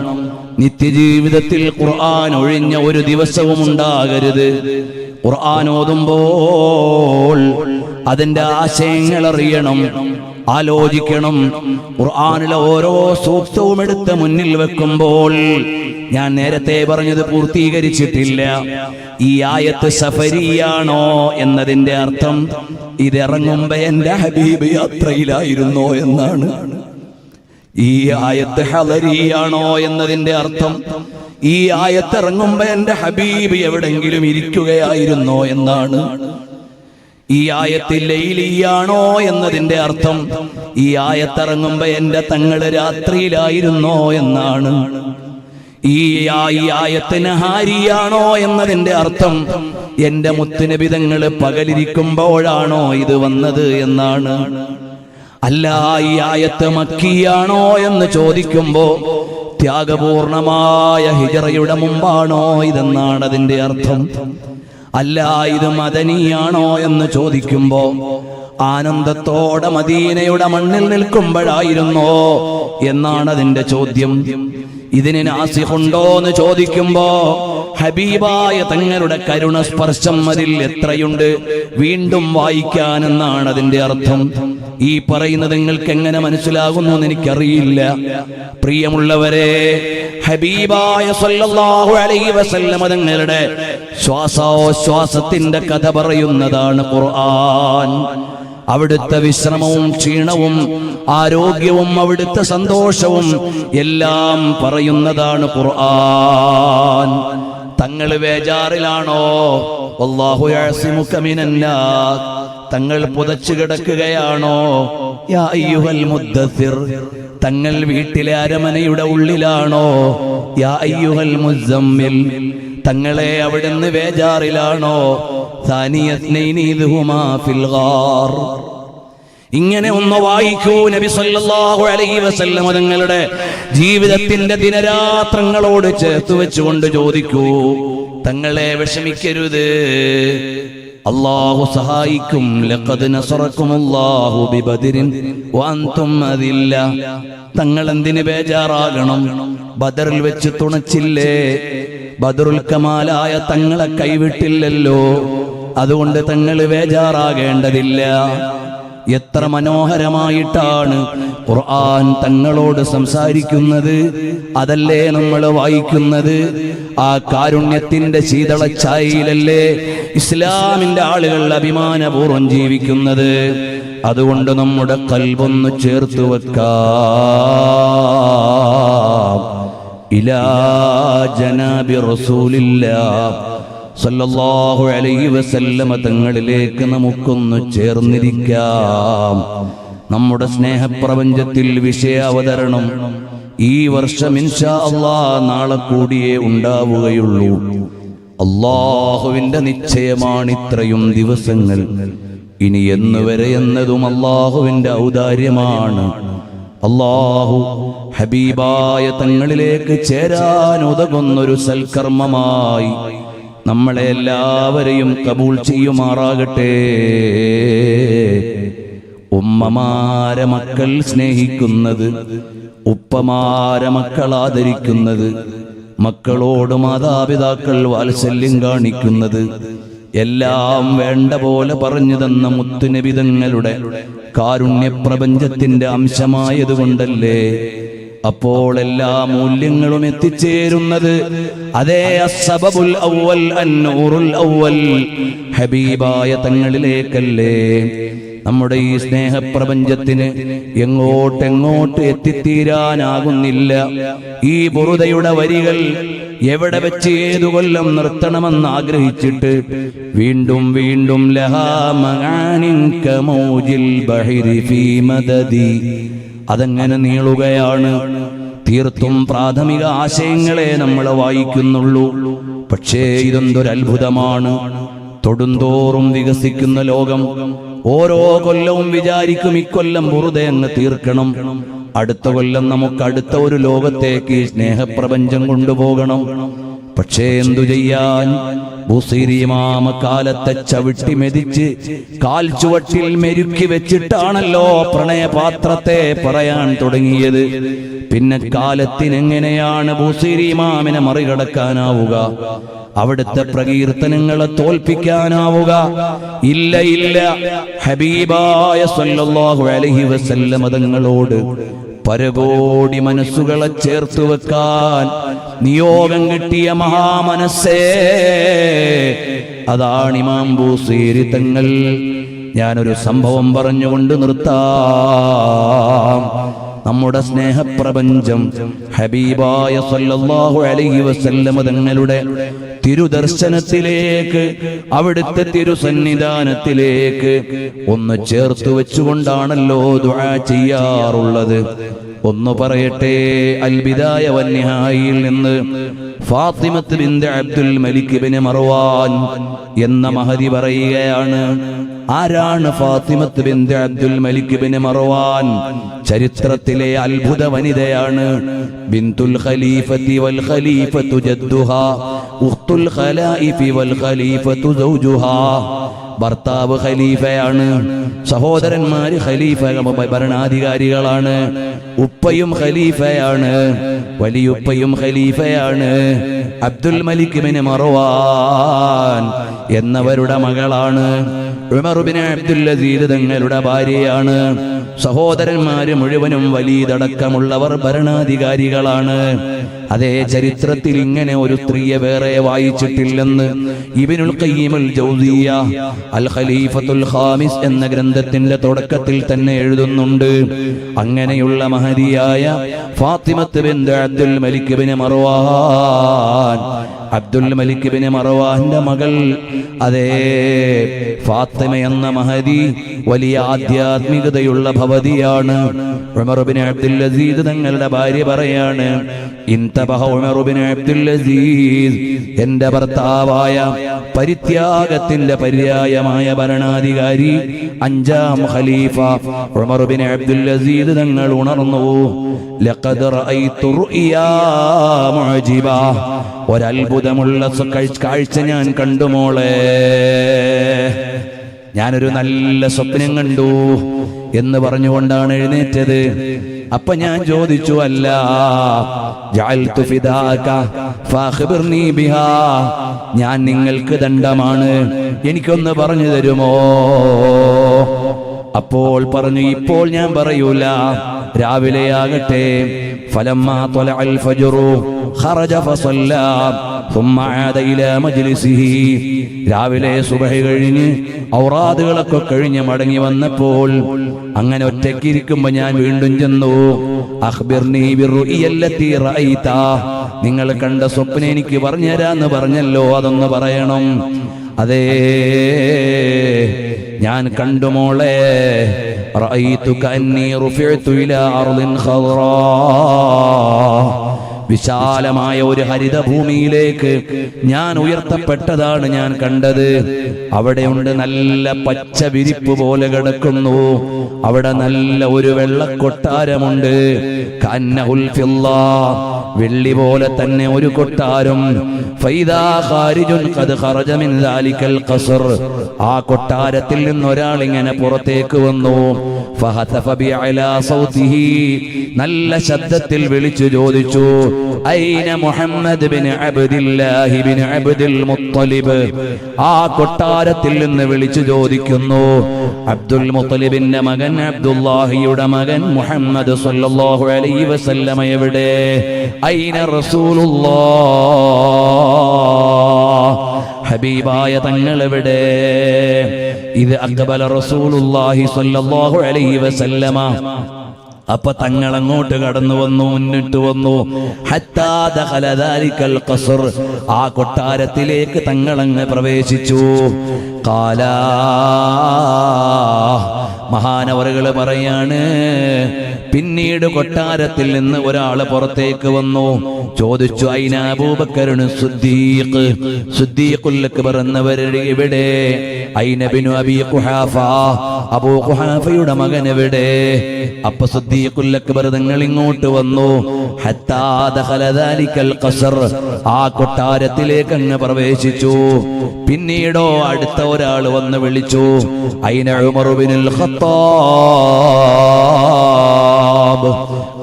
നിത്യജീവിതത്തിൽ ഖുർആൻ ഒഴിഞ്ഞ ഒരു ദിവസവും ഉണ്ടാകരുത്. ഖുർആൻ ഓതുമ്പോൾ അതിന്റെ ആശയങ്ങൾ അറിയണം, ആലോചിക്കണം. ഖുർആനിലെ ഓരോ സൂക്തവും എടുത്ത് മുന്നിൽ വെക്കുമ്പോൾ, ഞാൻ നേരത്തെ പറഞ്ഞത് പൂർത്തീകരിച്ചിട്ടില്ല, ഈ ആയത്ത് സഫരിയാണോ എന്നതിന്റെ അർത്ഥം ഇതിറങ്ങുമ്പോ എന്റെ ഹബീബ് യാത്രയിലായിരുന്നോ എന്നാണ്. ഈ ആയത്ത് ഹളരിയാണോ എന്നതിന്റെ അർത്ഥം ഈ ആയത്ത് ഇറങ്ങുമ്പോ എന്റെ ഹബീബ് എവിടെങ്കിലും ഇരിക്കുകയായിരുന്നോ എന്നാണ്. ഈ ആയത്ത് ലൈലിയാണോ എന്നതിന്റെ അർത്ഥം ഈ ആയത്ത് ഇറങ്ങുമ്പോ എന്റെ തങ്ങള് രാത്രിയിലായിരുന്നോ എന്നാണ്. ഈ ആയത്ത് നഹാരിയാണോ എന്നതിന്റെ അർത്ഥം എന്റെ മുത്തുനബി തങ്ങള് പകലിരിക്കുമ്പോഴാണോ ഇത് വന്നത് എന്നാണ്. അല്ല, ഈ ആയത്ത് മക്കിയാണോ എന്ന് ചോദിക്കുമ്പോ ത്യാഗപൂർണമായ ഹിജറയുടെ മുമ്പാണോ ഇതെന്നാണ് അതിന്റെ അർത്ഥം. അല്ല, ഇത് മദനിയാണോ എന്ന് ചോദിക്കുമ്പോ ആനന്ദത്തോടെ മദീനയുടെ മണ്ണിൽ നിൽക്കുമ്പോഴായിരുന്നോ എന്നാണ് അതിന്റെ ചോദ്യം. ഇതിന് നാസിഖുണ്ടോ എന്ന് ചോദിക്കുമ്പോ ഹബീബായ തങ്ങളുടെ കരുണ സ്പർശം അതിൽ എത്രയുണ്ട്, വീണ്ടും വായിക്കാനെന്നാണ് അതിന്റെ അർത്ഥം. ഈ പറയുന്നത് നിങ്ങൾക്ക് എങ്ങനെ മനസ്സിലാകുന്നു എന്ന് എനിക്കറിയില്ല. പ്രിയമുള്ളവരെ, ഹബീബായ സല്ലല്ലാഹു അലൈഹി വസല്ലം തങ്ങളുടെ ശ്വാസോച്ഛ്വാസത്തിന്റെ കഥ പറയുന്നതാണ് ഖുർആൻ. അവിടുത്തെ വിശ്രമവും ക്ഷീണവും ആരോഗ്യവും അവിടുത്തെ സന്തോഷവും എല്ലാം പറയുന്നതാണ് ഖുർആൻ. തങ്ങൾ ബേജാറിലാണോ? വല്ലാഹു യഅസിമുക മിനന്നാസ്. തങ്ങൾ പുതച്ചു കിടക്കുകയാണോ? യാ അയ്യുഹൽ മുദ്ദസിർ. തങ്ങൾ വീട്ടിലെ അരമനയുടെ ഉള്ളിലാണോ? യാ അയ്യുഹൽ മുസമ്മിൽ. തങ്ങളെ അവിടുന്ന് ബേജാറിലാണോ? സാനിയസ്നൈനി ഇദ്ഹുമാ ഫിൽ ഗാർ. ഇങ്ങനെ ഒന്ന് വായിക്കൂ. നബി സല്ലല്ലാഹു അലൈഹി വസല്ലം തങ്ങളുടെ ജീവിതത്തിന്റെ ദിനരാത്രങ്ങളോട് ചേർത്ത് വെച്ചുകൊണ്ട് ചോദിക്കൂ, തങ്ങളെ വിഷമിക്കരുത്, അല്ലാഹു സഹായിക്കും. ലഖദ് നസറക്കുമുല്ലാഹു ബിബദരിൻ വഅൻതും അദില്ല. തങ്ങൾ എന്തിന് ബേജാറാകണം? ബദറിൽ വെച്ച് തുണച്ചില്ലേ? ബദറുൽ കമാലായ തങ്ങളെ കൈവിട്ടില്ലല്ലോ. അതുകൊണ്ട് തങ്ങൾ ബേജാറാകേണ്ടതില്ല. എത്ര മനോഹരമായിട്ടാണ് ഖുർആൻ തങ്ങളോട് സംസാരിക്കുന്നത്. അതല്ലേ നമ്മൾ വായിക്കുന്നത്. ആ കാരുണ്യത്തിന്റെ ശീതളച്ചായയിലല്ലേ ഇസ്ലാമിന്റെ ആളുകൾ അഭിമാനപൂർവ്വം ജീവിക്കുന്നത്. അതുകൊണ്ട് നമ്മുടെ ഖൽബൊന്ന് ചേർത്ത് വെക്കാം. ഇലാ ജനാബി റസൂലില്ലാഹ് സല്ലല്ലാഹു അലൈഹി വസല്ലമ തങ്ങളിലേക്ക് നമുക്കൊന്ന് ചേർന്നിരിക്കാം. നമ്മുടെ സ്നേഹപ്രപഞ്ചത്തിൽ വിഷയ അവതരണം ഈ വർഷം ഇൻഷാ അല്ലാഹ് നാളെ കൂടിയേ ഉണ്ടാവുകയുള്ളൂ. അല്ലാഹുവിന്റെ നിശ്ചയമാണ് ഇത്രയും ദിവസങ്ങൾ. ഇനി എന്നുവരെ എന്നതും അല്ലാഹുവിന്റെ ഔദാര്യമാണ്. അല്ലാഹു ഹബീബായ തങ്ങളിലേക്ക് ചേരാൻ ഉതകുന്നൊരു സൽക്കർമ്മമായി നമ്മളെ എല്ലാവരെയും കബൂൽ ചെയ്യുമാറാകട്ടെ. ഉമ്മമാരെ മക്കൾ സ്നേഹിക്കുന്നത്, ഉപ്പമാരെ മക്കൾ ആദരിക്കുന്നത്, മക്കളോട് മാതാപിതാക്കൾ വാത്സല്യം കാണിക്കുന്നത് എല്ലാം വേണ്ട പോലെ പറഞ്ഞു തന്ന മുത്തുനബി തങ്ങളുടെ കാരുണ്യപ്രപഞ്ചത്തിന്റെ അംശമായതുകൊണ്ടല്ലേ അപ്പോൾ എല്ലാ മൂല്യങ്ങളും എത്തിച്ചേരുന്നത് അതേ അസ്സബബുൽ അവ്വൽ അന്നൂറുൽ അവ്വൽ ഹബീബായ തങ്ങളിലേക്കല്ലേ. നമ്മുടെ ഈ സ്നേഹപ്രപഞ്ചത്തിന് എങ്ങോട്ടെങ്ങോട്ട് എത്തിത്തീരാനാകുന്നില്ല. ഈ ബുറുദയുടെ വരികൾ എവിടെ വെച്ച് ഏതു കൊല്ലം നിർത്തണമെന്ന് ആഗ്രഹിച്ചിട്ട് വീണ്ടും വീണ്ടും ലഹാ മആനിൻ കമൗജിൽ ബഹരി ഫീ മദദി അതങ്ങനെ നീളുകയാണ്. തീർത്തും പ്രാഥമിക ആശയങ്ങളെ നമ്മൾ വായിക്കുന്നുള്ളൂ. പക്ഷേ ഇതൊന്നൊരത്ഭുതമാണ്. തൊടുന്തോറും വികസിക്കുന്ന ലോകം. ഓരോ കൊല്ലവും വിചാരിക്കും ഇക്കൊല്ലം വെറുതെ അങ്ങ് തീർക്കണം, അടുത്ത കൊല്ലം നമുക്ക് അടുത്ത ഒരു ലോകത്തേക്ക് ഈ സ്നേഹപ്രപഞ്ചം കൊണ്ടുപോകണം. പക്ഷേ എന്തു ചെയ്യാൻ? ബുസീരി ഇമാമ കാലത്തെ ചവിട്ടി മെതിച്ച് കാൽ ചുവട്ടിൽ മെരുക്കി വെച്ചിട്ടാണല്ലോ പ്രണയപാത്രത്തെ പറയാൻ തുടങ്ങിയത്. പിന്നെ കാലത്തിനെങ്ങനെയാണ് ബുസീരി ഇമാമിനെ മറികടക്കാനാവുക? അവിടുത്തെ പ്രകീർത്തനങ്ങളെ തോൽപ്പിക്കാനാവുക? ഇല്ല ഇല്ല. ഹബീബായ സല്ലല്ലാഹു അലൈഹി വസല്ലം തങ്ങളോട് പരകോടി മനസ്സുകളെ ചേർത്തു വെക്കാൻ നിയോഗം കിട്ടിയ മഹാമനസ്സേ, അതാണ് ഇമാം ബൂസീരി തങ്ങൾ. ഞാനൊരു സംഭവം പറഞ്ഞുകൊണ്ട് നിർത്താം. നമ്മുടെ സ്നേഹപ്രപഞ്ചം ഹബീബായ സല്ലല്ലാഹു അലൈഹി വസല്ലം തങ്ങളുടെ തിരുദർശനത്തിലേക്ക്, അവിടുത്തെ തിരുസന്നിധാനത്തിലേക്ക് ഒന്ന് ചേർത്തു വെച്ചുകൊണ്ടാണല്ലോ ദുആ ചെയ്യാറുള്ളത്. ഒന്ന് പറയട്ടെ, അൽ ബിദായ വന്നിഹായിൽ നിന്ന് ഫാത്തിമത്ത് ബിൻത് അബ്ദുൽ മലിക് ഇബ്നു മർവാൻ എന്ന മഹദി പറയുകയാണ്. ആരാണ് ഫാത്തിമത്ത് ബിൻത് അബ്ദുൽ മലിക് ഇബ്നു മർവാൻ? ചരിത്രത്തിലെ അത്ഭുത വനിതയാണ്. ബിൻതുൽ ഖലീഫത്തി വൽ ഖലീഫത്തു ജദ്ദുഹാ ഉഖ്തുൽ ഖലായിഫി വൽ ഖലീഫത്തു സൗജുഹാ. ഭർത്താവ് ഖലീഫയാണ്, സഹോദരന്മാര് ഖലീഫ ഭരണാധികാരികളാണ്, ഉപ്പയും ഖലീഫയാണ്, വലിയുപ്പയും ഖലീഫയാണ്. അബ്ദുൽ മലിക് ഇബ്നു മർവാൻ എന്നവരുടെ മകളാണ്. ഉമർ ഇബ്നു അബ്ദുൽ അസീസ് തങ്ങളുടെ ഭാര്യയാണ്. സഹോദരന്മാര് മുഴുവനും വലീദടക്കമുള്ളവർ ഭരണാധികാരികളാണ്. അതേ ചരിത്രത്തിൽ ഇങ്ങനെ ഒരു സ്ത്രീയെ വേറെ വായിച്ചിട്ടില്ലെന്ന് ഇബ്നുൽ ഖയ്യിമുൽ ജൗസിയ്യ അൽ ഖലീഫത്തുൽ ഖാമിസ് എന്ന ഗ്രന്ഥത്തിന്റെ തുടക്കത്തിൽ തന്നെ എഴുതുന്നുണ്ട്. അങ്ങനെയുള്ള മഹദിയായ ഫാത്തിമത്ത് ബിൻത് അബ്ദുൽ മലിക് ഇബ്നു മർവാൻ, അബ്ദുൽ മലിക് ഇബ്നു മർവാന്റെ മകൾ അതേ ഫാത്തിമ എന്ന മഹദി വലിയ ആധ്യാത്മികതയുള്ള ഭവതിയാണ്. ഉമർ ഇബ്നു അബ്ദുൽ അസീസ് തങ്ങളുടെ ഭാര്യ പറയാണ്, ഇൻതബഹ ഉമർ ഇബ്നു അബ്ദുൽ അസീസ്, എന്റെ ഭർത്താവായ പരിത്യാഗത്തിന്റെ പര്യായമായ ഭരണാധികാരി അഞ്ചാം ഖലീഫ ഉമർ ഇബ്നു അബ്ദുൽ അസീസ് തങ്ങൾ ഉണർന്നു. ലഖദ് റഅയ്തു റുയാ മുഅജിബ, ഒരത്ഭുതമുള്ള കാഴ്ച ഞാൻ കണ്ടു മോളെ, ഞാനൊരു നല്ല സ്വപ്നം കണ്ടു എന്ന് പറഞ്ഞുകൊണ്ടാണ് എഴുന്നേറ്റത്. അപ്പൊ ഞാൻ ചോദിച്ചു, അല്ല ജഅൽതു ഫിദാക ഫഖബിർനി ബിഹാ, ഞാൻ നിങ്ങൾക്ക് ദണ്ഡമാണ്, എനിക്കൊന്ന് പറഞ്ഞു തരുമോ? അപ്പോൾ പറഞ്ഞു, ഇപ്പോൾ ഞാൻ പറയൂല, രാവിലെയാകട്ടെ. ഫലമ്മാ ത്വലഅൽ ഫജ്റു ഖറജ ഫസല്ലാ ثم عاد الى مجلسه, രാവിലെ സുബഹി കഴിഞ്ഞ് ഔറാദുകളൊക്കെ കഴിഞ്ഞ് മടങ്ങി വന്നപ്പോൾ അങ്ങനെ ഒറ്റയ്ക്കിരിക്കുമ്പോ ഞാൻ വീണ്ടും ചെന്നു. അഖ്ബിർനി ബിർറുഇയല്ലതി റഅയ്ത, നിങ്ങൾ കണ്ട സ്വപ്നം എനിക്ക് പറഞ്ഞുതരാന്ന് പറഞ്ഞല്ലോ, അതൊന്ന് പറയണം. അതേ ഞാൻ കണ്ടു മോളെ, റഅയ്തു കഅന്നി റുഫിഅതു ഇലാ അർദിൻ ഖദ്റാ, വിശാലമായ ഒരു ഹരിതഭൂമിയിലേക്ക് ഞാൻ ഉയർത്തപ്പെട്ടതാണ് ഞാൻ കണ്ടത്. അവിടെയുണ്ട് നല്ല പച്ച വിരിപ്പ് പോലെ കിടക്കുന്നു. അവിടെ നല്ല ഒരു വെള്ളക്കൊട്ടാരമുണ്ട്. കന്നഹുൽ ഫില്ലാ, വെള്ളി പോലെ തന്നെ ഒരു കൊട്ടാരം. ഫൈദാ ഖാരിജുൻ ഖദ് ഖറജ മിൻ ദാലികൽ ഖസ്ർ, ആ കൊട്ടാരത്തിൽ നിന്ന് ഒരാൾ ഇങ്ങനെ പുറത്തേക്ക് വന്നു. ഫഹതഫ ബിഅലാ സൗതിഹി, നല്ല ശബ്ദത്തിൽ വിളിച്ചു ചോദിച്ചു, ഐന Muhammad bin Abdillahi bin Abdul Muttalib. ആ കൊട്ടാരത്തിൽ നിന്ന് വിളിച്ചു ചോദിക്കുന്നു, അബ്ദുൽ മുത്തലിബിന്റെ മകൻ അബ്ദുല്ലാഹിയുടെ മകൻ മുഹമ്മദ് സല്ലല്ലാഹു അലൈഹി വസല്ലമ എവിടെ? ഐന റസൂലുള്ളാഹ്, ഹബീബായ തങ്ങൾ എവിടെ? ഇത് അഖബല റസൂലുള്ളാഹി സ്വല്ലല്ലാഹു അലൈഹി വസല്ലമ. അപ്പൊ തങ്ങൾ അങ്ങോട്ട് കടന്നു വന്നു, മുന്നിട്ട് വന്നു. ഹത്താ ദഖല ദാലികൽ ഖസ്ർ, ആ കൊട്ടാരത്തിലേക്ക് തങ്ങൾ അങ്ങ് പ്രവേശിച്ചു. ഖാല, മഹാനവറുകള് പറയാണ്, പിന്നീട് കൊട്ടാരത്തിൽ നിന്ന് ഒരാൾ പുറത്തേക്ക് വന്നു. ചോദിച്ചു, ഐന അബൂബക്കറുൻ സിദ്ദീഖ്, സിദ്ദീഖുൽ അക്ബർ എന്നവരുടെ എവിടെ? ഐന ബിനു അബീ ഖുഹാഫ, അബൂ ഖുഹാഫയുടെ മകൻ എവിടെ? അപ്പൊ സിദ്ദീഖുൽ അക്ബർ തങ്ങൾ ഇങ്ങോട്ട് വന്നു. ഹത്താ ദഖല ദാലികൽ ഖസ്ർ, ആ കൊട്ടാരത്തിലേക്ക് അങ്ങ് പ്രവേശിച്ചു. പിന്നീടോ അടുത്ത ഒരാൾ വന്ന് വിളിച്ചു, ഐന ഉമർ ബിനുൽ ഖത്താബ്,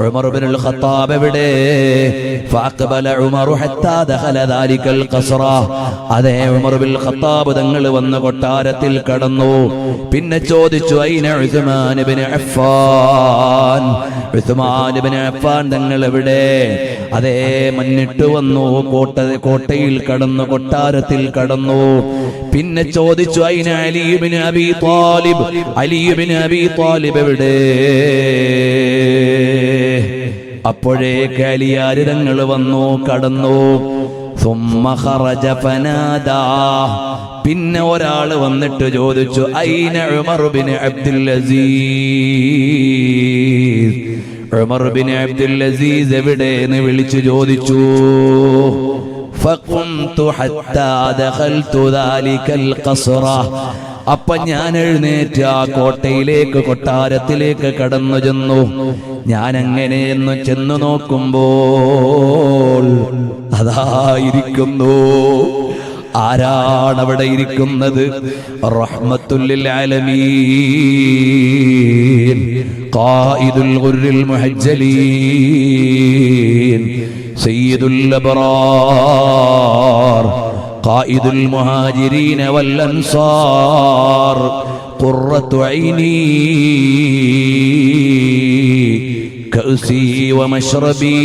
ഉമർ ബിനുൽ ഖത്താബ് എവിടെ? ഫഅഖബല ഉമർ ഹത്താ ദഖല ദാലികൽ ഖസ്റ, അതേ ഉമർ ബിനുൽ ഖത്താബ് തങ്ങൾ വന്ന് കൊട്ടാരത്തിൽ കടന്നു. പിന്നെ ചോദിച്ചു, ഐന ഉസ്മാൻ ഇബ്നു അഫ്ഫാൻ, ഉസ്മാൻ ഇബ്നു അഫ്ഫാൻ തങ്ങൾ എവിടെ? അതേ മുന്നിട്ട് വന്നു, കോട്ടയിൽ കടന്നു, കൊട്ടാരത്തിൽ കടന്നു. പിന്നെ ചോദിച്ചു, ഐന അലി ഇബ്നു അബീ ത്വാലിബ്, അലി ഇബ്നു അബീ ത്വാലിബ് എവിടെ? അപ്പോഴേക്ക് അലിയാർ തങ്ങൾ വന്നു, കടന്നു. സുമ്മ ഖറജ ഫനാദാ, പിന്നെ ഒരാൾ വന്നിട്ട് ചോദിച്ചു, ഐന Umar bin Abdul Aziz, Umar bin Abdul Aziz എവിടെ എന്ന് വിളിച്ചു ചോദിച്ചു. ഫഖുംതു ഹത്താ ദഖൽതു ദാലികൽ ഖസ്റ, അപ്പൊ ഞാൻ എഴുന്നേറ്റ് ആ കോട്ടയിലേക്ക്, കൊട്ടാരത്തിലേക്ക് കടന്നു ചെന്നു. ഞാൻ അങ്ങനെയെന്ന് ചെന്നു നോക്കുമ്പോൾ അതായിരിക്കുന്നു. ആരാണ് അവിടെ ഇരിക്കുന്നത്? റഹ്മത്തുൽ ലിൽ ആലമീൻ, ഖായിദുൽ ഗുർരിൽ മുഹജ്ജലീൻ, സയ്യിദുൽ അബ്റാർ, ഖായിദുൽ മുഹാജിരീന വൽ അൻസാർ, ഖുർറത്തു ഐനി കഅസി വമശ്റബി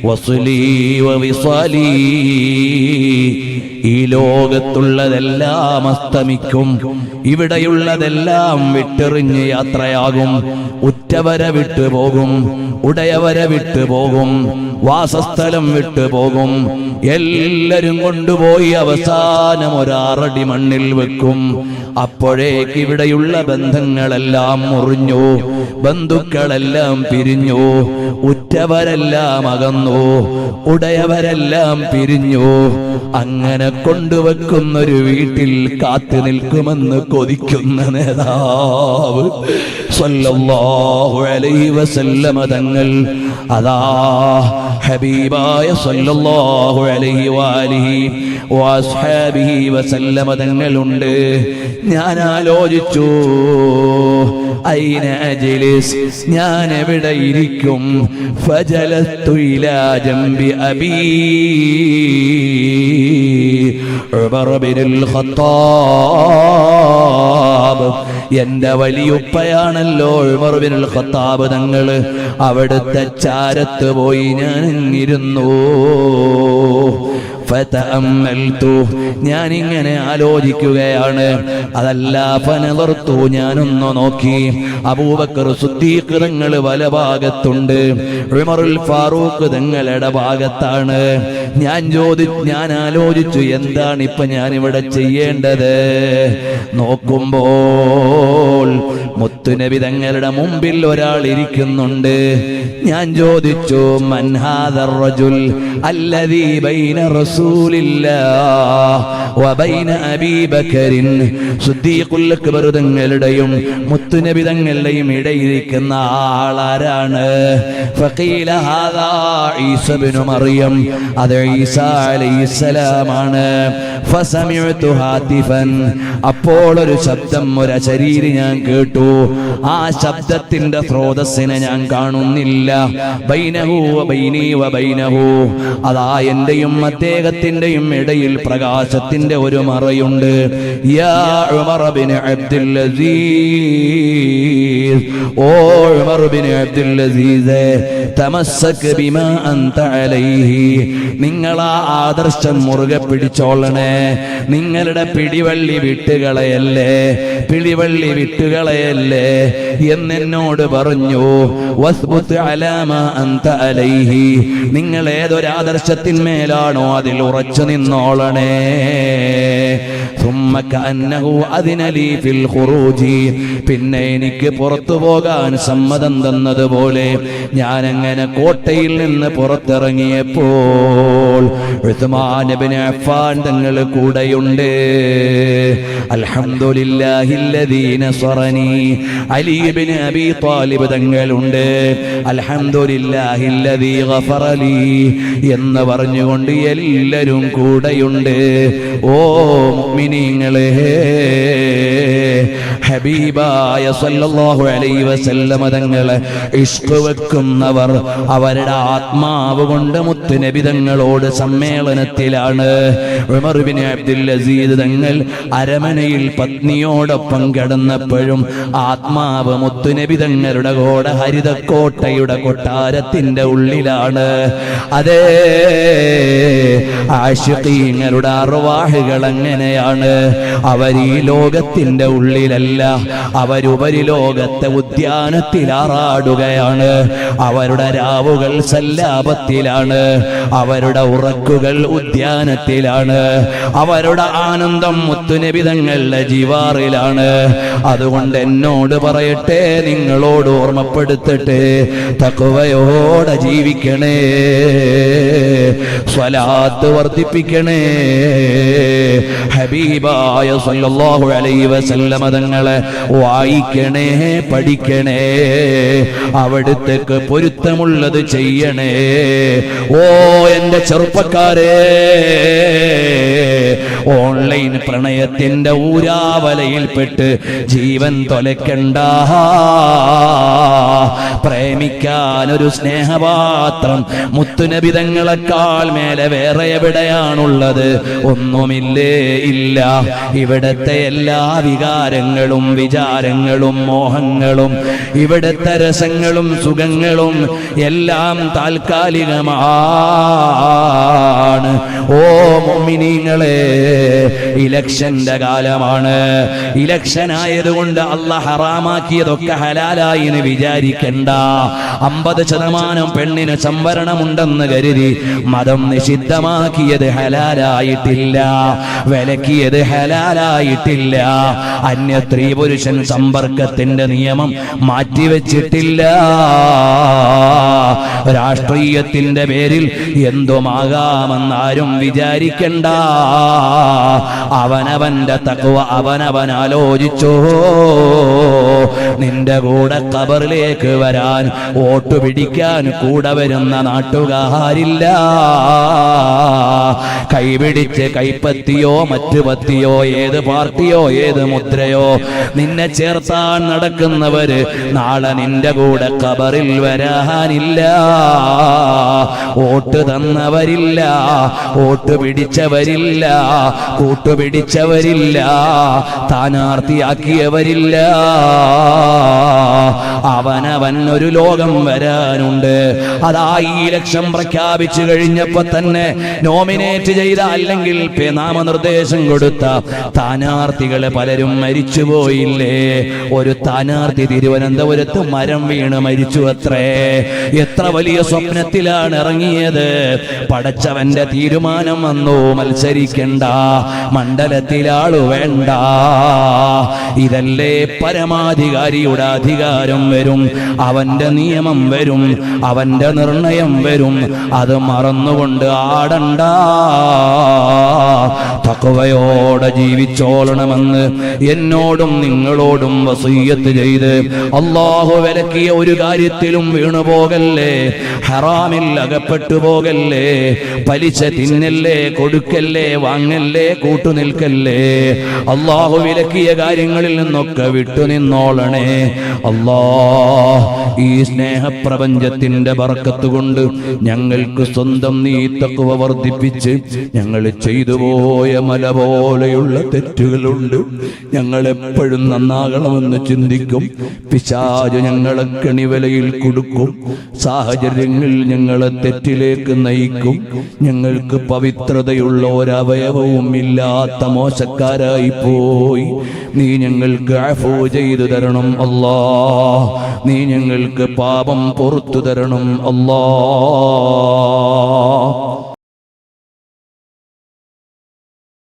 വസ്ലി വവിസാലി. ഈ ലോകത്തുള്ളതെല്ലാം അസ്തമിക്കും, ഇവിടെയുള്ളതെല്ലാം വിട്ടെറിഞ്ഞ് യാത്രയാകും. ഉറ്റവരെ വിട്ടുപോകും, ഉടയവരെ വിട്ടുപോകും, വാസസ്ഥലം വിട്ടുപോകും. എല്ലാരും കൊണ്ടുപോയി അവസാനം ഒരാറടി മണ്ണിൽ വെക്കും. അപ്പോഴേക്ക് ഇവിടെയുള്ള ബന്ധങ്ങളെല്ലാം മുറിഞ്ഞു, ബന്ധുക്കളെല്ലാം പിരിഞ്ഞു, ഉറ്റവരെല്ലാം അകന്നു, ഉടയവരെല്ലാം പിരിഞ്ഞു. അങ്ങനെ കൊണ്ടുവെക്കുന്നൊരു വീട്ടിൽ കാത്തു നിൽക്കുമെന്ന് കൊതിക്കുന്ന നേതാവ് സല്ലല്ലാഹു അലൈഹി വസല്ലമ തങ്ങൾ അതാ ഹബീബായ സല്ലല്ലാഹു അലൈഹി വആലിഹി വഅസ്ഹാബിഹി വസല്ലമ തങ്ങളുണ്ട്. ഞാൻ ആലോചിച്ചു, ഐന അജ്ലിസ്, ഞാൻ എവിടെ ഇരിക്കും? ഫജലസ്തു ഇലാ ജംബി അബീ ഉമർ ബിനുൽ ഖത്താബ്. എന്റെ വലിയുപ്പയാണല്ലോ ഉമർ ബിനുൽ ഖത്താബ് തങ്ങൾ. അവിടുത്തെ ചാരത്ത് പോയി ഞാൻ ഇരുന്നു. ഫതഅമ്മൽതു, ഞാനിങ്ങനെ ആലോചിക്കുകയാണ്. അതല്ല ഫനദർതു, ഞാനൊന്നു നോക്കി. അബൂബക്കർ സിദ്ദീഖ് തങ്ങൾ വലഭാഗത്തുണ്ട്, ഉമറുൽ ഫാറൂഖ് തങ്ങളുടെ ഭാഗത്താണ്. ഞാൻ ആലോചിച്ചു, എന്താണ് ഇപ്പൊ ഞാൻ ഇവിടെ ചെയ്യേണ്ടത്? നോക്കുമ്പോൾ മുത്തുനബി തങ്ങളുടെ മുമ്പിൽ ഒരാൾ ഇരിക്കുന്നുണ്ട്. ഞാൻ ചോദിച്ചു, മൻ ഹാദർ റജുൽ അല്ലദീ ബൈന റസൂലില്ലാഹ് വബൈന അബീ ബക്കറിൻ, സിദ്ദീഖുൽ അക്ബർ തങ്ങളുടെയും മുത്തുനബി തങ്ങളുടെയും ഇടയിലിരിക്കുന്ന ആളാരാണ്? ഫഖീല ഹാദാ ഈസ ഇബ്നു മറിയം, അത് ഈസ അലൈഹിസ്സലാമാണ്. ഫസമിഅതു ഹാതിഫൻ, അപ്പോൾ ഒരു ശബ്ദം, ഒരു അശരീരി ഞാൻ കേട്ടു. ആ ശബ്ദത്തിന്റെ സ്രോതസ്സിനെ ഞാൻ കാണുന്നില്ല. ബൈനഹു വബൈനി വബൈനഹു, അതാ എന്റെയും അദ്ദേഹത്തിന്റെയും ഇടയിൽ പ്രകാശത്തിന്റെ ഒരു മറയുണ്ട്. യാ ഉമർ ഇബ്നു അബ്ദുൽ അസീസ്, ഓ ഉമർ ഇബ്നു അബ്ദുൽ അസീസ്, തമസ്സക് ബിമാ അൻത അലൈഹി, നിങ്ങൾ ആ ആദർശം മുറുകെ പിടിച്ചോളണേ. നിങ്ങളുടെ പിടിവള്ളി വിട്ടുകളയല്ലേ, പിടിവള്ളി വിട്ടുകളയല്ലേ എന്നോട് പറഞ്ഞു. വസ്ബുത് അലാ മാ അൻത അലൈഹി, നിങ്ങൾ ഏതൊരാദർശത്തിന്മേലാണോ അതിൽ ഉറച്ചു നിന്നോളണേ. ثم كأنه أذن لي في الخروج, പിന്നെ എനിക്ക് പുറത്തു പോകാൻ സമ്മതം തന്നതുപോലെ ഞാൻ അങ്ങനെ കോട്ടയിൽ നിന്ന് പുറത്തിറങ്ങിയപ്പോൾ ഉസ്മാൻ ഇബ്നു അഫ്ഫാൻ തങ്ങൾ കൂടെയുണ്ട്. അൽഹംദുലില്ലാഹില്ലദീ നസറനി, അലി ഇബ്നു അബീ ത്വാലിബ് തങ്ങളുണ്ട്. അൽഹംദുലില്ലാഹില്ലദീ ഗഫറലി എന്ന് പറഞ്ഞുകൊണ്ട് എല്ലാവരും കൂടെയുണ്ട്. ഓ മുഅ്മിനീങ്ങളെ, ഹബീബായ സല്ലല്ലാഹു അലൈഹി വസല്ലമ തങ്ങളെ ഇഷ്ഖ് വെക്കുന്നവർ അവരുടെ ആത്മാവ് കൊണ്ട് മുത്തുനബി തങ്ങളോട് സമ്മേളനത്തിലാണ്. ഉമർ ഇബ്നു അബ്ദുൽ അസീസ് തങ്ങൾ അരമനയിൽ പത്നിയോടൊപ്പം കിടന്നപ്പോഴും ആത്മാവ് മുത്തുനബി തങ്ങളുടെ കൂടെ ഹരിതക്കോട്ടയുടെ കൊട്ടാരത്തിന്റെ ഉള്ളിലാണ്. അതേ, ആശിഖീങ്ങളുടെ അർവാഹുകൾ അങ്ങനെയാണ്. അവർ ഈ ലോകത്തിന്റെ ഉള്ളിലല്ല, അവരുപരിലോകത്തെ ഉദ്യാനത്തിൽ ആറാടുകയാണ്. അവരുടെ രാവുകൾ സല്ലാപത്തിലാണ്, അവരുടെ ഉറക്കുകൾ ഉദ്യാനത്തിലാണ്, അവരുടെ ആനന്ദം മുത്തുനബി തങ്ങളുടെ ജിവാറിലാണ്. അതുകൊണ്ട് എന്നോട് പറയട്ടെ, നിങ്ങളോട് ഓർമ്മപ്പെടുത്തട്ടെ, തഖ്വയോടെ ജീവിക്കണേ, സ്വലാത്ത് വർദ്ധിപ്പിക്കണേ, ഹബീബായ സല്ലല്ലാഹു അലൈഹി വസല്ലമ തങ്ങളെ വായിക്കണേ, പഠിക്കണേ, അവിടുത്തേക്ക് പൊരുത്തമുള്ളത് ചെയ്യണേ. ഓ എന്റെ ചെറുപ്പക്കാരെ, ഓൺലൈൻ പ്രണയത്തിന്റെ ഊരാവലയിൽപ്പെട്ട് ജീവൻ തൊലക്കണ്ട. പ്രേമിക്കാൻ ഒരു സ്നേഹപാത്രം മുത്തുനബി തങ്ങളെക്കാൾ മേലെ വേറെ എവിടെയാണുള്ളത്? ഒന്നുമില്ലേ, ഇല്ല. ഇവിടത്തെ എല്ലാ വികാരങ്ങളും വിചാരങ്ങളും മോഹങ്ങളും ഇവിടത്തെ രസങ്ങളും സുഖങ്ങളും എല്ലാം താൽക്കാലികമാണ്. ഓ മുഅ്മിനീങ്ങളെ, ഇലക്ഷന്റെ കാലമാണ്. ഇലക്ഷൻ ആയതുകൊണ്ട് അല്ലാഹ് ഹറാമാക്കിയതൊക്കെ ഹലാലായി എന്ന് വിചാരിക്കണ്ട. 50% പെണ്ണിന് സംവരണമുണ്ടെന്ന് കരുതി മതം നിഷിദ്ധമാക്കിയത് ഹലാലായിട്ടില്ല, വിലക്കിയത് ഹലാലായിട്ടില്ല. അന്യ സ്ത്രീ പുരുഷൻ സമ്പർക്കത്തിന്റെ നിയമം മാറ്റിവെച്ചിട്ടില്ല. രാഷ്ട്രീയത്തിന്റെ പേരിൽ എന്തുമാകാമെന്നാരും വിചാരിക്കണ്ട. അവനവന്റെ തഖ്വ അവനവൻ ആലോചിച്ചോ. നിന്റെ കൂടെ ഖബറിലേക്ക് വരാൻ, വോട്ട് പിടിക്കാൻ കൂടെ വരുന്ന നാട്ടുകാരില്ല. കൈപിടിച്ച് കൈപ്പത്തിയോ മറ്റു പത്തിയോ ഏത് പാർട്ടിയോ ഏത് മുദ്രയോ നിന്നെ ചേർത്താൻ നടക്കുന്നവര് നാളെ നിന്റെ കൂടെ ഖബറിൽ വരാനില്ല. വോട്ട് തന്നവരില്ല, വോട്ട് പിടിച്ചവരില്ല, കൂട്ടുപിടിച്ചവരില്ല, സ്ഥാനാർത്ഥിയാക്കിയവരില്ല. അവനവൻ ഒരു ലോകം വരാനുണ്ട്. അതാ ഈ ഇലക്ഷൻ പ്രഖ്യാപിച്ചു കഴിഞ്ഞപ്പോ തന്നെ നോമിനേറ്റ് ചെയ്ത അല്ലെങ്കിൽ നാമനിർദ്ദേശം കൊടുത്ത സ്ഥാനാർത്ഥികളെ പലരും മരിച്ചുപോയില്ലേ? ഒരു സ്ഥാനാർത്ഥി തിരുവനന്തപുരത്ത് മരം വീണ് മരിച്ചു അത്രേ. എത്ര വലിയ സ്വപ്നത്തിലാണ് ഇറങ്ങിയത്. പടച്ചവന്റെ തീരുമാനം വന്നു, മത്സരിക്കണ്ട, മണ്ഡലത്തിലാളു വേണ്ട. ഇതല്ലേ പരമാധികാരിയുടെ അധികാരം വരും, അവന്റെ നിയമം വരും, അവന്റെ നിർണയം വരും. അത് മറന്നുകൊണ്ട് ആടണ്ട. തഖ്വയോടെ ജീവിച്ചോളണമെന്ന് എന്നോടും നിങ്ങളോടും വസിയ്യത്ത് ചെയ്ത് അല്ലാഹു വിലക്കിയ ഒരു കാര്യത്തിലും വീണുപോകല്ലേ, ഹറാമിൽ അകപ്പെട്ടു പോകല്ലേ, പലിശ തിന്നല്ലേ, കൊടുക്കല്ലേ, വാങ്ങല്ലേ, കൂട്ടുനിൽക്കല്ലേ. അല്ലാഹു വിലക്കിയ കാര്യങ്ങളിൽ നിന്നൊക്കെ വിട്ടുനിന്നോളണേ. ഈ സ്നേഹപ്രപഞ്ചത്തിന്റെ ബർക്കത്ത് കൊണ്ട് ഞങ്ങൾക്ക് സ്വന്തം നീ തഖ്വ വർദ്ധിപ്പിച്ച്, ഞങ്ങൾ ചെയ്തു പോയ മല പോലെയുള്ള തെറ്റുകളുണ്ട്, ഞങ്ങൾ എപ്പോഴും നന്നാകണമെന്ന് ചിന്തിക്കും. പിശാച് ഞങ്ങളെ കണിവലയിൽ കൊടുക്കും, സാഹചര്യങ്ങൾ ഞങ്ങളെ തെറ്റിലേക്ക് നയിക്കും. ഞങ്ങൾക്ക് പവിത്രതയുള്ള ഒരവയവവും ഇല്ലാത്ത മോശക്കാരായി പോയി. നീ ഞങ്ങൾക്ക് അഫൂ ചെയ്തു തരണം അല്ലാഹ്. നീ ഞങ്ങൾക്ക് പാപം പുറത്തു തരണം അല്ലാഹ്.